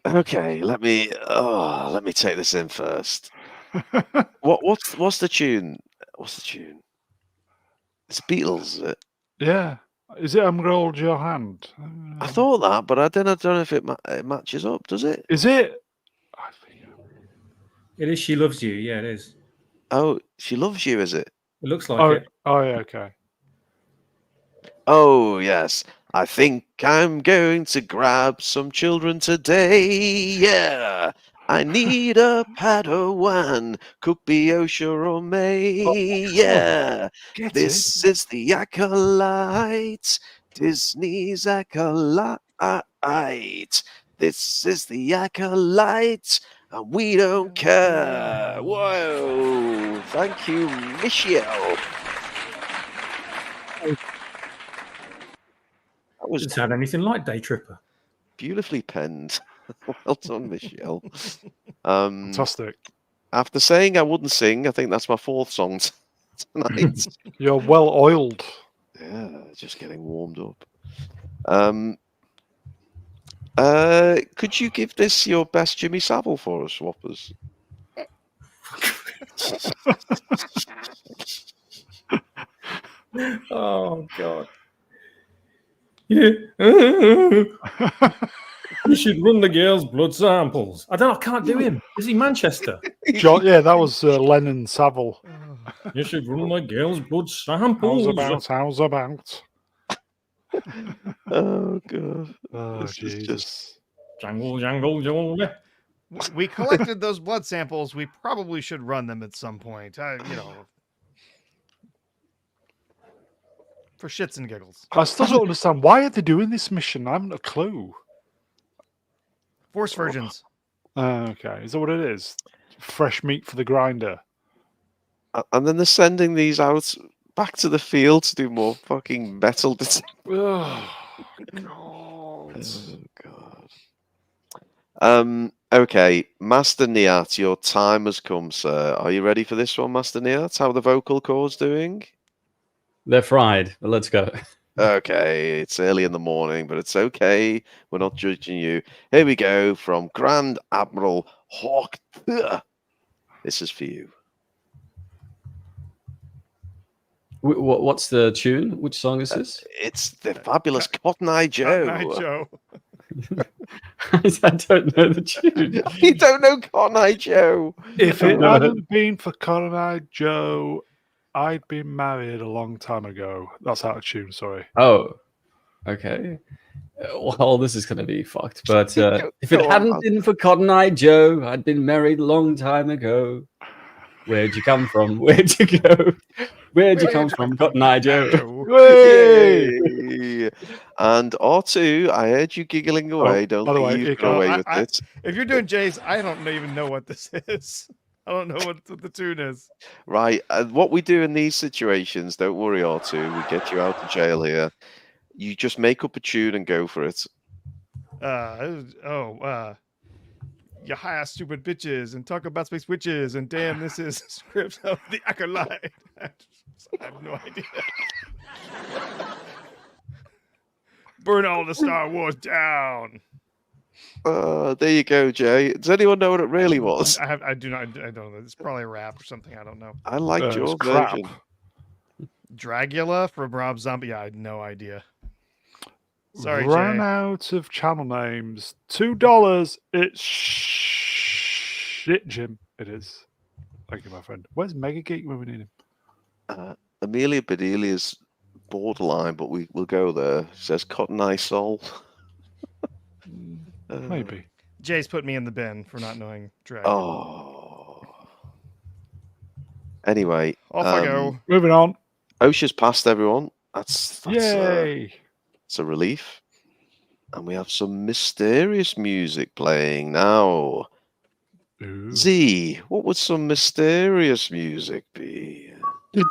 Okay, let me take this in first. What's the tune? What's the tune? It's Beatles, is it? Yeah. Is it I'm gonna hold your hand? I thought that, but I don't know if it matches up. Does it? Is it? I think It is She Loves You. Yeah, it is. Oh, She Loves You, is it? It looks like it. Oh yeah, okay. Oh yes. I think I'm going to grab some children today. Yeah. I need a Padawan. Could be Osha or May. Yeah. Get This it. is the Acolyte. Disney's Acolyte. This is the Acolyte. And we don't care. Whoa. Thank you, Michelle. That was Doesn't sound anything like Day Tripper. beautifully penned. Well done, Michelle. Fantastic. After saying I wouldn't sing, I think that's my 4th song tonight. You're well oiled. Yeah, just getting warmed up. Could you give this your best Jimmy Savile for us, Swappers? Oh, God. Yeah. You should run the girls' blood samples. I can't do him. Is he Manchester? John, yeah, that was Lennon Savile. You should run the girls' blood How's samples. about? How's about? Oh, God. Oh, This is Jesus. just... Jangle, jangle, jangle. We collected those blood samples. We probably should run them at some point. For shits and giggles. I still don't understand. Why are they doing this mission? I haven't a clue. Force virgins. Okay, is that what it is? Fresh meat for the grinder. And then they're sending these out back to the field to do more fucking metal detection. Oh, God. Oh, God. Okay, Master Niyat, your time has come, sir. Are you ready for this one, Master Niyat? How are the vocal cords doing? They're fried, but let's go. Okay, it's early in the morning, but it's okay. We're not judging you. Here we go from Grand Admiral Hawk. This is for you. What's the tune? Which song is this? It's the fabulous Cotton Eye Joe. Cotton Eye Joe. I don't know the tune. You don't know Cotton Eye Joe? If it No. hadn't been for Cotton Eye Joe, I'd been married a long time ago. That's out of tune, sorry. Oh, okay. Well, this is going to be fucked. But if it Go on, hadn't man. been for Cotton Eye Joe, I'd been married a long time ago. Where'd you come from? Where'd you go? Where'd you come from, Cotton Eye Joe? Yay! And Artoo, I heard you giggling away. Don't by the think way, you it got away goes- with I- it. If you're doing Jay's, I don't even know what this is. I don't know what the tune is. Right. What we do in these situations, don't worry, Artoo. We get you out of jail here. You just make up a tune and go for it. You hire stupid bitches and talk about space witches and damn, this is a script of the Acolyte. I have no idea. Burn all the Star Wars down. There you go, Jay. Does anyone know what it really was? I do not. I don't know. It's probably a rap or something. I don't know. I liked It's your crap. version. Dragula from Rob Zombie. Yeah, I had no idea. Sorry, Ran Jay. out of channel names. $2. It's shit, Jim. It is. Thank you, my friend. Where's Mega Geek when we need him? Amelia Bedelia's borderline, but we'll go there. She says Cotton Eye Soul. Maybe. Jay's put me in the bin for not knowing Dragula. Oh. Anyway, Off I go. Moving on. OSHA's passed everyone. That's Yay. it's a relief. And we have some mysterious music playing now. Ooh. Z, what would some mysterious music be? Do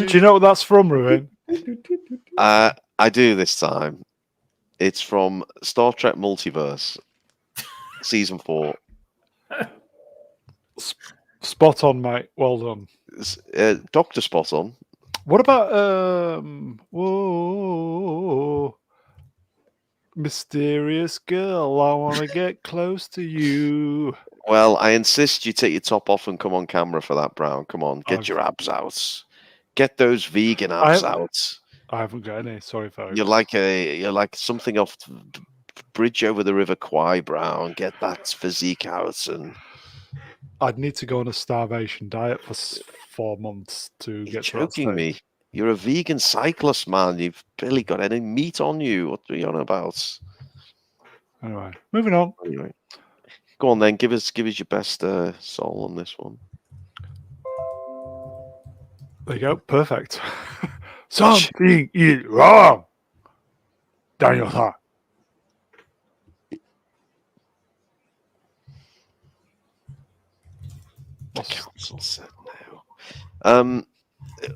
you know what that's from, Ruin? I do this time. It's from Star Trek Multiverse, Season 4. Spot on, mate. Well done. It's, Dr. Spot On. What about whoa, mysterious girl? I want to get close to you. Well, I insist you take your top off and come on camera for that, Brown. Come on, get your abs out. Get those vegan abs out. I haven't got any. Sorry, folks. You're like something off the Bridge Over the River Kwai, Brown. Get that physique out. And I'd need to go on a starvation diet for 4 months to you're get to that joking stage. me. You're a vegan cyclist, man. You've barely got any meat on you. What are you on about? Anyway, moving on. Anyway, go on then. Give us your best soul on this one. There you go. Perfect. Something is wrong. Daniel Hart. The council said no.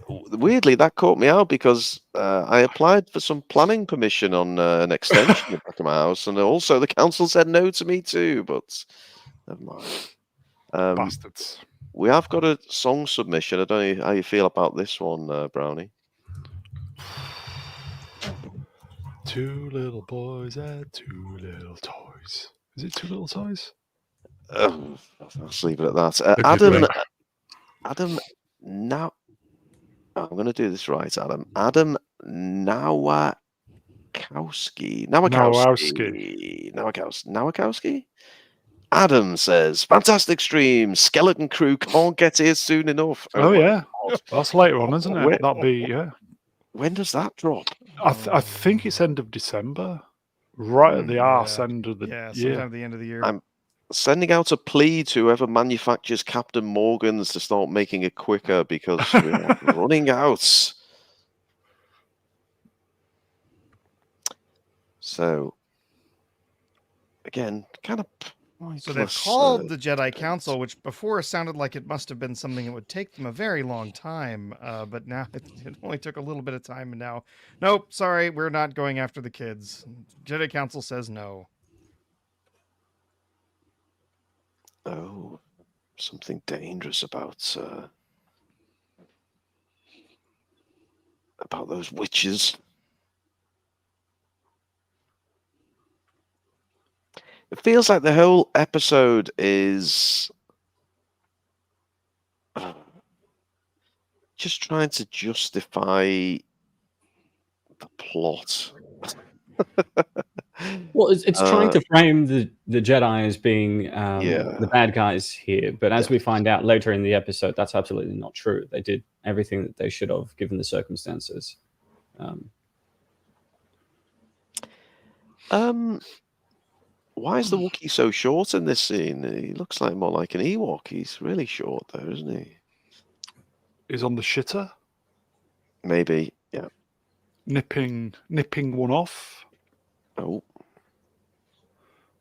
Weirdly, that caught me out because I applied for some planning permission on an extension in back of my house, and also the council said no to me too. But never mind. Bastards. We have got a song submission. I don't know how you feel about this one, Brownie. Two little boys had two little toys. Is it two little toys? Let's leave it at that. Adam, now I'm going to do this right, Adam. Adam Nowakowski. Adam says, fantastic stream. Skeleton Crew can't get here soon enough. Oh, my yeah. God. That's later on, isn't it? Where- That'll be, yeah. When does that drop? I think it's end of December. right at the arse Yeah. end of the Yeah, year. sometime at the end of the year. I'm sending out a plea to whoever manufactures Captain Morgan's to start making it quicker because we are running out. So, again, kind of. So they've called the Jedi Council, which before sounded like it must have been something that would take them a very long time, but now it only took a little bit of time, and now, nope, sorry, we're not going after the kids. Jedi Council says no. Oh, something dangerous about those witches. It feels like the whole episode is just trying to justify the plot. Well, it's trying to frame the Jedi as being Yeah. the bad guys here, but as we find out later in the episode, that's absolutely not true. They did everything that they should have, given the circumstances. Why is the Wookiee so short in this scene? He looks like more like an Ewok. He's really short, though, isn't he? He's on the shitter, Maybe, yeah. nipping one off. Oh,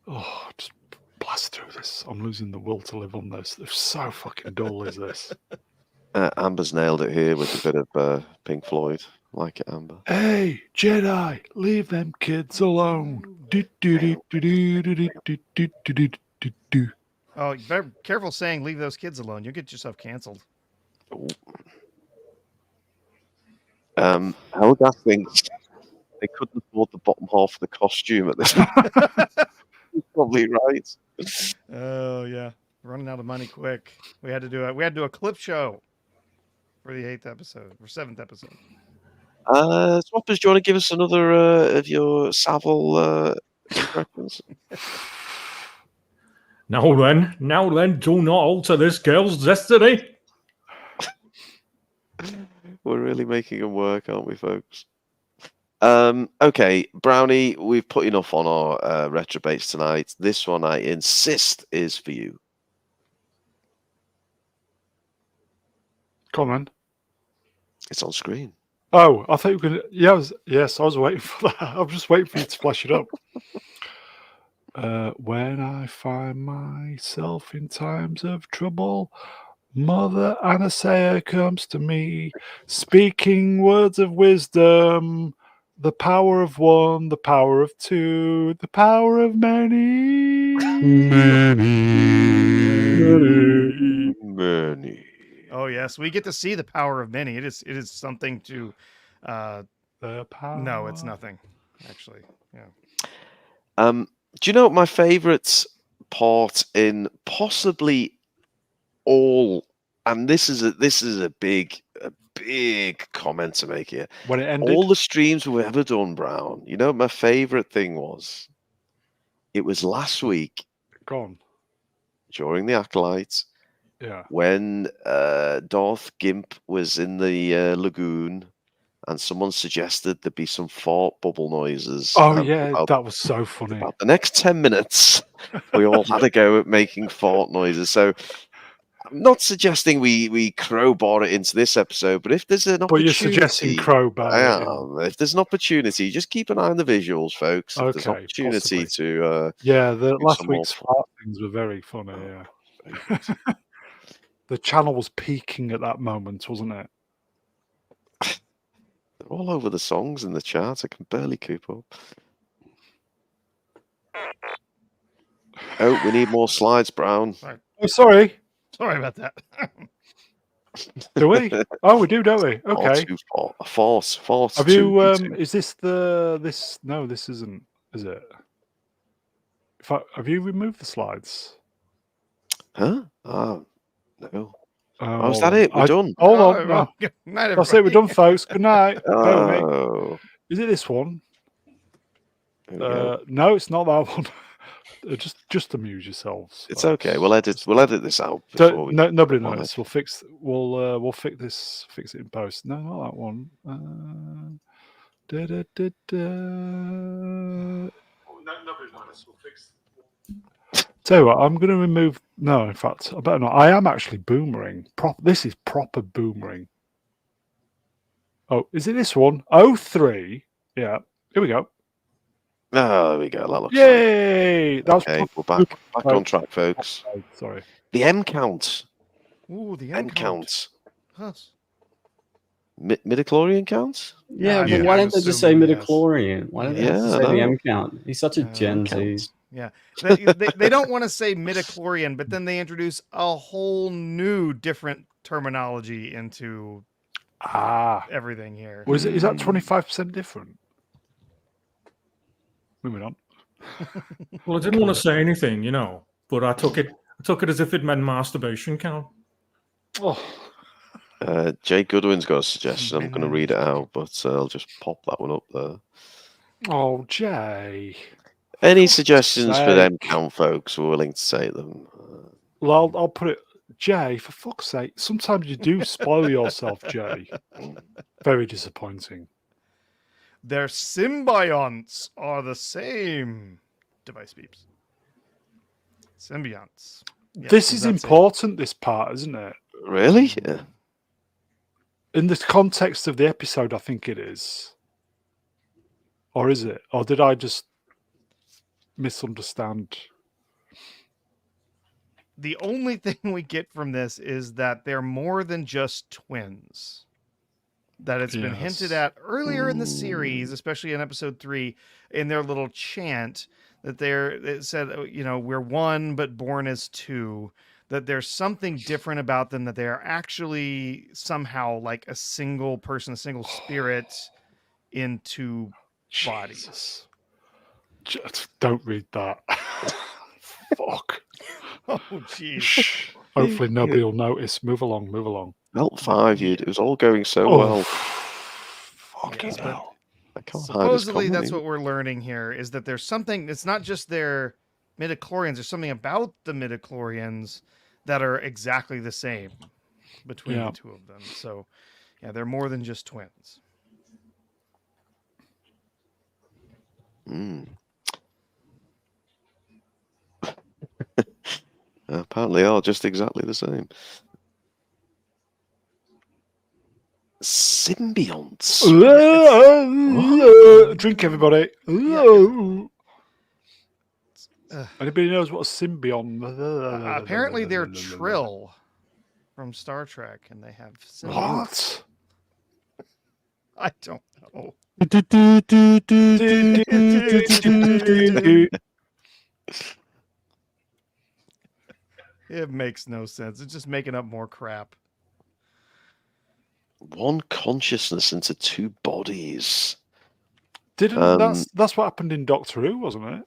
Oh, just blast through this. I'm losing the will to live on this. It's so fucking dull, is this? Amber's nailed it here with a bit of Pink Floyd. Like it, Amber. Hey, Jedi, leave them kids alone. Do, do, do, do, do, do, do, do, do, do, do, do. Oh, you better careful saying leave those kids alone. You'll get yourself canceled. Oh. Helga thinks they couldn't afford the bottom half of the costume at this point. He's probably right. Oh yeah, running out of money quick. We had to do a clip show for the 8th episode or 7th episode. Swappers, do you want to give us another of your Savile impressions? Now then, do not alter this girl's destiny. We're really making them work, aren't we, folks? Okay, Brownie, we've put enough on our retrobates tonight. This one, I insist, is for you. Come on. It's on screen. Oh, I thought you were going to... Yes, I was waiting for that. I was just waiting for you to flash it up. When I find myself in times of trouble, Mother Anastasia comes to me, speaking words of wisdom, the power of one, the power of two, the power of many. Many. Oh yes, we get to see the power of many. It is something to. The power. No, it's nothing. Actually, yeah. Do you know what my favourite part in possibly all? And this is a big comment to make here. When it ended? All the streams we've ever done, Brown. You know what my favourite thing was? It was last week. Gone. During the Acolyte. Yeah. When Darth Gimp was in the lagoon and someone suggested there'd be some fart bubble noises. Oh, yeah, that was so funny. About the next 10 minutes, we all had a go at making fart noises. So I'm not suggesting we crowbar it into this episode, but if there's an opportunity... But you're suggesting crowbar. I am. If there's an opportunity, just keep an eye on the visuals, folks. If there's an Okay, opportunity possibly. to... Yeah, the do last some more week's fart things were very funny, yeah. The channel was peaking at that moment, wasn't it? They're all over the songs in the chart. I can barely keep up. Oh, we need more slides, Brown. Oh, sorry. Sorry about that. Do we? Oh, we do, don't we? Okay. Force. Have you? Is this this? No, this isn't. Is it? Have you removed the slides? Huh? Oh, no. Oh, is that it? We're done. Hold on. No. Good night, That's it. We're done, folks. Good night. Oh. Is it this one? Okay. No, it's not that one. Just amuse yourselves. It's folks. okay. We'll edit this out. Before Nobody knows. We'll fix it in post. No, not that one. Nobody minds. We'll fix. Tell you what, I'm going to remove. No, in fact, I better not. I am actually boomering. This is proper boomering. Oh, is it this one? 03. Yeah. Here we go. Oh, there we go. That looks Yay! That was okay. We're back on track, folks. Sorry. The M count. Ooh, the M count. Yes. Midichlorian count? Yeah, Yeah, but why I'm don't they just say assuming yes. midichlorian? Why don't they just say the M count? He's such a Gen Z. Yeah, they don't want to say midichlorian, but then they introduce a whole new different terminology into everything here. Is that 25% different? Moving on. Well, I didn't want to say anything, but I took it as if it meant masturbation count. Oh. Jay Goodwin's got a suggestion. I'm going to read it out, but I'll just pop that one up there. Oh, Jay. Any suggestions for them count, folks? We're willing to take them. Well, I'll put it. Jay, for fuck's sake, sometimes you do spoil yourself, Jay. Very disappointing. Their symbionts are the same. Device beeps. Symbionts. Yes, this is important, this part, isn't it? Really? Yeah. In the context of the episode, I think it is. Or is it? Or did I just misunderstand? The only thing we get from this is that they're more than just twins. That it's been hinted at earlier in the series, especially in episode 3, in their little chant that it said, we're one but born as two. That there's something different about them, that they are actually somehow like a single person, a single spirit in two bodies. Just don't read that. Fuck. Oh, jeez. Hopefully nobody will notice. Move along. Belt 5, it was all going so well. Fucking hell. Supposedly, that's what we're learning here, is that there's something, it's not just their midichlorians, there's something about the midichlorians that are exactly the same between the two of them. So, yeah, they're more than just twins. Apparently are just exactly the same. Symbionts. Drink, everybody. Anybody knows what a symbiont? Apparently, they're Trill from Star Trek, and they have what? I don't know. It makes no sense. It's just making up more crap. One consciousness into two bodies. That's what happened in Doctor Who, wasn't it?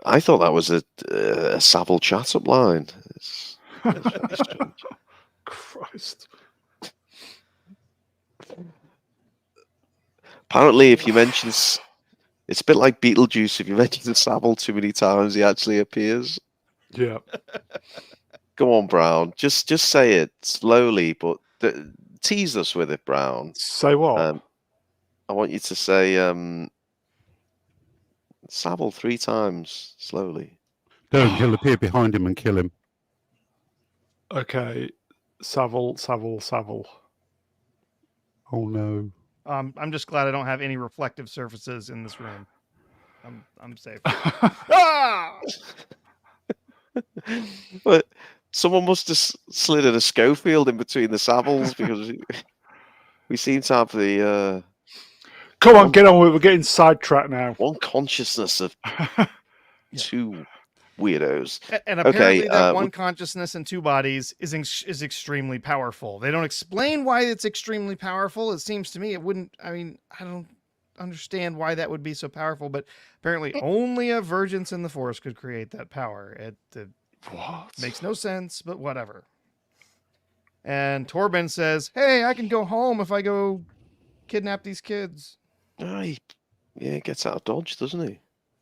I thought that was a Savile chat-up line. It's Christ. Apparently, if you mention... It's a bit like Beetlejuice. If you mention Savile too many times, he actually appears. Yeah. Go on, Brown. Just say it slowly, but tease us with it, Brown. Say what? I want you to say Savile 3 times slowly. No, he'll appear behind him and kill him. Okay. Savile. Oh no. I'm just glad I don't have any reflective surfaces in this room. I'm safe. Ah! But someone must have slid in a Schofield in between the Saviles because we seem to have the. Come on, get on with it. We're getting sidetracked now. One consciousness of two weirdos. And apparently that one consciousness and two bodies is extremely powerful. They don't explain why it's extremely powerful. It seems to me it wouldn't. I mean, I don't understand why that would be so powerful, but apparently only a Vergence in the Force could create that power. It makes no sense, but whatever. And Torben says, "Hey, I can go home if I go kidnap these kids." He gets out of Dodge, doesn't he?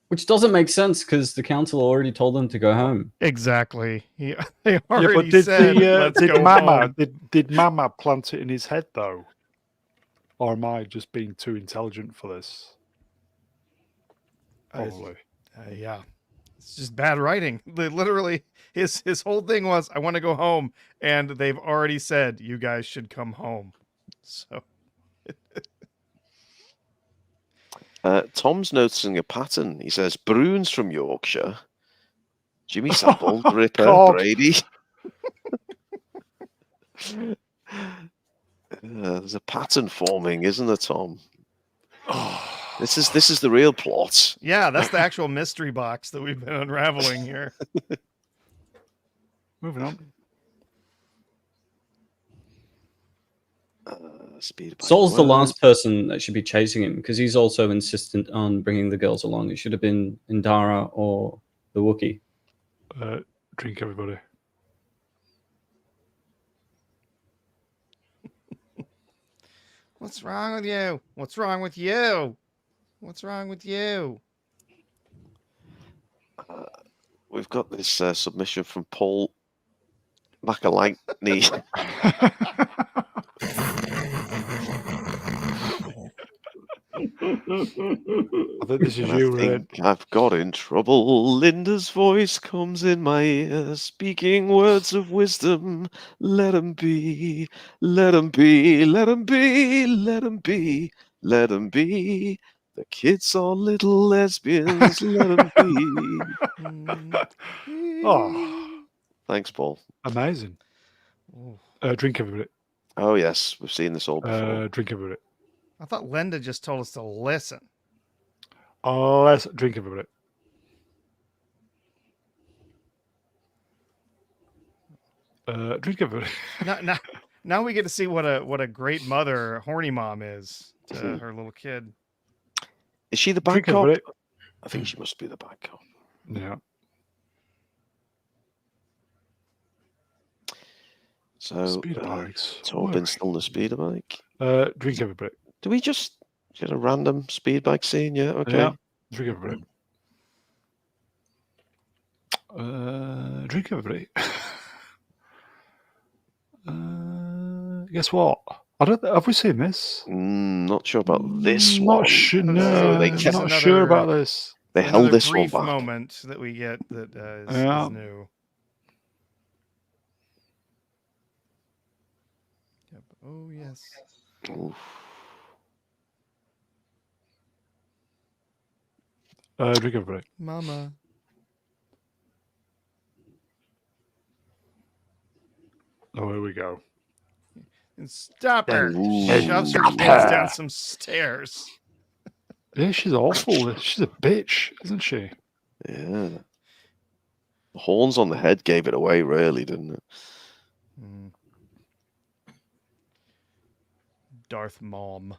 Which doesn't make sense because the council already told them to go home. Exactly. They already did said, "Let's go home." Did Mama plant it in his head though, or am I just being too intelligent for this? Probably. Yeah, it's just bad writing. Literally, his whole thing was, "I want to go home," and they've already said you guys should come home. So Tom's noticing a pattern. He says, Bruins from Yorkshire, Jimmy Savile, Ripper, God. Brady. There's a pattern forming, isn't there, Tom? This is the real plot. yeah, that's the actual mystery box that we've been unraveling here. Moving on. Speed by Saul's the word. last person that should be chasing him because he's also insistent on bringing the girls along. It should have been Indara or the Wookiee. Drink, everybody. What's wrong with you? What's wrong with you? What's wrong with you? We've got this submission from Paul Acolyte. I think this is I you, Red. think I've got in trouble. Linda's voice comes in my ear, speaking words of wisdom. Let 'em be, let 'em be, let 'em be, let 'em be, let 'em be. The kids are little lesbians, let 'em be. Oh, Thanks, Paul. amazing. Drink, everybody. Oh, yes, we've seen this all before. Drink, everybody. I thought Linda just told us to listen. Let's drink, everybody. Drink, everybody. Now we get to see what a great mother horny mom is to her little kid. Is she the bad Drink, cop? everybody. I think she must be the bad cop. Yeah. So, Speeder bikes. Torben's still on the speeder bike. Drink, everybody. Do we just get a random speed bike scene? Yeah, okay. Yeah. Drink, everybody. Drink, everybody. Guess what? I don't. Have we seen this? Not sure about this one. Not sure. No, they kept- not sure about this. They held Another this one brief back. moment that we get that is Yeah. new. Yep. Oh yes. Oof. Drink, everybody. Mama. Oh, here we go. And stop her. Ooh. Shoves her kids down some stairs. Yeah, she's awful. She's a bitch, isn't she? Yeah. The horns on the head gave it away, really, didn't it? Darth Mom.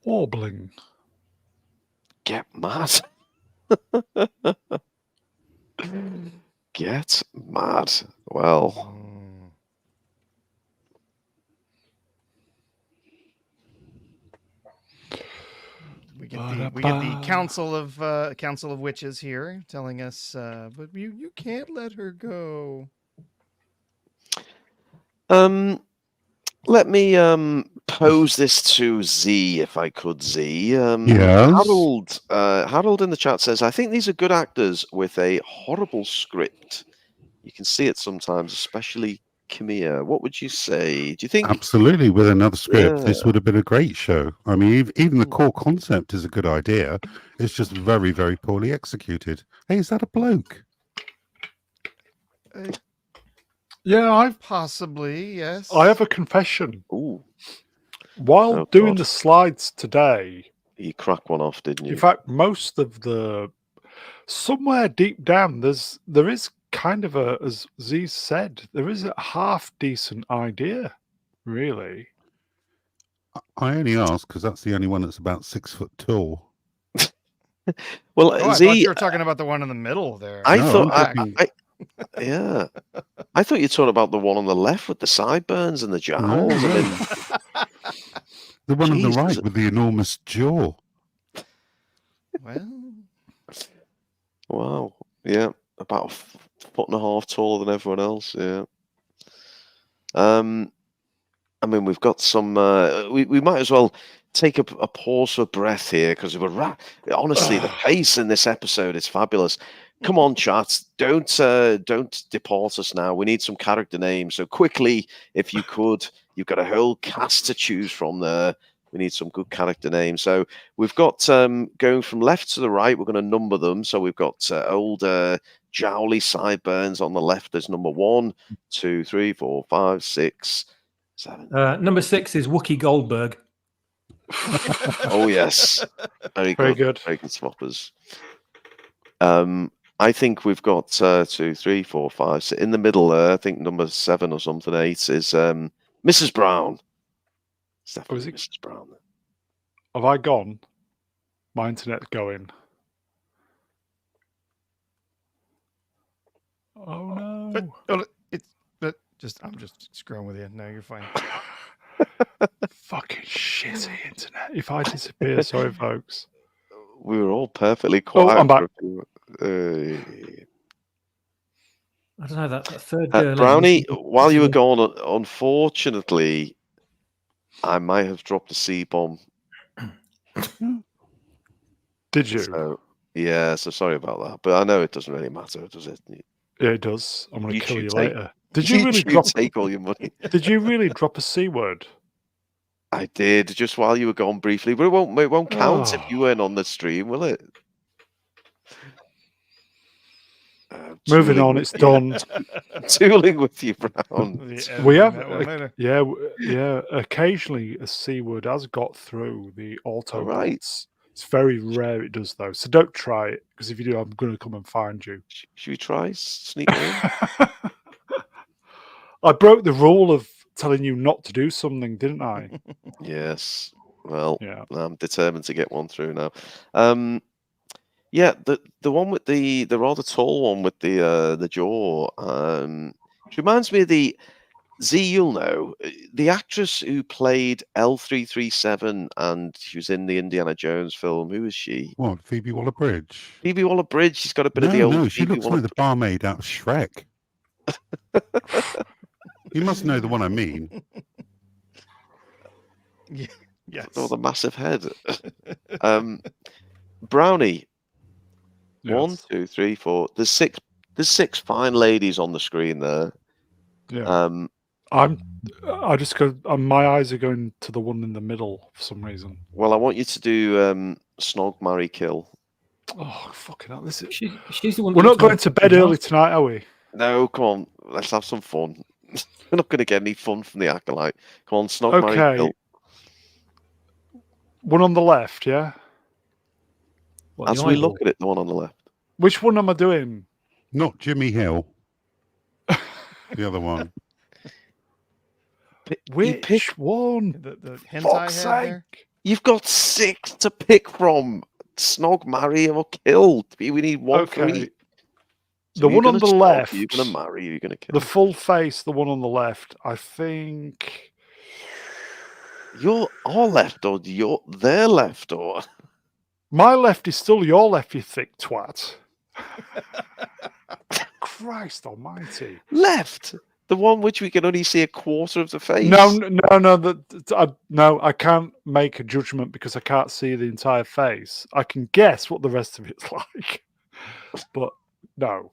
Warbling. Get mad. Get mad. Well, We get the council of witches here telling us, but you can't let her go. let me pose this to Z, if I could, Z. Yes? Harold in the chat says, I think these are good actors with a horrible script. You can see it sometimes, especially Khmer. What would you say? Do you think? Absolutely. With another script, Yeah. this would have been a great show. I mean, even the core concept is a good idea. It's just very, very poorly executed. Hey, is that a bloke? Yeah, Possibly, yes. I have a confession. Ooh, While Oh, doing God. the slides today, you cracked one off, didn't you? in fact, most of somewhere deep down, there is kind of as Z said, there is a half decent idea, really. I only ask because that's the only one that's about 6 foot tall. Well, Oh, I Z, thought you were talking about the one in the middle there. I No, thought, I'm talking- yeah, I thought you talked about the one on the left with the sideburns and the jowls. No, I no. mean, The one on the Jesus. right with the enormous jaw. Well, wow, yeah, about a foot and a half taller than everyone else. Yeah. I mean, we've got some. We might as well take a pause for breath here because we're honestly the pace in this episode is fabulous. Come on, chat! Don't deport us now. We need some character names. So quickly, if you could, you've got a whole cast to choose from there. We need some good character names. So we've got going from left to the right. We're going to number them. So we've got old jowly sideburns on the left. There's number 1, 2, 3, 4, 5, 6, 7. Number 6 is Wookie Goldberg. Oh yes, very good. Very good swappers. I think we've got 2, 3, 4, 5, 6 in the middle there. I think number 7 or something, 8 is Mrs. Brown. It's definitely Mrs. Brown. Have I gone? My internet's going. Oh no! I'm just screwing with you. No, you're fine. Fucking shitty internet. If I disappear, sorry, folks. We were all perfectly quiet. Oh, I'm back. I don't know that third Brownie. While you were gone, unfortunately, I might have dropped a C-bomb. Did you? So, yeah. So sorry about that, but I know it doesn't really matter, does it? Yeah, it does. I'm going to kill you take- later. Did you really take all your money? Did you really drop a C word? I did just while you were gone briefly, but it won't count if you weren't on the stream, will it? Moving on, it's done. Tooling with you, Brown. We have, yeah. Occasionally, a C word has got through the auto. Right. It's very rare it does though. So don't try it because if you do, I'm going to come and find you. Should we try sneak in? I broke the rule of telling you not to do something, didn't I? Yes. Well, Yeah. I'm determined to get one through now. Yeah, the one with the rather tall one with the jaw. It reminds me of the Z. You'll know the actress who played L337, and she was in the Indiana Jones film. Who is she? What, Phoebe Waller-Bridge? Phoebe Waller-Bridge. She's got a bit of the old. No, she Phoebe looks like the barmaid out of Shrek. You must know the one I mean. Yes. Oh, the massive head. Brownie. Yes. 1, 2, 3, 4. There's six fine ladies on the screen there. Yeah. I just go. My eyes are going to the one in the middle for some reason. Well, I want you to do Snog, Marry, Kill. Oh fucking hell! This is. She's the one. We're not going to bed early tonight, are we? No, come on. Let's have some fun. We're not going to get any fun from the Acolyte. Come on, Snog, Marry, Kill. Okay. One on the left, yeah. What, As the we eyeball? look at it, the one on the left. Which one am I doing? Not Jimmy Hill. The other one. Which one? The hentai Fuck's head there. sake! You've got 6 to pick from. Snog, marry, or kill. We need one. Okay. So The you're one on gonna the snog, left. You're going to marry. You're going to kill. The full face, the one on the left. I think. You're our left, or you're their left, or My left is still your left, you thick twat. Christ almighty. left. The one which we can only see a quarter of the face. No. No, I can't make a judgment because I can't see the entire face. I can guess what the rest of it's like. But no.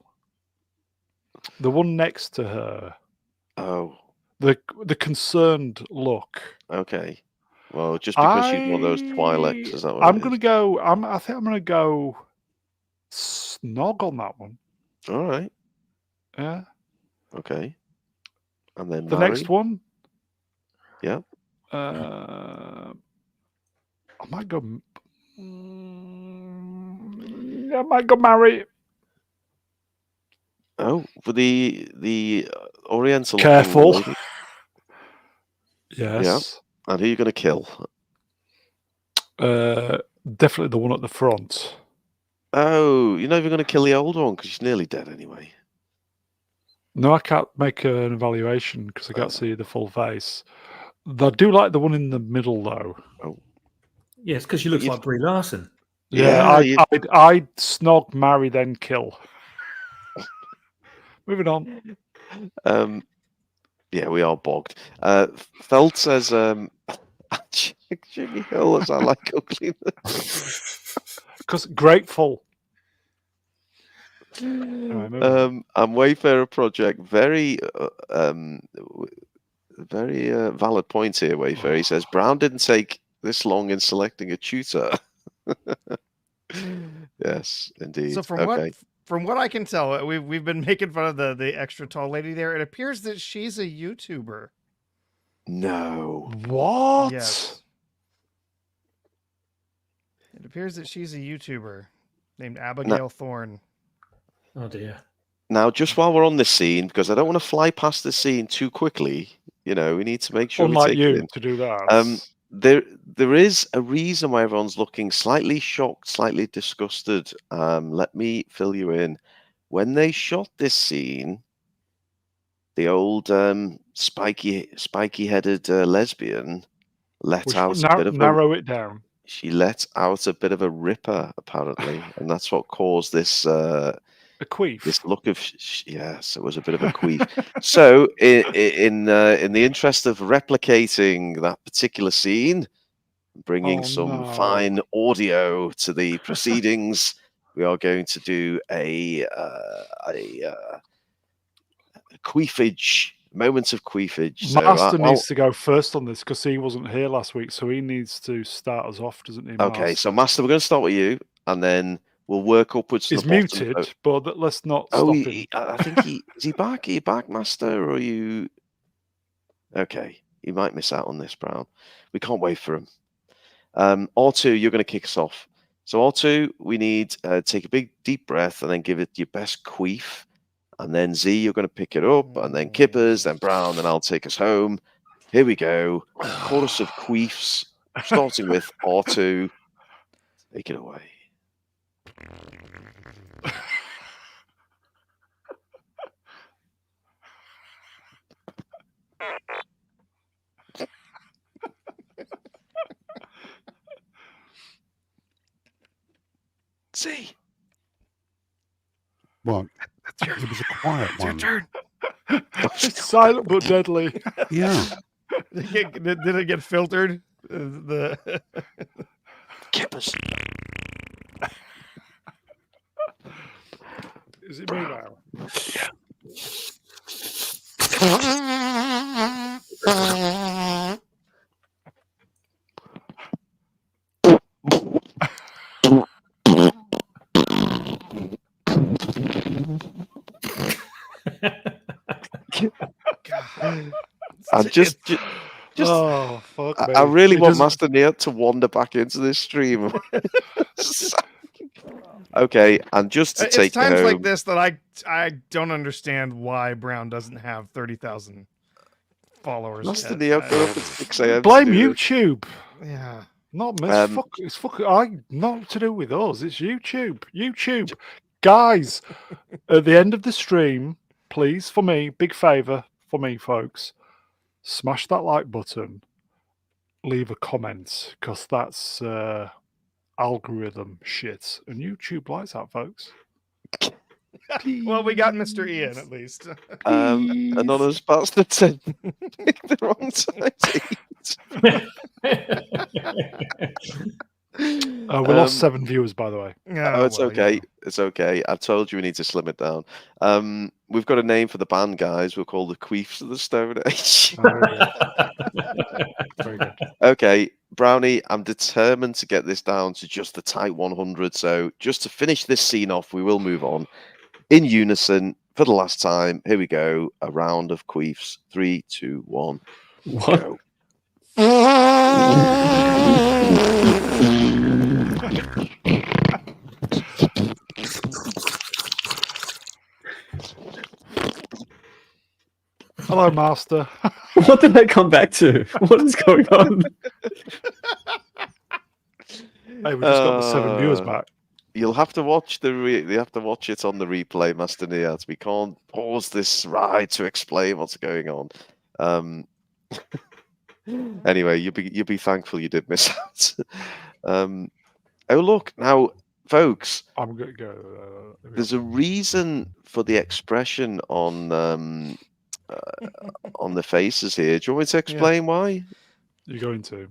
The one next to her. Oh, The concerned look. okay. Well, just because she's one of those Twi'leks, is that what I'm it gonna is? go. I think I'm gonna go Snog on that one. All right. Yeah. Okay. And then The marry? next one. Yeah. I might go. I might go marry. Oh, for the Oriental. looking Careful. lady. Yes. And who are you going to kill? Definitely the one at the front. Oh, you're not even going to kill the old one because she's nearly dead anyway. No, I can't make an evaluation because I can't see the full face. I do like the one in the middle, though. Oh, Yes, because she looks You've- like Brie Larson. Yeah, Yeah, I'd snog, marry, then kill. Moving on. yeah, we are bogged. Feld says, Jimmy Hill as I like ugly. Because grateful. Anyway, moving on. And Wayfarer Project, very valid point here, Wayfarer. He says Brown didn't take this long in selecting a tutor. Yes, indeed. So from what I can tell, we've been making fun of the extra tall lady there. It appears that she's a YouTuber. No. What? Yes. It appears that she's a YouTuber named Abigail Thorne. Oh dear. Now, just while we're on this scene, because I don't want to fly past this scene too quickly, we need to make sure we Unlike take it you in. to do that. There is a reason why everyone's looking slightly shocked, slightly disgusted. Let me fill you in. When they shot this scene, the old spiky-headed lesbian let out a bit of narrow it down. She let out a bit of a ripper, apparently, and that's what caused this a queef. This look of yes, it was a bit of a queef. So, in the interest of replicating that particular scene, bringing some fine audio to the proceedings, we are going to do a queefage. Moments of queefage. Master needs to go first on this because he wasn't here last week, so he needs to start us off, doesn't he? Okay, so Master, we're going to start with you, and then we'll work upwards to He's the bottom. muted, but let's not stop him. I think is he back? Are you back, Master, or are you? Okay, you might miss out on this, Brown. We can't wait for him. Artoo, you're going to kick us off. So Artoo, we need take a big deep breath and then give it your best queef. And then Z, you're going to pick it up, and then Kippers, then Brown, and I'll take us home. Here we go. Chorus of queefs, starting with Artoo. Take it away. Z. What? It was a quiet one. It's your turn. It's silent but deadly. Yeah. Did it get filtered? The Kippers. Is it me now? And just oh fuck! I really want Master Niyat to wander back into this stream. Okay, and just to take it's times home, like this that I don't understand why Brown doesn't have 30,000 followers. Master Niyat got up at 6 a.m. Blame YouTube. Yeah. Not me. It's not to do with us. It's YouTube. YouTube. Guys, at the end of the stream, please, for me, big favour for me, folks, smash that like button, leave a comment, because that's algorithm shit. And YouTube likes that, folks. Well, we got Mr. Ian at least. Anonymous bastard said pick the wrong time to eat. We lost 7 viewers, by the way. Oh, it's okay. Yeah. It's okay. I've told you we need to slim it down. We've got a name for the band, guys. We'll call the Queefs of the Stone Age. Very good. Okay, Brownie, I'm determined to get this down to just the tight 100. So just to finish this scene off, we will move on in unison for the last time. Here we go. A round of Queefs. 3, 2, 1. What? Go. Hello, Master. What did I come back to? What is going on? Hey, we just got the 7 viewers back. You'll have to watch you have to watch it on the replay, Master Niyat. We can't pause this ride to explain what's going on. Anyway, you'll be thankful you did miss out. Oh look, now, folks. I'm gonna go. There's a reason for the expression on the faces here. Do you want me to explain why? You're going to.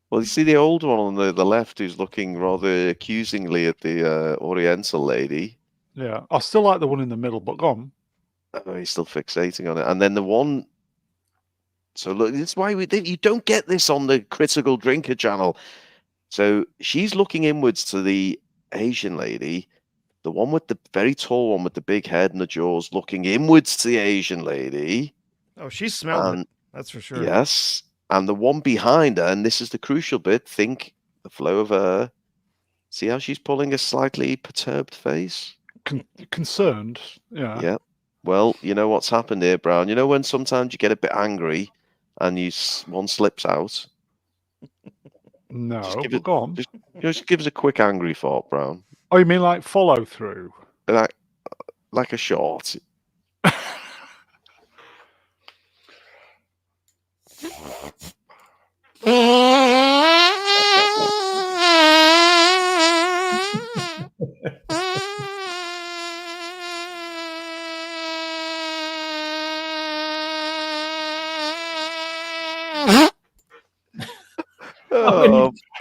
Well, you see the old one on the left who's looking rather accusingly at the Oriental lady. Yeah, I still like the one in the middle, but go on. Oh, he's still fixating on it. And then the one. So look, this is why you don't get this on the Critical Drinker channel. So she's looking inwards to the Asian lady. The one with the very tall one with the big head and the jaws looking inwards to the Asian lady. Oh, she smelled it. That's for sure. Yes. And the one behind her, and this is the crucial bit, think the flow of her. See how she's pulling a slightly perturbed face? Concerned. Yeah. Yeah. Well, you know what's happened here, Brown. You know when sometimes you get a bit angry and one slips out? No, Just but go on. Just give us a quick angry thought, Brown. Oh, you mean like follow through? Like a short.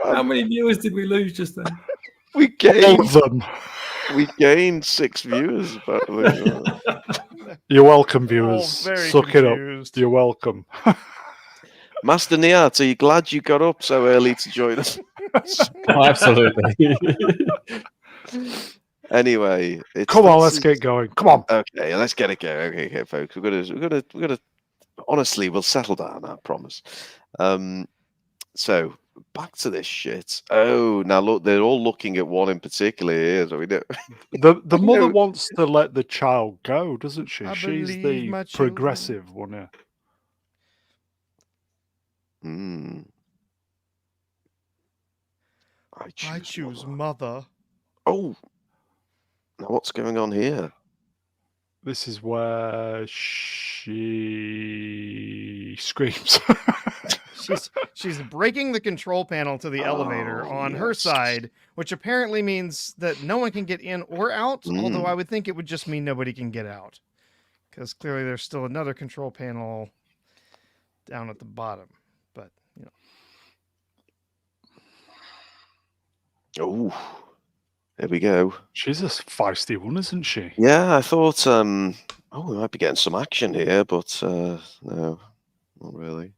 How many viewers did we lose just then? We All of them. We gained 6 viewers. You're welcome, viewers. very Suck it up. confused. You're welcome. Master Niyat, are you glad you got up so early to join us? Oh, absolutely. Anyway, Come on, let's get going. Come on. Okay, let's get it going. Okay, folks, we're gonna. Honestly, we'll settle down. I promise. So back to this shit. Oh, now look, they're all looking at one in particular here. So we do. The mother wants to let the child go, doesn't she? I She's believe my the children. progressive one. Yeah. I choose mother. Oh, now what's going on here? This is where she screams. She's breaking the control panel to the elevator on her side, which apparently means that no one can get in or out, although I would think it would just mean nobody can get out. Because clearly there's still another control panel down at the bottom. But, you know. Oh, there we go. She's a feisty one, isn't she? Yeah, I thought, we might be getting some action here, but no, not really.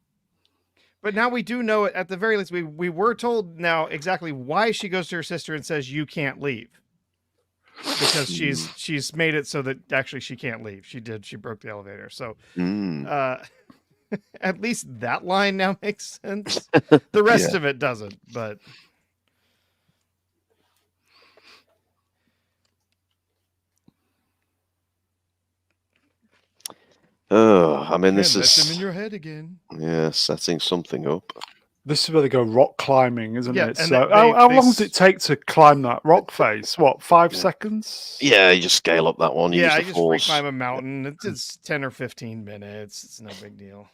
But now we do know, at the very least, we were told now exactly why she goes to her sister and says, you can't leave. Because she's made it so that actually she can't leave. She broke the elevator. So at least that line now makes sense. The rest of it doesn't, but... Oh, I mean, this Let them is in your head again. Yeah, setting something up. This is where they go rock climbing, isn't Yeah, it? and So, they- how they long does it take to climb that rock face? What, 5 seconds? Yeah, you just scale up that one. You Yeah, I use the just free force. climb a mountain. It's 10 or 15 minutes. It's no big deal.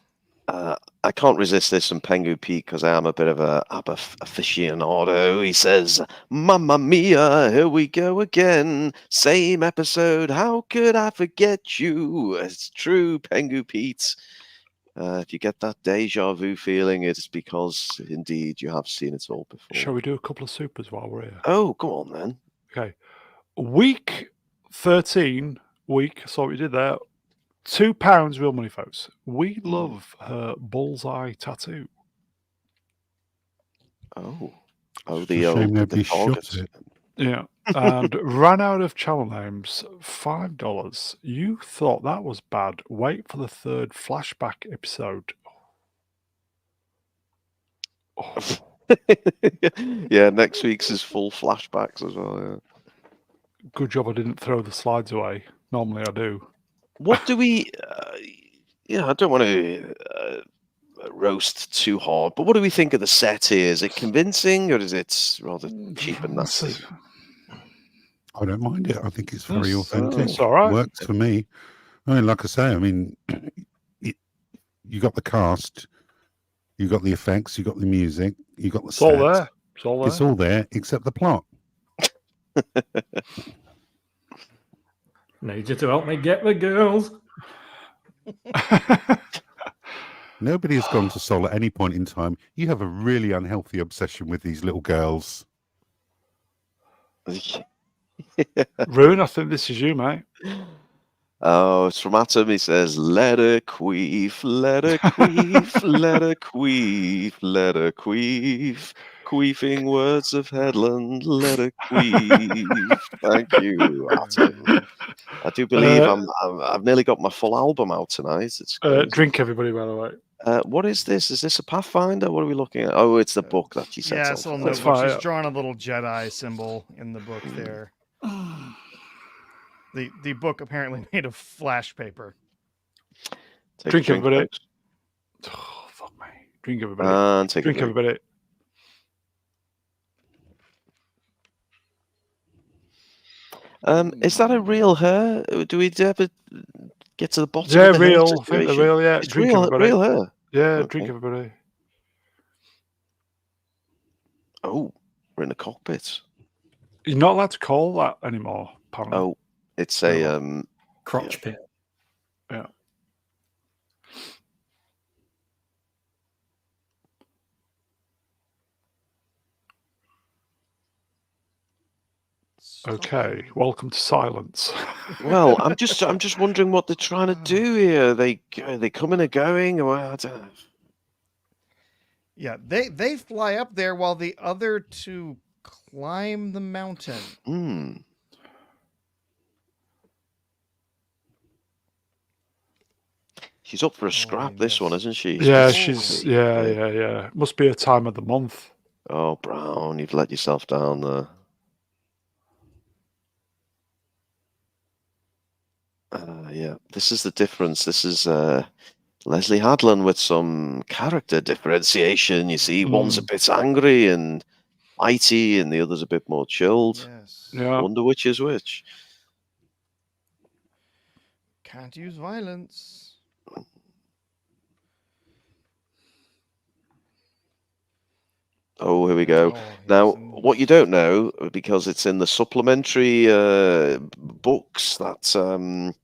I can't resist this from Pengu Pete because I am a bit of a ABBA aficionado. He says, "Mamma mia, here we go again. Same episode. How could I forget you?" It's true, Pengu Pete. If you get that deja vu feeling, it's because indeed you have seen it all before. Shall we do a couple of supers while we're here? Oh, go on then. Okay. Week 13, saw what you did there. £2 real money, folks. We love her bullseye tattoo. Oh, It's a shame nobody target. shot it. Yeah. And ran out of channel names, $5. You thought that was bad. Wait for the 3rd flashback episode. Oh. Yeah, next week's is full flashbacks as well. Yeah. Good job I didn't throw the slides away. Normally I do. What do we? I don't want to roast too hard, but what do we think of the set here? Is it convincing or is it rather cheap and nasty? I don't mind it. I think it's very It's authentic. all right. Works for me. I mean, like I say, you got the cast, you got the effects, you got the music, you got the It's all sets. there. It's all there. It's all there except the plot. Need you to help me get the girls. Nobody has gone to Sol at any point in time. You have a really unhealthy obsession with these little girls. Rune, I think this is you, mate. Oh, it's from Atom. He says, let her queef, let her queef, let her queef, let her queef. Queefing words of Headland, let her queef. Thank you, Atom. I do believe I've nearly got my full album out tonight. It's crazy. Drink, everybody, by the way. What is this? Is this a Pathfinder? What are we looking at? Oh, it's the book that she sent Yeah, out. it's a little That's notebook. fine, She's yeah. drawn a little Jedi symbol in the book there. The book apparently made of flash paper. Take Drink, a drink, everybody. folks. Oh, fuck me. Drink, everybody. And take Drink, a drink. everybody. Is that a real hair? Do we ever get to the bottom Yeah, of the hair real. I think they're situation? real, yeah. It's Drink, real, everybody. real hair. Yeah, Okay. drink, everybody. Oh, we're in the cockpit. You're not allowed to call that anymore, apparently. Oh, it's a Crotch pit. Yeah. Okay, welcome to silence. Well, I'm just wondering what they're trying to do here. Are they coming or going? Or I don't know. Yeah, they fly up there while the other two climb the mountain. Hmm. She's up for a scrap, this one, isn't she? Yeah, Specifically. yeah. Must be a time of the month. Oh, Brown, you've let yourself down there. Yeah, this is the difference. This is Leslie Hadland with some character differentiation. You see, one's a bit angry and mighty, and the other's a bit more chilled. Yes. Yeah. Wonder which is which. Can't use violence. Oh, here we go. Oh, Now, yes, and- what you don't know, because it's in the supplementary books that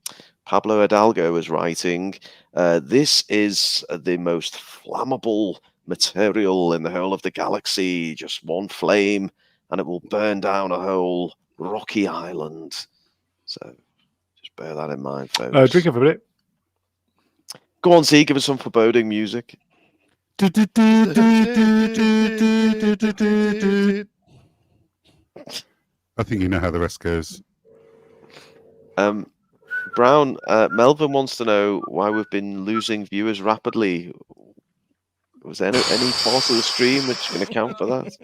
Pablo Hidalgo is writing, this is the most flammable material in the whole of the galaxy. Just one flame, and it will burn down a whole rocky island. So just bear that in mind, folks. Drink, everybody. Go on, Z, give us some foreboding music. I think you know how the rest goes. Brown, Melvin wants to know why we've been losing viewers rapidly. Was there any part of the stream which can account for that?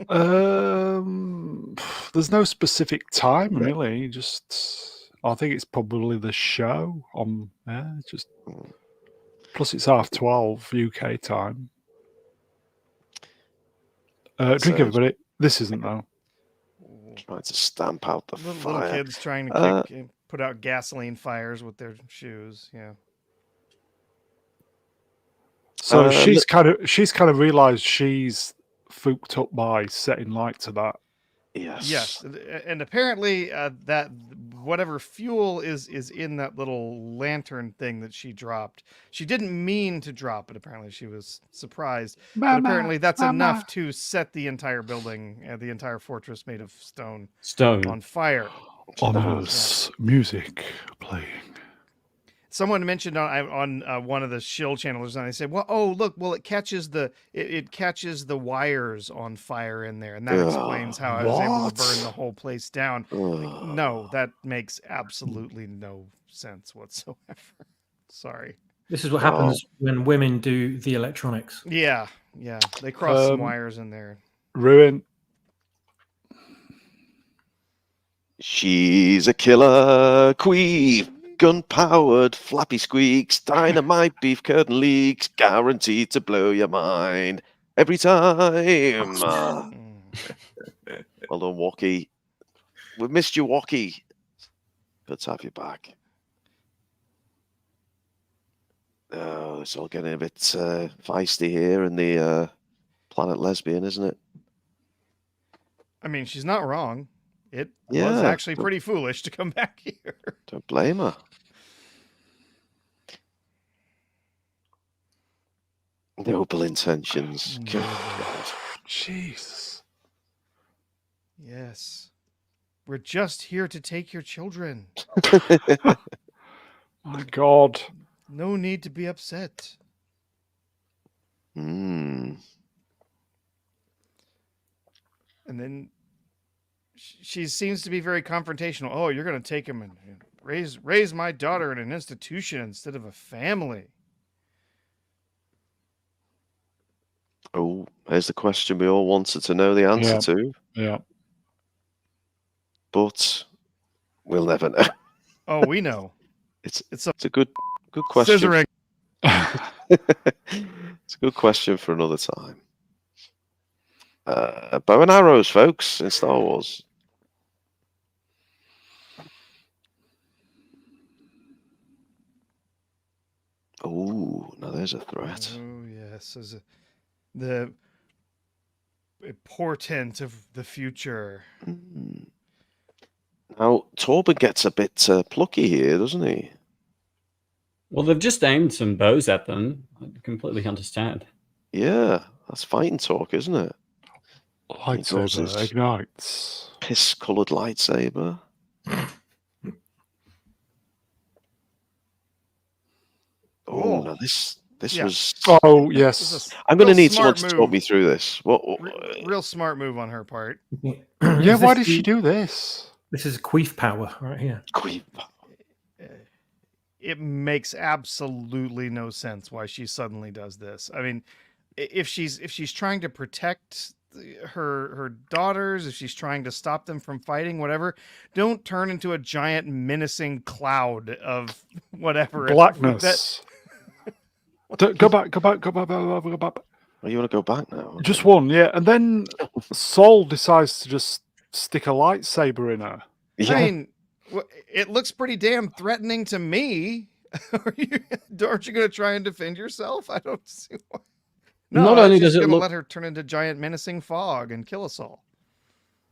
There's no specific time, really. Just, I think it's probably the show. Just plus it's 12:30 UK time. Drink, everybody. This isn't though. Trying to stamp out the Little fire. kids trying to put out gasoline fires with their shoes. Yeah. So she's kind of realised she's fooked up by setting light to that. Yes. And apparently that whatever fuel is in that little lantern thing that she dropped, she didn't mean to drop it. Apparently she was surprised. But apparently that's enough to set the entire building, the entire fortress made of stone on fire. Ominous music playing. Someone mentioned on one of the shill channels, and they said, "Well, look, it catches the wires on fire in there, and that explains how I was able to burn the whole place down." Like, no, that makes absolutely no sense whatsoever. Sorry. This is what happens when women do the electronics. Yeah, they cross some wires in there. Ruin. She's a killer queen. Gun-powered, flappy squeaks, dynamite beef curtain leaks, guaranteed to blow your mind every time. Well done, Walkie. We've missed you, Walkie. Good to have you back. Oh, it's all getting a bit feisty here in the Planet Lesbian, isn't it? I mean, she's not wrong. It was actually pretty foolish to come back here. Don't blame her. Noble intentions. Good Noble. God. Jesus. Yes. We're just here to take your children. My God. No need to be upset. Hmm. And then she seems to be very confrontational. Oh, you're going to take him and raise my daughter in an institution instead of a family. Oh, here's the question we all wanted to know the answer Yeah. to, Yeah. but we'll never know. Oh, we know. It's a a good question. scissoring. It's a good question for another time. Bow and arrows, folks, in Star Wars. Oh, now there's a threat. Oh, yes. The portent of the future. Hmm. Now, Torben gets a bit plucky here, doesn't he? Well, they've just aimed some bows at them. I completely understand. Yeah, that's fighting talk, isn't it? Lightsaber ignites. Piss-coloured lightsaber. Oh, now this Yeah. was. Oh, This yes. is I'm going to real need someone smart to talk move. me through this. What? Real smart move on her part. Yeah, why did she do this? This is queef power right here. It makes absolutely no sense why she suddenly does this. I mean, if she's trying to protect her daughters, if she's trying to stop them from fighting, whatever, don't turn into a giant menacing cloud of whatever Blackness. Go back. Oh, you want to go back now? Just one, yeah. And then Saul decides to just stick a lightsaber in her. Yeah. I mean, it looks pretty damn threatening to me. Aren't you going to try and defend yourself? I don't see why. No, Not only she's does it going to look- let her turn into giant menacing fog and kill us all.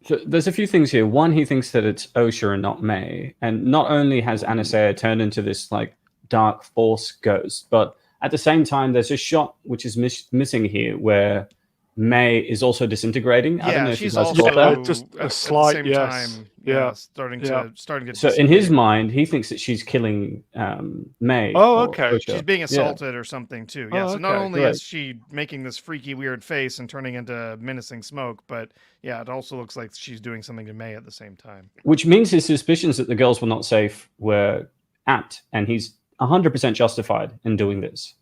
So there's a few things here. One, he thinks that it's Osha and not May. And not only has Anastasia turned into this like dark force ghost, but at the same time, there's a shot which is missing here where May is also disintegrating. I don't know Yeah, if you she's guys also caught that. just a at slight, the same yes. time, Yeah. starting Yeah. to get So in his dissipated. mind, he thinks that she's killing May. Oh, or okay. Osha. She's being Yeah. assaulted or something too. Yeah. Oh, So not okay, only great. is she making this freaky weird face and turning into menacing smoke, but yeah, it also looks like she's doing something to May at the same time. Which means his suspicions that the girls were not safe were apt, and he's 100% justified in doing this.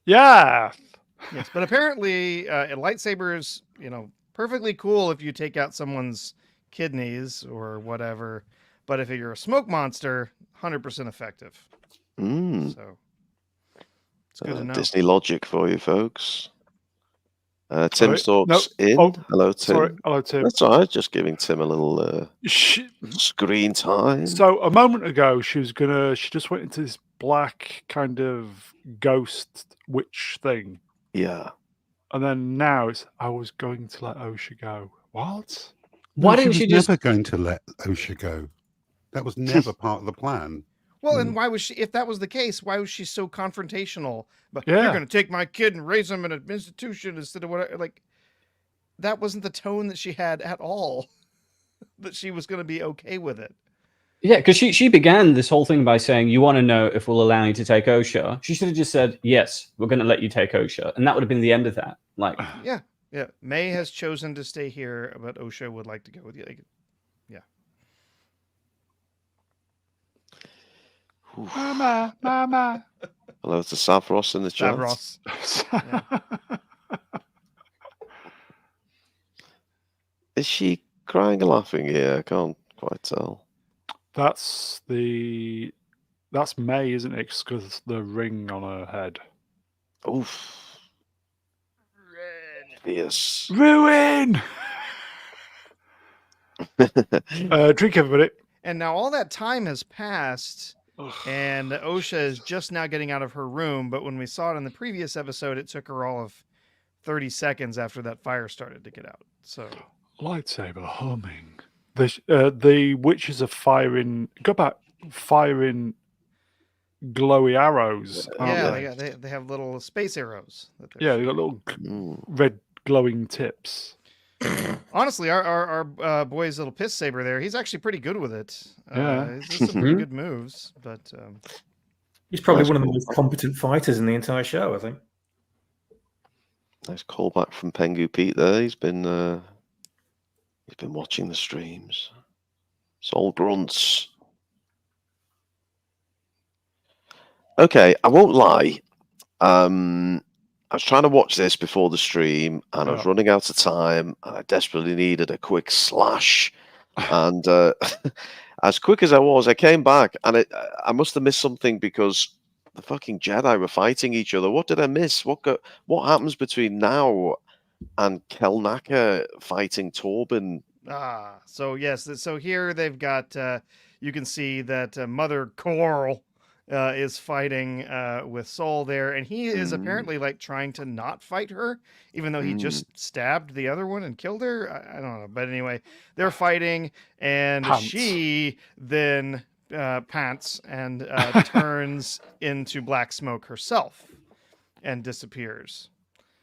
Yeah. Yes, but apparently a lightsaber is, perfectly cool if you take out someone's kidneys or whatever. But if you're a smoke monster, 100% effective. Mm. So it's good to know. Disney logic for you, folks. Tim Sorry. Stork's No. in. Oh, Hello, Tim. Sorry. Hello, Tim. That's all right. Just giving Tim a little screen time. So a moment ago, she just went into this black kind of ghost witch thing. Yeah. And then now I was going to let Osha go. What? Why No, didn't she she was just? never going to let Osha go? That was never part of the plan. Well, and why was she, if that was the case, why was she so confrontational? But Yeah. you're going to take my kid and raise him in an institution instead of whatever. Like, that wasn't the tone that she had at all, that she was going to be okay with it. Yeah, because she began this whole thing by saying, "You want to know if we'll allow you to take Osha?" She should have just said, "Yes, we're going to let you take Osha," and that would have been the end of that. Like, Yeah. May has chosen to stay here, but Osha would like to go with you. Like, yeah. Mama. Hello to Savros in the chat. Stavros. Is she crying or laughing here? I can't quite tell. That's May, isn't it? Because the ring on her head. Oof. Yes. Ruin. Drink, everybody. And now all that time has passed, and Osha is just now getting out of her room. But when we saw it in the previous episode, it took her all of 30 seconds after that fire started to get out. So Lightsaber humming. The witches are firing. Go back. Firing glowy arrows. Aren't Yeah, they? they have little space arrows. That they're Yeah, they shooting. got little Mm. red glowing tips. Honestly, our boy's little piss saber there, he's actually pretty good with it. Yeah. He's some pretty good moves, but He's probably That's one of the cool. most competent fighters in the entire show, I think. Nice callback from Pengu Pete there. He's been watching the streams. It's all grunts. Okay, I won't lie. I was trying to watch this before the stream, and I was Yeah. running out of time, and I desperately needed a quick slash. And as quick as I was, I came back, and I must have missed something because the fucking Jedi were fighting each other. What did I miss? What happens between now and Kelnaka fighting Torben? So yes, so here they've got. You can see that Mother Coral is fighting with Soul there, and he is apparently like trying to not fight her, even though he just stabbed the other one and killed her. I don't know, but anyway, they're fighting, and Pants. she then pants and turns into black smoke herself and disappears.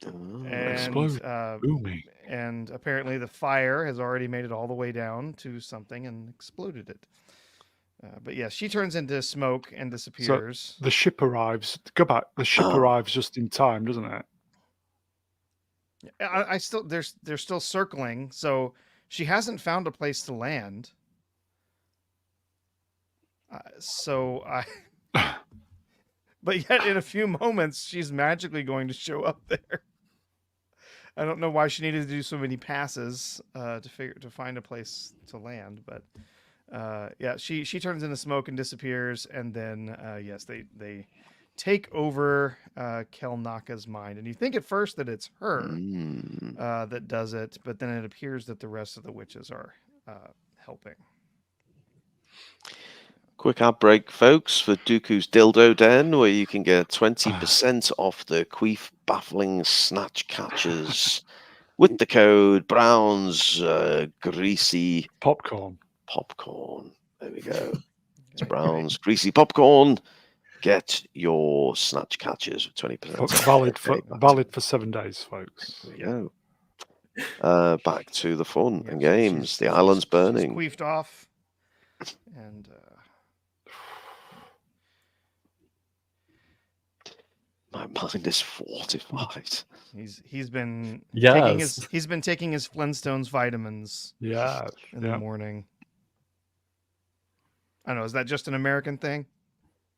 And Explode. Booming. and apparently the fire has already made it all the way down to something and exploded it. But yeah, she turns into smoke and disappears. The ship arrives. Go back. The ship arrives just in time, doesn't it? I still they're still circling, so she hasn't found a place to land. But yet in a few moments she's magically going to show up there. I don't know why she needed to do so many passes to find a place to land, but yeah, she turns into smoke and disappears, and then yes, they take over Kelnaka's mind, and you think at first that it's her that does it, but then it appears that the rest of the witches are helping. Quick ad break, folks, for Dooku's Dildo Den, where you can get 20% off the queef baffling snatch catchers with the code Brown's Greasy Popcorn. There we go. It's Brown's Greasy Popcorn. Get your snatch catchers with 20% off. Valid for 7 days, folks. There we go. Back to the fun and games. The island's burning. She's queefed off, and my mind is fortified. He's been Yes. he's been taking his Flintstones vitamins Yeah. in the morning. I don't know, is that just an American thing?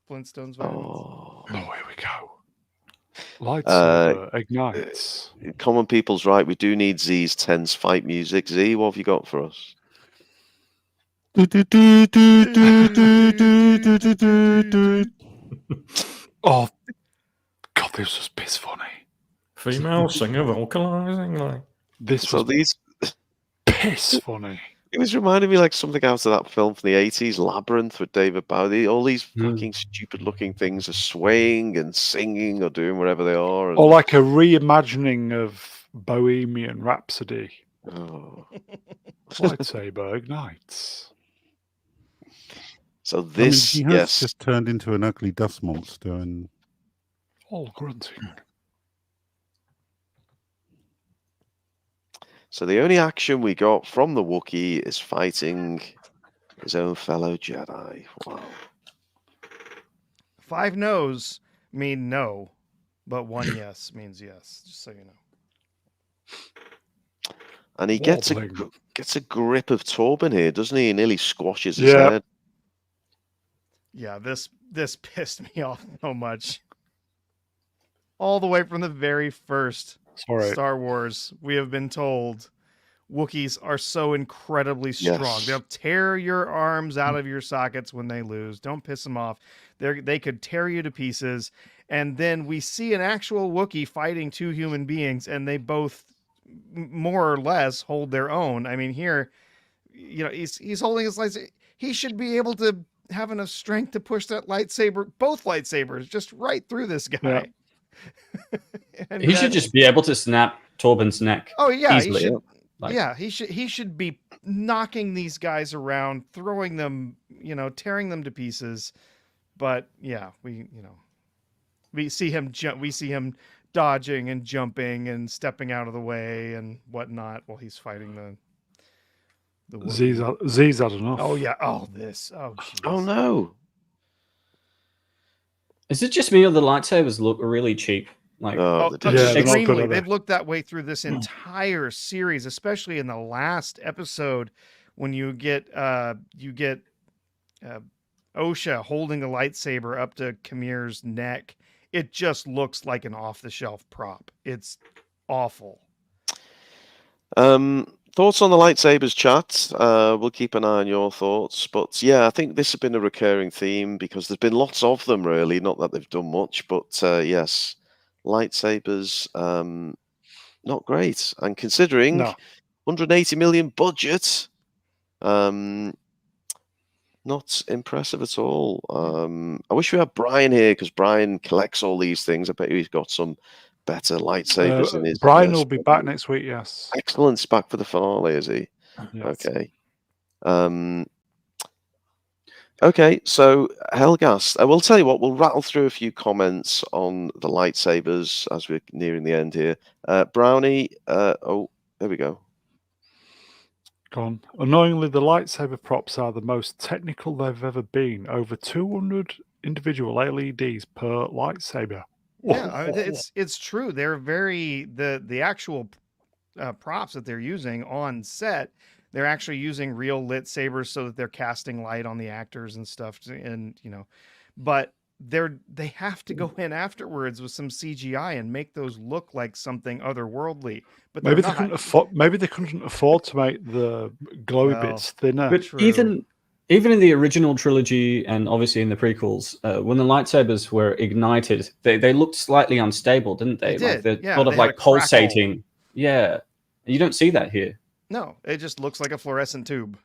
Flintstones vitamins? Oh, here we go. Lightsaber ignites. Common people's right. We do need Z's tense fight music. Z, what have you got for us? Oh, God, this was piss funny. Female singer vocalizing like This was piss funny. It was reminding me like something out of that film from the 80s, Labyrinth, with David Bowie. All these fucking stupid looking things are swaying and singing or doing whatever they are. And... Or like a reimagining of Bohemian Rhapsody. Oh. Lightsaber ignites. So this, he has just turned into an ugly dust monster and all grunting. So the only action we got from the Wookiee is fighting his own fellow Jedi. Wow. 5 no's mean no, but 1 yes means yes, just so you know. And he gets a grip of Torben here, doesn't he? He nearly squashes his head. Yeah, this pissed me off so much. All the way from the very first Star Wars, we have been told Wookiees are so incredibly strong. Yes. They'll tear your arms out of your sockets when they lose. Don't piss them off. They could tear you to pieces. And then we see an actual Wookiee fighting 2 human beings, and they both more or less hold their own. I mean, here, you know, he's holding his lightsaber. He should be able to have enough strength to push that lightsaber, both lightsabers, just right through this guy. Yeah. He should just be able to snap Torben's neck. Oh yeah, easily. he should be knocking these guys around, throwing them, you know, tearing them to pieces. But yeah, we see him dodging and jumping and stepping out of the way and whatnot while he's fighting the Wookiee. Z's had enough. Oh yeah. Oh this. Oh jeez. Oh no. Is it just me or the lightsabers look really cheap? Like, Oh, Oh, the Yeah, they're not good, extremely. are they? They've looked that way through this entire series, especially in the last episode when you get Osha holding the lightsaber up to Kamir's neck. It just looks like an off-the-shelf prop. It's awful. Thoughts on the lightsabers chat? We'll keep an eye on your thoughts. But yeah, I think this has been a recurring theme because there's been lots of them, really. Not that they've done much, but yes, lightsabers, not great. And considering No. 180 million budget, not impressive at all. I wish we had Brian here because Brian collects all these things. I bet he's got some better lightsabers in his. Brian will be back next week. Yes. Excellent. He's back for the finale, is he? Yes. Okay. Okay, so Helgast, I will tell you what, we'll rattle through a few comments on the lightsabers as we're nearing the end here. Brownie, oh, there we go. Gone. Annoyingly, the lightsaber props are the most technical they've ever been. Over 200 individual LEDs per lightsaber. Yeah, it's true. They're the actual props that they're using on set. They're actually using real lit sabers so that they're casting light on the actors and stuff. And but they have to go in afterwards with some CGI and make those look like something otherworldly. But Maybe they're they couldn't not. afford. Maybe they couldn't afford to make the glowy Well, bits thinner. but True. even in the original trilogy and obviously in the prequels, when the lightsabers were ignited, they looked slightly unstable, didn't they? They Like did, they're yeah, sort of they had a like crackle. pulsating. Yeah, you don't see that here. No, it just looks like a fluorescent tube.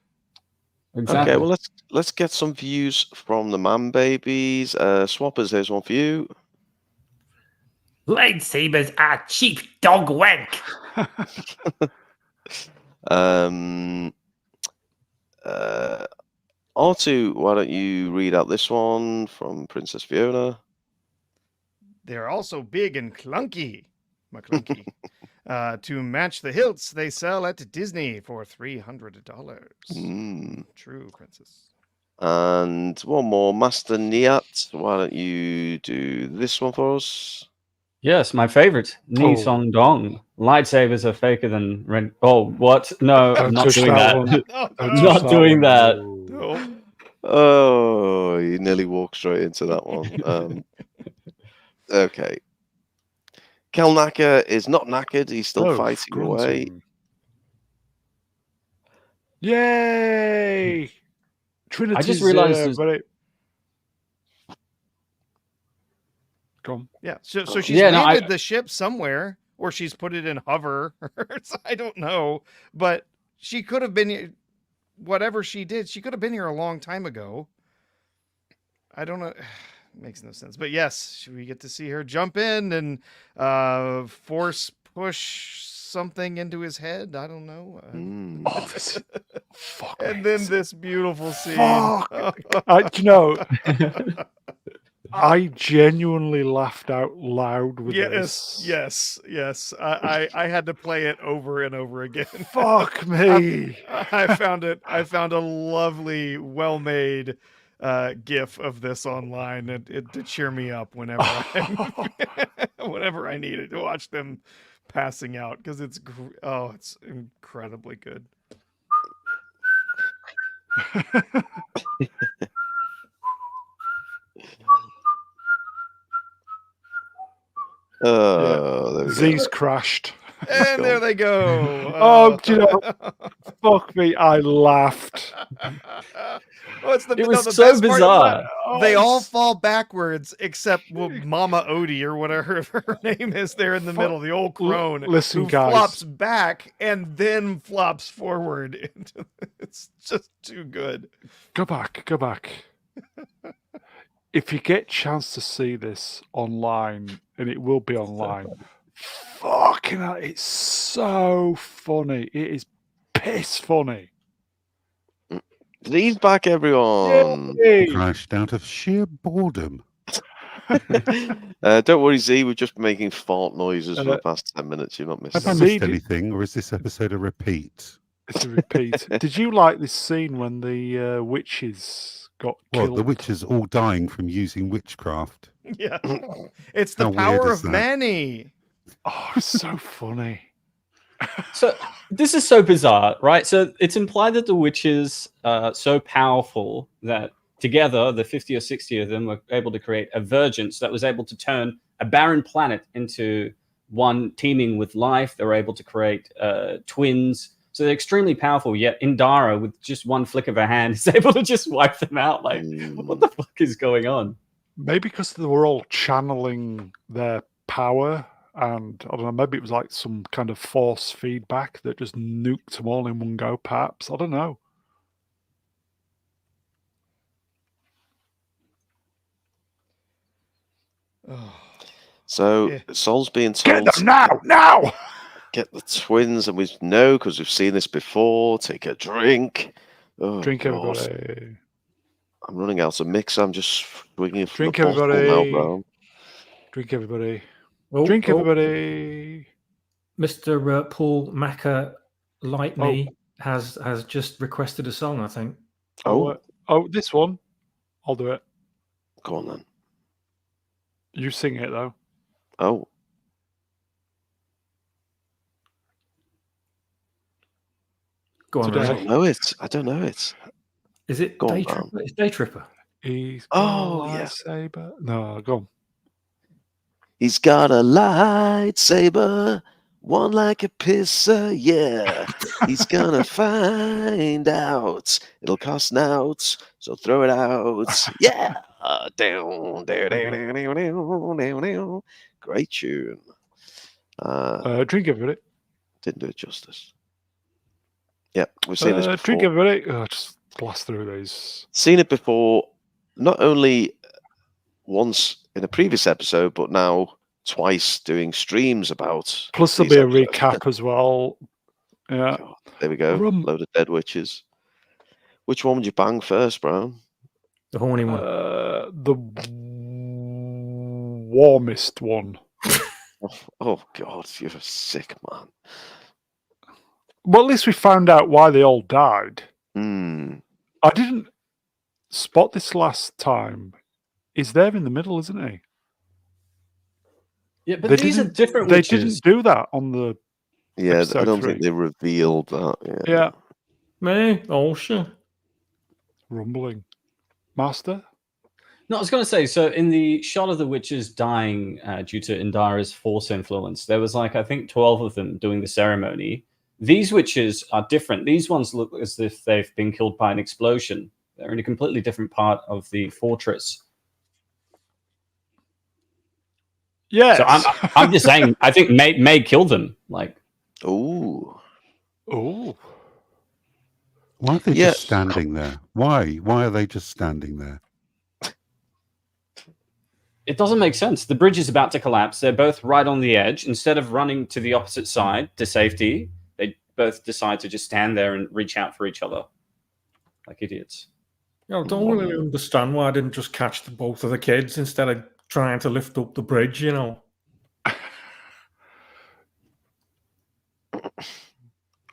Exactly. Okay, well let's get some views from the man babies. Swappers, here's one for you. Lightsabers are cheap dog wank. Artoo, why don't you read out this one from Princess Fiona? They're also big and clunky. McClunky. To match the hilts they sell at Disney for $300. True, Princess. And one more, Master Niyat. Why don't you do this one for us? Yes, my favorite, Ni Oh. Song Dong. Lightsabers are faker than red. Oh, what? No, Don't I'm not touch doing that that. one. No, Don't no, touch Not doing one. that. no. Oh, you nearly walked straight into that one. Okay. Kel Naka is not knackered. He's still Oh, fighting away. grunting. Yay! Trinity's realised there's- very... Go on. Yeah, so she's Yeah, no, landed the ship somewhere, or she's put it in hover. I don't know, but she could have been. Whatever she did, she could have been here a long time ago. I don't know. Makes no sense. But yes, we get to see her jump in and force push something into his head. I don't know. Fuck And me. then this beautiful scene. Fuck. Do you know, I genuinely laughed out loud with this. Yes. I had to play it over and over again. Fuck me. I found a lovely, well-made GIF of this online to cheer me up whenever I needed to watch them passing out because it's incredibly good. Oh, there we go. Z's crashed. And there they go. Oh, do you know, fuck me, I laughed. It's the, It was the so best part is bizarre. that they all fall backwards except Mama Odie or whatever her name is there in the middle, the old crone Listen, who guys. flops back and then flops forward. It's just too good. Go back. If you get a chance to see this online, and it will be online, fucking hell, it's so funny. It is piss funny. Zee's back, everyone. Yay! Crashed out of sheer boredom. Don't worry, Z. We've just been making fart noises for Uh, the past 10 minutes. You're not Have I missing. Z, missed did- anything, or is this episode a repeat? It's a repeat. Did you like this scene when the witches got Well, killed? the witches all dying from using witchcraft. Yeah. It's the How weird power is of that? many. Oh, it's so funny. So this is so bizarre, right? So it's implied that the witches are so powerful that together, the 50 or 60 of them were able to create a virgin that was able to turn a barren planet into one teeming with life. They were able to create twins. So they're extremely powerful, yet Indara, with just one flick of her hand, is able to just wipe them out. Like, what the fuck is going on? Maybe because they were all channeling their power, and I don't know, maybe it was like some kind of force feedback that just nuked them all in one go, perhaps. I don't know. So Yeah. Sol's being Get told them now! Now! get the twins, and we know because we've seen this before. Take a drink. Oh, Drink, God. everybody. I'm running out of mix. I'm just swinging from Drink, the bottle now, everybody. bro. Drink, everybody. Oh, Drink, oh, everybody. Mr. Paul Macker Lightney Oh. has just requested a song, I think. Oh, This one. I'll do it. go on then. You sing it, though. Oh, Go on, Today. I Ray. don't know it. I don't know it. Is it Go on, Day Val. Tripper? It's Day Tripper. He's got Oh, a yeah. lightsaber. No, go on. He's got a lightsaber, one like a pisser, yeah. He's gonna find out. It'll cost noughts, so throw it out. Yeah. Down, down, down, down, down, down, down, down. Great tune. Drink, everybody. Didn't do it justice. Yep, we've seen this before. Drink, everybody. Just blast through these. Seen it before, not only once in a previous episode, but now twice doing streams about. Plus, there'll these be a episodes. recap as well. Yeah. God, there we go. Load of dead witches. Which one would you bang first, Brown? The horny one. The warmest one. Oh God, you're a sick man. Well, at least we found out why they all died. Hmm. I didn't spot this last time. He's there in the middle, isn't he? Yeah, but They these are didn't- different They witches. didn't do that on the. Yeah, I Episode don't 3. think they revealed that. Yeah. Me? Oh, sure. Rumbling. Master? No, I was going to say, so in the shot of the witches dying due to Indara's force influence, there was like, I think 12 of them doing the ceremony. These witches are different. These ones look as if they've been killed by an explosion. They're in a completely different part of the fortress. Yes. So I'm just saying, I think May killed them. Like, Ooh. Oh. Why are they Yeah. just standing there? Why? Why are they just standing there? it doesn't make sense. The bridge is about to collapse. They're both right on the edge. Instead of running to the opposite side to safety, they both decide to just stand there and reach out for each other like idiots. I don't really understand why I didn't just catch both of the kids instead of trying to lift up the bridge, you know.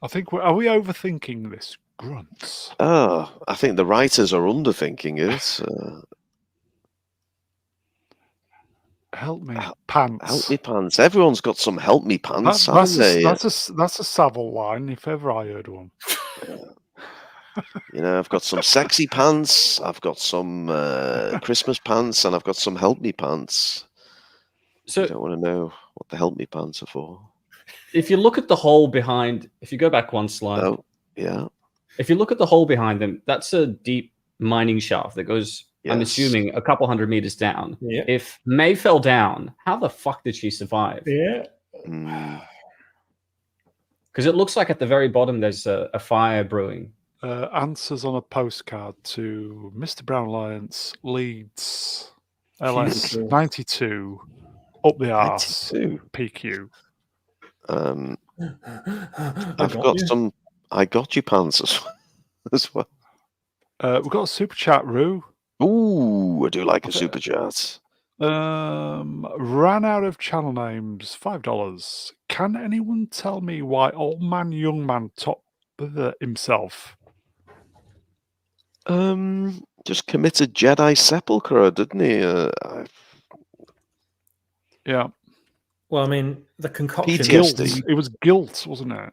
I think are we overthinking this? Grunts. Oh, I think the writers are underthinking it. Help me, pants. Help me pants. Everyone's got some help me pants, haven't they? That's a Savile line, if ever I heard one. You know, I've got some sexy pants, I've got some Christmas pants, and I've got some help me pants. So I don't want to know what the help me pants are for. if you look at the hole behind, if you go back one slide, Oh, yeah. if you look at the hole behind them, that's a deep mining shaft that goes, I'm Yes. assuming, a couple hundred meters down. Yeah. If May fell down, how the fuck did she survive? Yeah. Mm. Because it looks like at the very bottom there's a fire brewing. Answers on a postcard to Mr. Brown Alliance, Leeds, LS 92, up the arse, 92. PQ. I've got some I got you pants as well. We've got a super chat, Roo. Ooh, I do like a super chat. Ran out of channel names. $5. Can anyone tell me why old man, young man top himself? Just committed Jedi sepulchre, didn't he? Yeah, Well, I mean, the concoction. PTSD. guilt. It was guilt, wasn't it?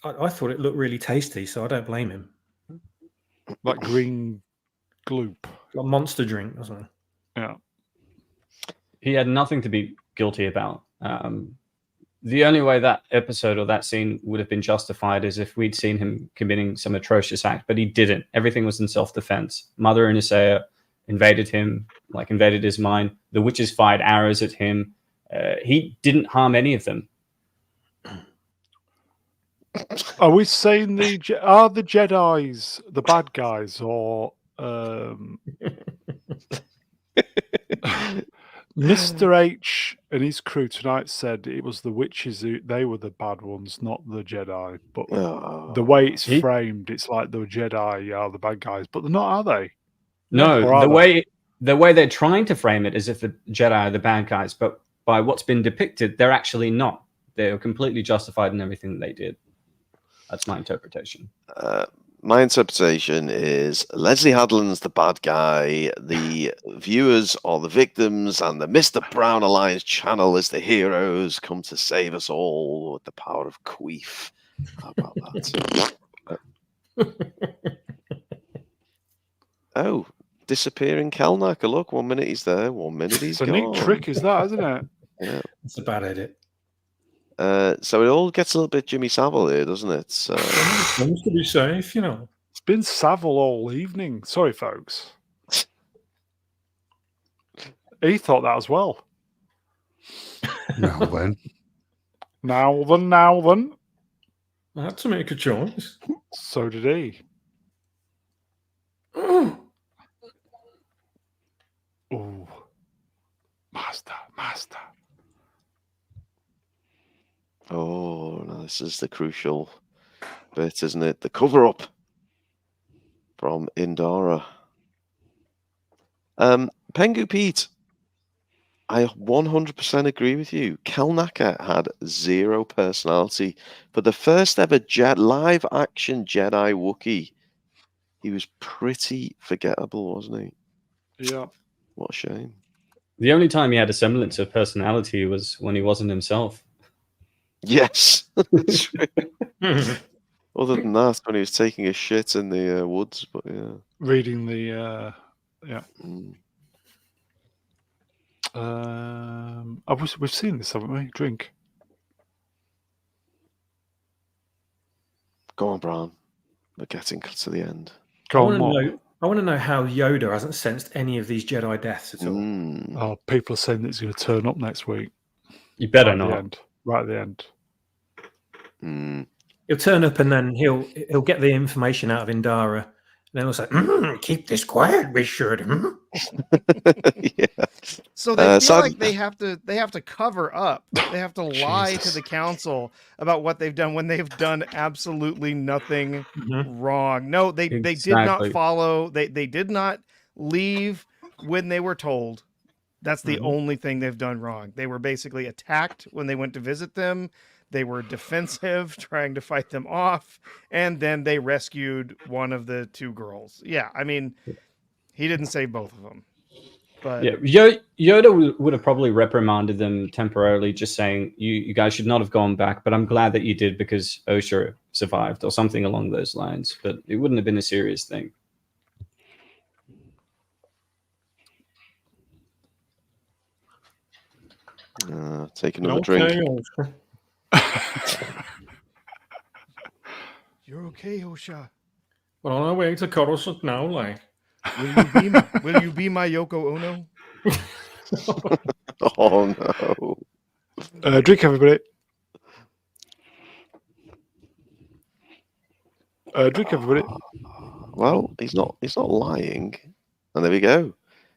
I thought it looked really tasty, so I don't blame him. Like green gloop. Like monster drink, wasn't it? Yeah. He had nothing to be guilty about. The only way that episode or that scene would have been justified is if we'd seen him committing some atrocious act, but he didn't. Everything was in self-defense. Mother and Isaiah invaded him, invaded his mind. The witches fired arrows at him. He didn't harm any of them. Are we saying are the Jedis the bad guys, or Mr. H and his crew tonight said it was the witches they were the bad ones, not the Jedi. But the way it's framed, it's like the Jedi are the bad guys, but they're not, are they? No, the way they're trying to frame it is if the Jedi are the bad guys, but by what's been depicted, they're actually not. They're completely justified in everything that they did. That's my interpretation. My interpretation is Leslie Hadland's the bad guy, the viewers are the victims, and the Mr. Brown Alliance channel is the heroes come to save us all with the power of queef. How about that? Oh, disappearing Kelnack. Look, 1 minute he's there, 1 minute he's gone. It's a neat trick, is that, isn't it? Yeah. It's a bad edit. So it all gets a little bit Jimmy Savile here, doesn't it? Seems to be safe, you know. It's been Savile all evening. Sorry, folks. He thought that as well. Now then. Now then. I had to make a choice. So did he. Oh, master. Oh, no, this is the crucial bit, isn't it? The cover-up from Indara. Pengu Pete, I 100% agree with you. Kelnacker had zero personality. For the first ever live-action Jedi Wookiee, he was pretty forgettable, wasn't he? Yeah. What a shame. The only time he had a semblance of personality was when he wasn't himself. Yes. That's true. Other than that, when he was taking a shit in the woods, but yeah. Reading the, yeah. We've seen this, haven't we? Drink. Go on, Brown. We're getting to the end. I want to know how Yoda hasn't sensed any of these Jedi deaths at all. Oh, people are saying that he's going to turn up next week. You better not. Right at the end. He'll turn up and then he'll get the information out of Indara, and then he'll say, "Keep this quiet, Richard." Yeah. So they feel like they have to cover up. They have to lie to the council about what they've done when they've done absolutely nothing wrong. No, they did not follow. They did not leave when they were told. That's the only thing they've done wrong. They were basically attacked when they went to visit them. They were defensive, trying to fight them off, and then they rescued one of the two girls. Yeah, I mean, he didn't save both of them. But yeah, Yoda would have probably reprimanded them temporarily, just saying, you guys should not have gone back, but I'm glad that you did because Osha survived, or something along those lines. But it wouldn't have been a serious thing. Take another drink. You're okay, Osha. Well, on our way to Coruscant now, like. Will you be my Yoko Ono? Oh no! Drink, everybody. Drink, everybody. Well, he's not lying, and there we go.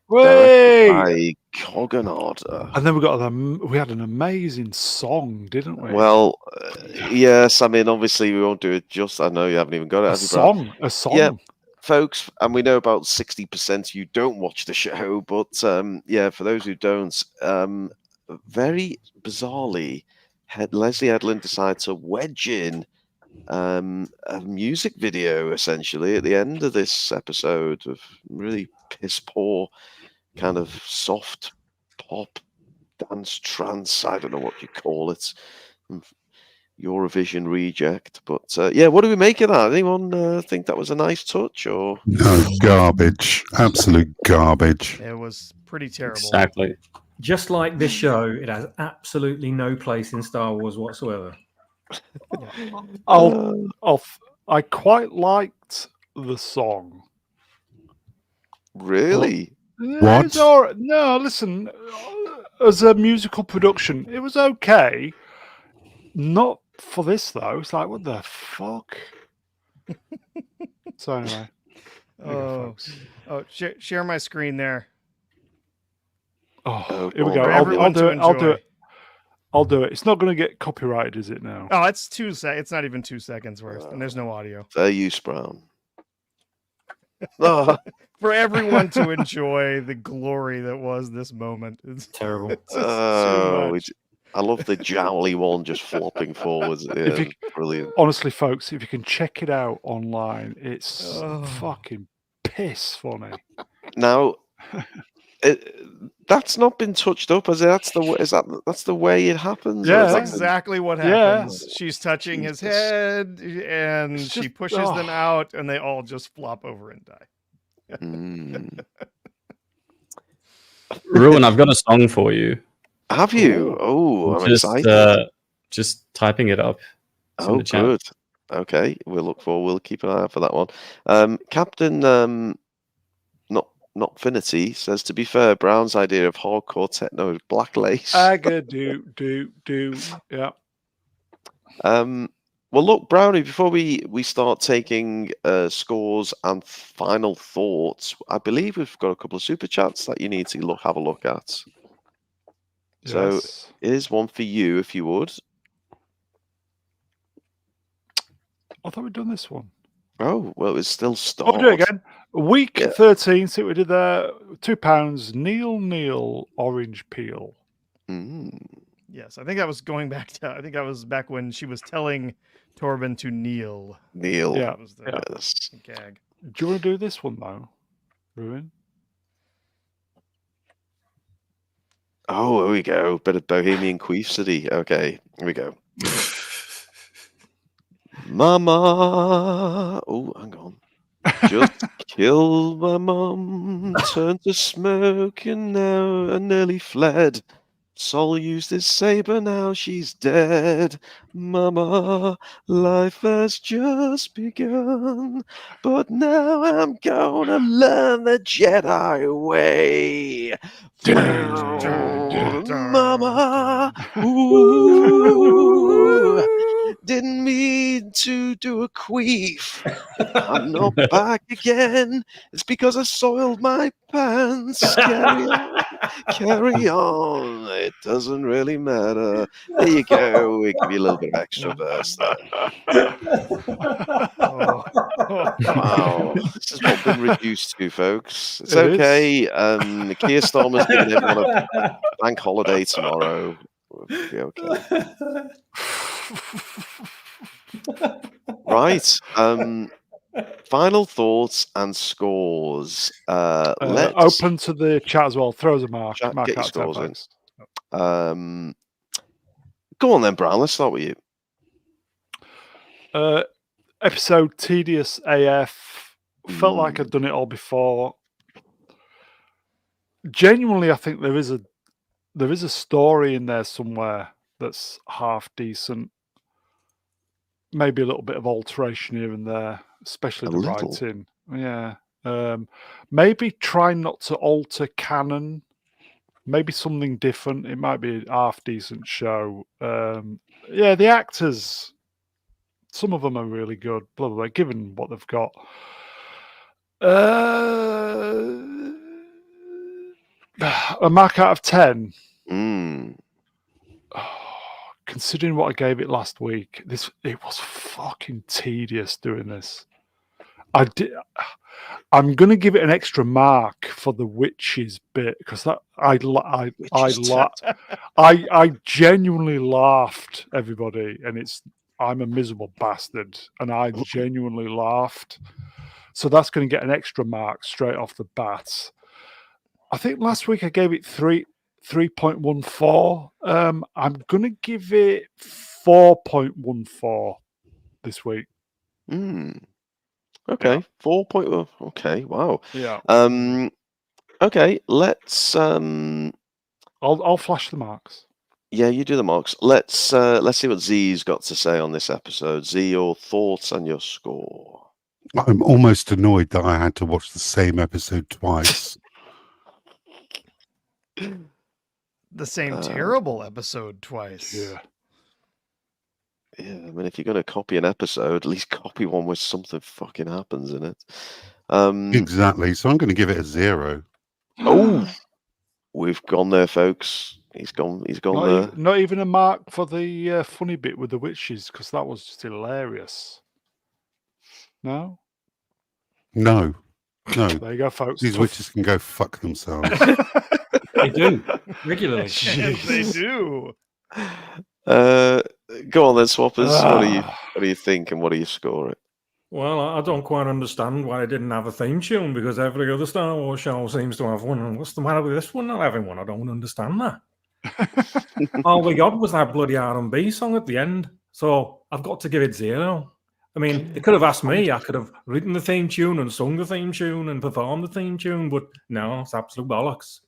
Way! Coggenard. And then we had an amazing song, didn't we? Well, yes. I mean, obviously we won't do it. Just I know you haven't even got it. A song. Yeah. folks, and we know about 60% you don't watch the show, but yeah, for those who don't, very bizarrely, Leslie Edlin decided to wedge in a music video essentially at the end of this episode of really piss poor kind of soft pop dance trance. I don't know what you call it. Eurovision reject, but yeah, what do we make of that? Anyone think that was a nice touch, or No, garbage. Absolute garbage. It was pretty terrible. Exactly. Just like this show, it has absolutely no place in Star Wars whatsoever. I quite liked the song. really? What? It's all right. No, listen, as a musical production, it was okay. Not for this though. It's like, what the fuck? So anyway, there you go, folks. Share my screen there. Oh, here we go. For I'll everyone do to it. I'll do enjoy. it. I'll do it. It's not going to get copyrighted, is it now? Oh, it's 2 seconds. It's not even 2 seconds worth, and there's no audio. Fair use, Brown. Oh, For everyone to enjoy the glory that was this moment. It's Terrible. just too oh, much. I love the jowly one just flopping forwards. If Yeah, you- brilliant. Honestly, folks, if you can check it out online, it's Oh. fucking piss funny. Now, that's not been touched up, has it? That's the way it happens. or Yeah. is That's that- exactly what Yeah. happens. She's touching his Jesus. head, and It's she just- pushes them out, and they all just flop over and die. Mm. Ruin, I've got a song for you. Have you? Oh, I'm excited. Just typing it up. It's in Oh, the chat. good. Okay, we'll keep an eye out for that one. Captain, not Finity says, to be fair, Brown's idea of hardcore techno is black lace. Aga do. Yeah. Well, look, Brownie, before we start taking scores and final thoughts, I believe we've got a couple of super chats that you need to have a look at. So Yes. here's one for you, if you would. I thought we'd done this one. Oh, well, it's still I'll start. do it again. Week Yeah. 13, see what we did there. £2. Neil orange peel. Mm. Yes, I think that was going back to. I think that was back when she was telling Torben to kneel. Neil. Yeah. That was the Yes. gag. Do you want to do this one though, Ruin? Oh, here we go. Bit of Bohemian Queefcity. Okay, here we go. Mama. Oh, hang on. Just killed my mum. Turned to smoke and now I nearly fled. Sol used his saber, now she's dead. Mama, life has just begun. But now I'm gonna learn the Jedi way. Mama, ooh, didn't mean to do a queef. I'm not back again. It's because I soiled my pants. Carry on. It doesn't really matter. There you go. We give you a little bit of extra verse there. Wow. This is what been reduced to, folks. It's It is. okay. Keir Starmer's giving everyone a bank holiday tomorrow. We'll be okay. Right. Final thoughts and scores. Let's Open to the chat as well. Throw us a mark. Chat, Mark get your out 10 scores in. points. Go on then, Brown. Let's start with you. Episode tedious AF. Felt like I'd done it all before. Genuinely, I think there is a story in there somewhere that's half decent. Maybe a little bit of alteration here and there, especially A the little? writing. Yeah. Maybe try not to alter canon. Maybe something different. It might be a half decent show. Yeah, the actors, some of them are really good, blah, blah, blah, given what they've got. A mark out of 10. Considering what I gave it last week, it was fucking tedious doing this. I'm going to give it an extra mark for the witches bit because that I genuinely laughed, everybody, and I'm a miserable bastard, and I genuinely laughed. So that's going to get an extra mark straight off the bat. I think last week I gave it 3.14. I'm going to give it 4.14 this week. Okay, 4 point. Okay, wow. Yeah. Okay, let's. I'll flash the marks. Yeah, you do the marks. Let's see what Zee's got to say on this episode. Zee, your thoughts and your score. I'm almost annoyed that I had to watch the same episode twice. The same terrible episode twice. Yeah. Yeah, I mean, if you're going to copy an episode, at least copy one where something fucking happens in it. Exactly. So I'm going to give it a 0. Oh, we've gone there, folks. He's gone there. Not even a mark for the funny bit with the witches because that was just hilarious. No? No. There you go, folks. These witches can go fuck themselves. They do regularly. Yes, they do. Go on then, Swappers. What do you think, and what do you score it? Well, I don't quite understand why they didn't have a theme tune because every other Star Wars show seems to have one. And what's the matter with this one not having one? I don't understand that. All we got was that bloody R&B song at the end. So I've got to give it 0. I mean, they could have asked me. I could have written the theme tune and sung the theme tune and performed the theme tune, but no, it's absolute bollocks.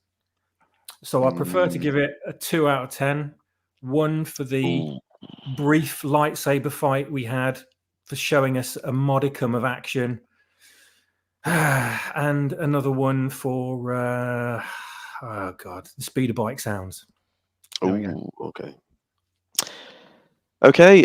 So I prefer to give it a 2 out of 10. 1 for the brief lightsaber fight we had, for showing us a modicum of action, and another one for the speeder bike sounds. Okay.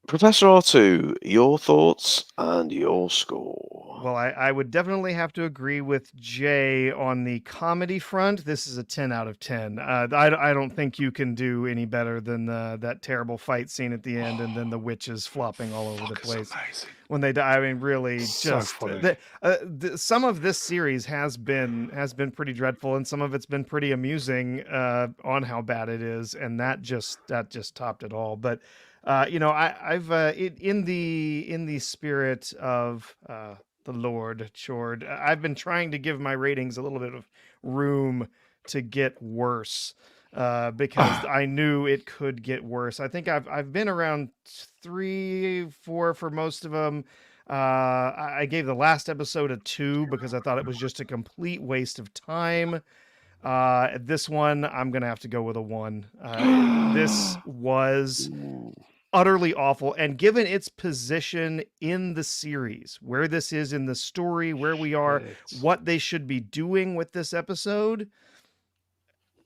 Professor Artoo, your thoughts and your score. Well, I would definitely have to agree with Jay on the comedy front. This is a 10 out of 10. I don't think you can do any better than that terrible fight scene at the end, and then the witches flopping all over the place when they die. I mean, really, So just funny. some of this series has been pretty dreadful, and some of it's been pretty amusing on how bad it is, and that just topped it all. But I've in the spirit of the Lord Chord, I've been trying to give my ratings a little bit of room to get worse because I knew it could get worse. I think I've been around 3, 4 for most of them. I gave the last episode a 2 because I thought it was just a complete waste of time. This one, I'm gonna have to go with a 1. This was utterly awful, and given its position in the series, where this is in the story, where we are, what they should be doing with this episode,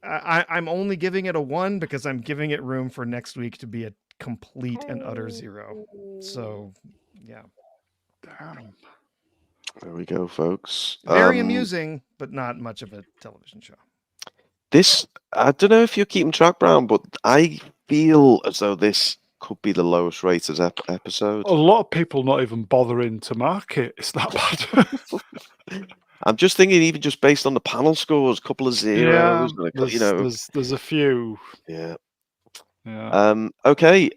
I'm only giving it a 1 because I'm giving it room for next week to be a complete and utter 0. So, yeah. Damn. There we go, folks. Very amusing, but not much of a television show. This, I don't know if you're keeping track, Brown, but I feel as though this could be the lowest rated episode. A lot of people not even bothering to mark it. It's that bad. I'm just thinking, even just based on the panel scores, a couple of zeros. There's a few. Yeah. Yeah. Okay.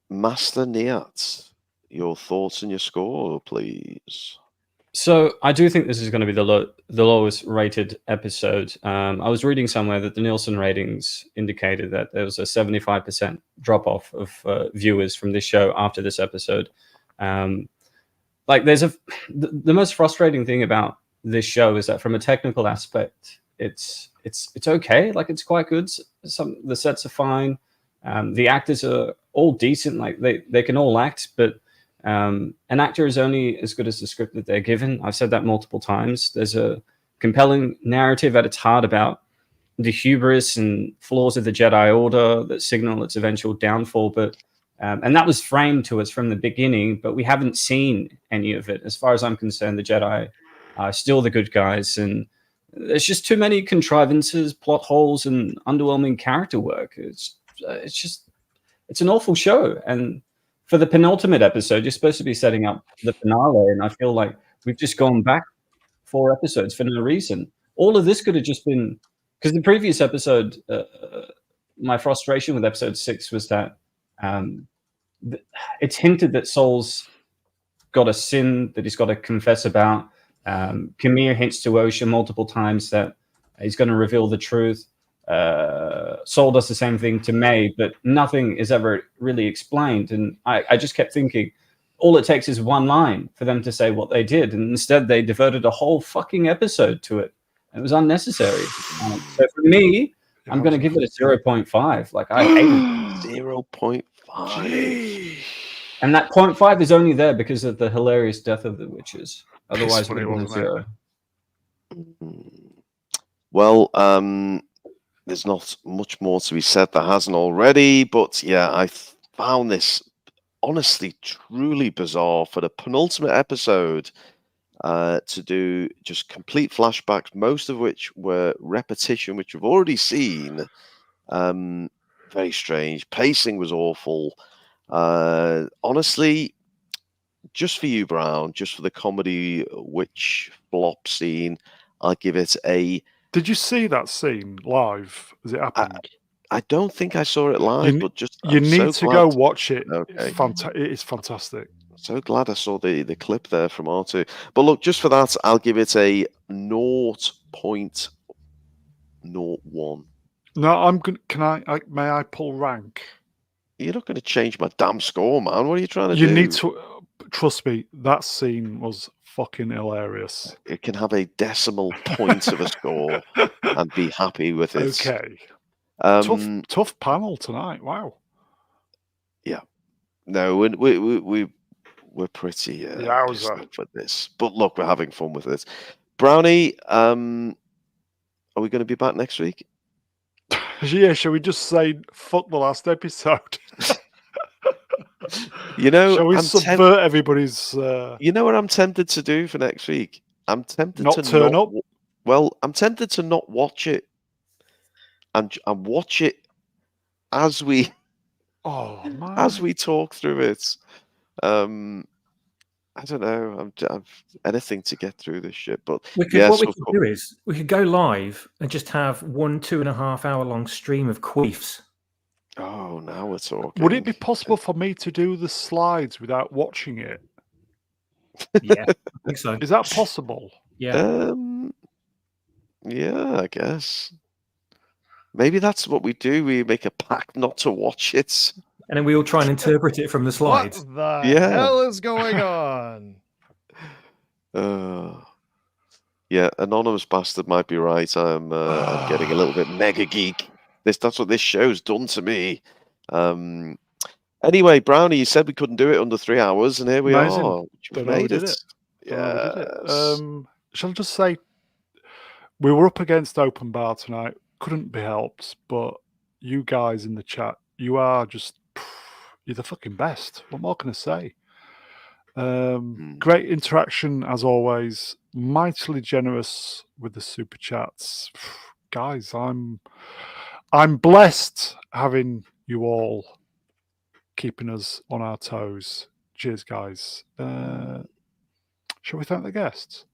Master Niyat, your thoughts and your score, please. So I do think this is going to be the lowest rated episode. I was reading somewhere that the Nielsen ratings indicated that there was a 75% drop off of viewers from this show after this episode. The most frustrating thing about this show is that from a technical aspect, it's okay. Like, it's quite good. The sets are fine. The actors are all decent. Like, they can all act, but an actor is only as good as the script that they're given. I've said that multiple times. There's a compelling narrative at its heart about the hubris and flaws of the Jedi Order that signal its eventual downfall. But and that was framed to us from the beginning, but we haven't seen any of it. As far as I'm concerned, the Jedi are still the good guys, and there's just too many contrivances, plot holes, and underwhelming character work. It's an awful show, and for the penultimate episode, you're supposed to be setting up the finale, and I feel like we've just gone back 4 episodes for no reason. All of this could have just been because the previous episode, my frustration with episode 6 was that it's hinted that Saul's got a sin that he's got to confess about. Kamir hints to Osha multiple times that he's going to reveal the truth. Saul does the same thing to May, but nothing is ever really explained. And I just kept thinking, all it takes is one line for them to say what they did. And instead, they devoted a whole fucking episode to it. It was unnecessary. So for me, I'm going to give it a 0.5. Like, I hate it. 0.5. And that 0.5 is only there because of the hilarious death of the witches. Otherwise, funny, it would have wasn't been 0. Well, there's not much more to be said that hasn't already, but yeah, I found this honestly truly bizarre for the penultimate episode to do just complete flashbacks, most of which were repetition, which we've already seen. Very strange. Pacing was awful. Honestly, just for you, Brown, just for the comedy witch flop scene, I'll give it a... Did you see that scene live as it happened? I don't think I saw it live, but just... You need to go watch it. Okay. It is fantastic. So glad I saw the clip there from Artoo. But look, just for that, I'll give it a 0.01. No, I'm going. May I pull rank? You're not going to change my damn score, man. What are you trying to do? You need to trust me. That scene was fucking hilarious. It can have a decimal point of a score and be happy with it. Okay. Tough panel tonight. Wow. Yeah. No, we're pretty pissed off with this. But look, we're having fun with it. Brownie, are we going to be back next week? Yeah, shall we just say fuck the last episode? You know, shall we subvert everybody's? You know what I'm tempted to do for next week? I'm tempted not to turn up. Well, I'm tempted to not watch it, and watch it as we as we talk through it. I don't know. I'm anything to get through this shit. But what we could do is we could go live and just have 1 2.5 hour long stream of queefs. Oh, now we're talking. Would it be possible for me to do the slides without watching it? Yeah, I think so. Is that possible? Yeah. Yeah, I guess. Maybe that's what we do. We make a pact not to watch it. And then we all try and interpret it from the slides. What the hell is going on? Yeah, Anonymous Bastard might be right. I'm getting a little bit mega geek. That's what this show's done to me. Anyway, Brownie, you said we couldn't do it under 3 hours, and here we Amazing. are. We made it. Yeah. Shall I just say, we were up against Open Bar tonight. Couldn't be helped, but you guys in the chat, you're the fucking best. What more can I say? Great interaction as always. Mightily generous with the super chats, guys. I'm blessed having you all keeping us on our toes. Cheers, guys. Shall we thank the guests?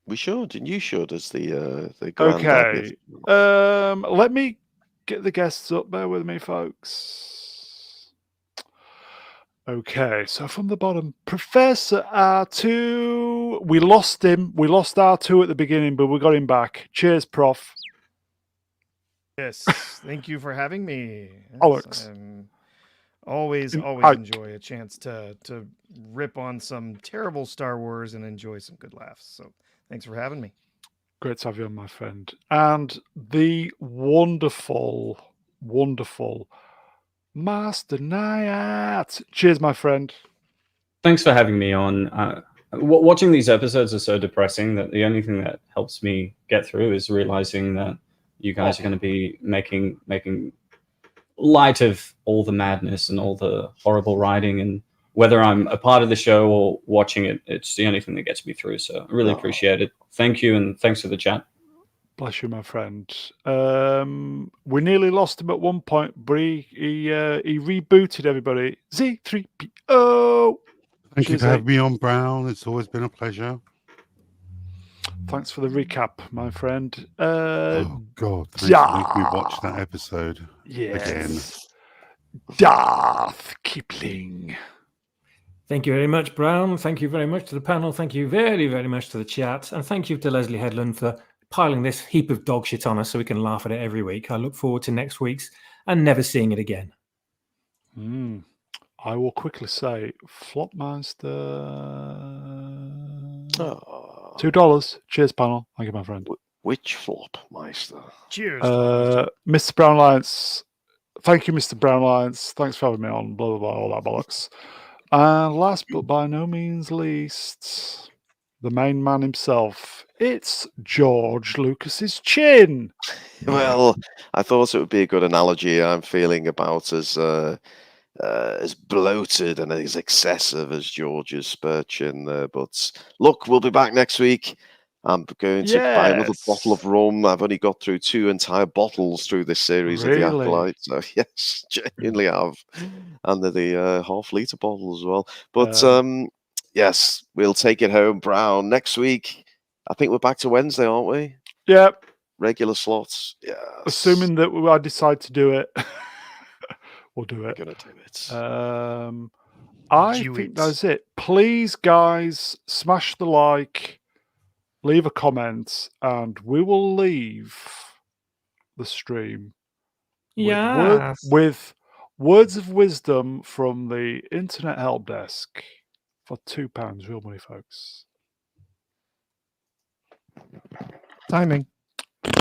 We should, and you should, as the grand. Okay. Let me get the guests up. Bear with me, folks. Okay, so from the bottom, Professor Artoo. We lost him. We lost Artoo at the beginning, but we got him back. Cheers, Prof. Yes, thank you for having me. Alex. Always enjoy a chance to rip on some terrible Star Wars and enjoy some good laughs. So thanks for having me. Great to have you on, my friend. And the wonderful, wonderful Master Niyat. Cheers, my friend. Thanks for having me on. Watching these episodes is so depressing that the only thing that helps me get through is realizing that you guys are going to be making light of all the madness and all the horrible writing, and whether I'm a part of the show or watching it, it's the only thing that gets me through. So I really appreciate it. Thank you, and thanks for the chat. Bless you, my friend. We nearly lost him at one point, but he rebooted everybody. Zee-ThreePIO. Thank you Cheers, for having mate. me on, Brown. It's always been a pleasure. Thanks for the recap, my friend. Oh, God. Thanks for making me watch that episode again. Yes. Darth Kipling. Thank you very much, Brown. Thank you very much to the panel. Thank you very, very much to the chat. And thank you to Leslie Headland for piling this heap of dog shit on us so we can laugh at it every week. I look forward to next week's and never seeing it again. I will quickly say, Flopmeister. Oh, $2. Cheers, panel. Thank you, my friend. which flop, Meister? Cheers. Mr. Brown Lions. Thank you, Mr. Brown Lions. Thanks for having me on. Blah, blah, blah, all that bollocks. And last but by no means least, the main man himself. It's George Lucas's chin. Well, I thought it would be a good analogy. I'm feeling about as bloated and as excessive as George's spur chin there. But look, we'll be back next week. I'm going to buy another bottle of rum. I've only got through 2 entire bottles through this series of the Really? Acolyte. So yes, genuinely have. And the half-litre bottle as well. But yes, we'll take it home, Brown. Next week, I think we're back to Wednesday, aren't we? Yep. Regular slots. Yeah. Assuming that I decide to do it, we'll do We're it. going to do it. I think that's it. Please, guys, smash the like, leave a comment, and we will leave the stream with words of wisdom from the Internet Help Desk for £2. Real money, folks. Timing.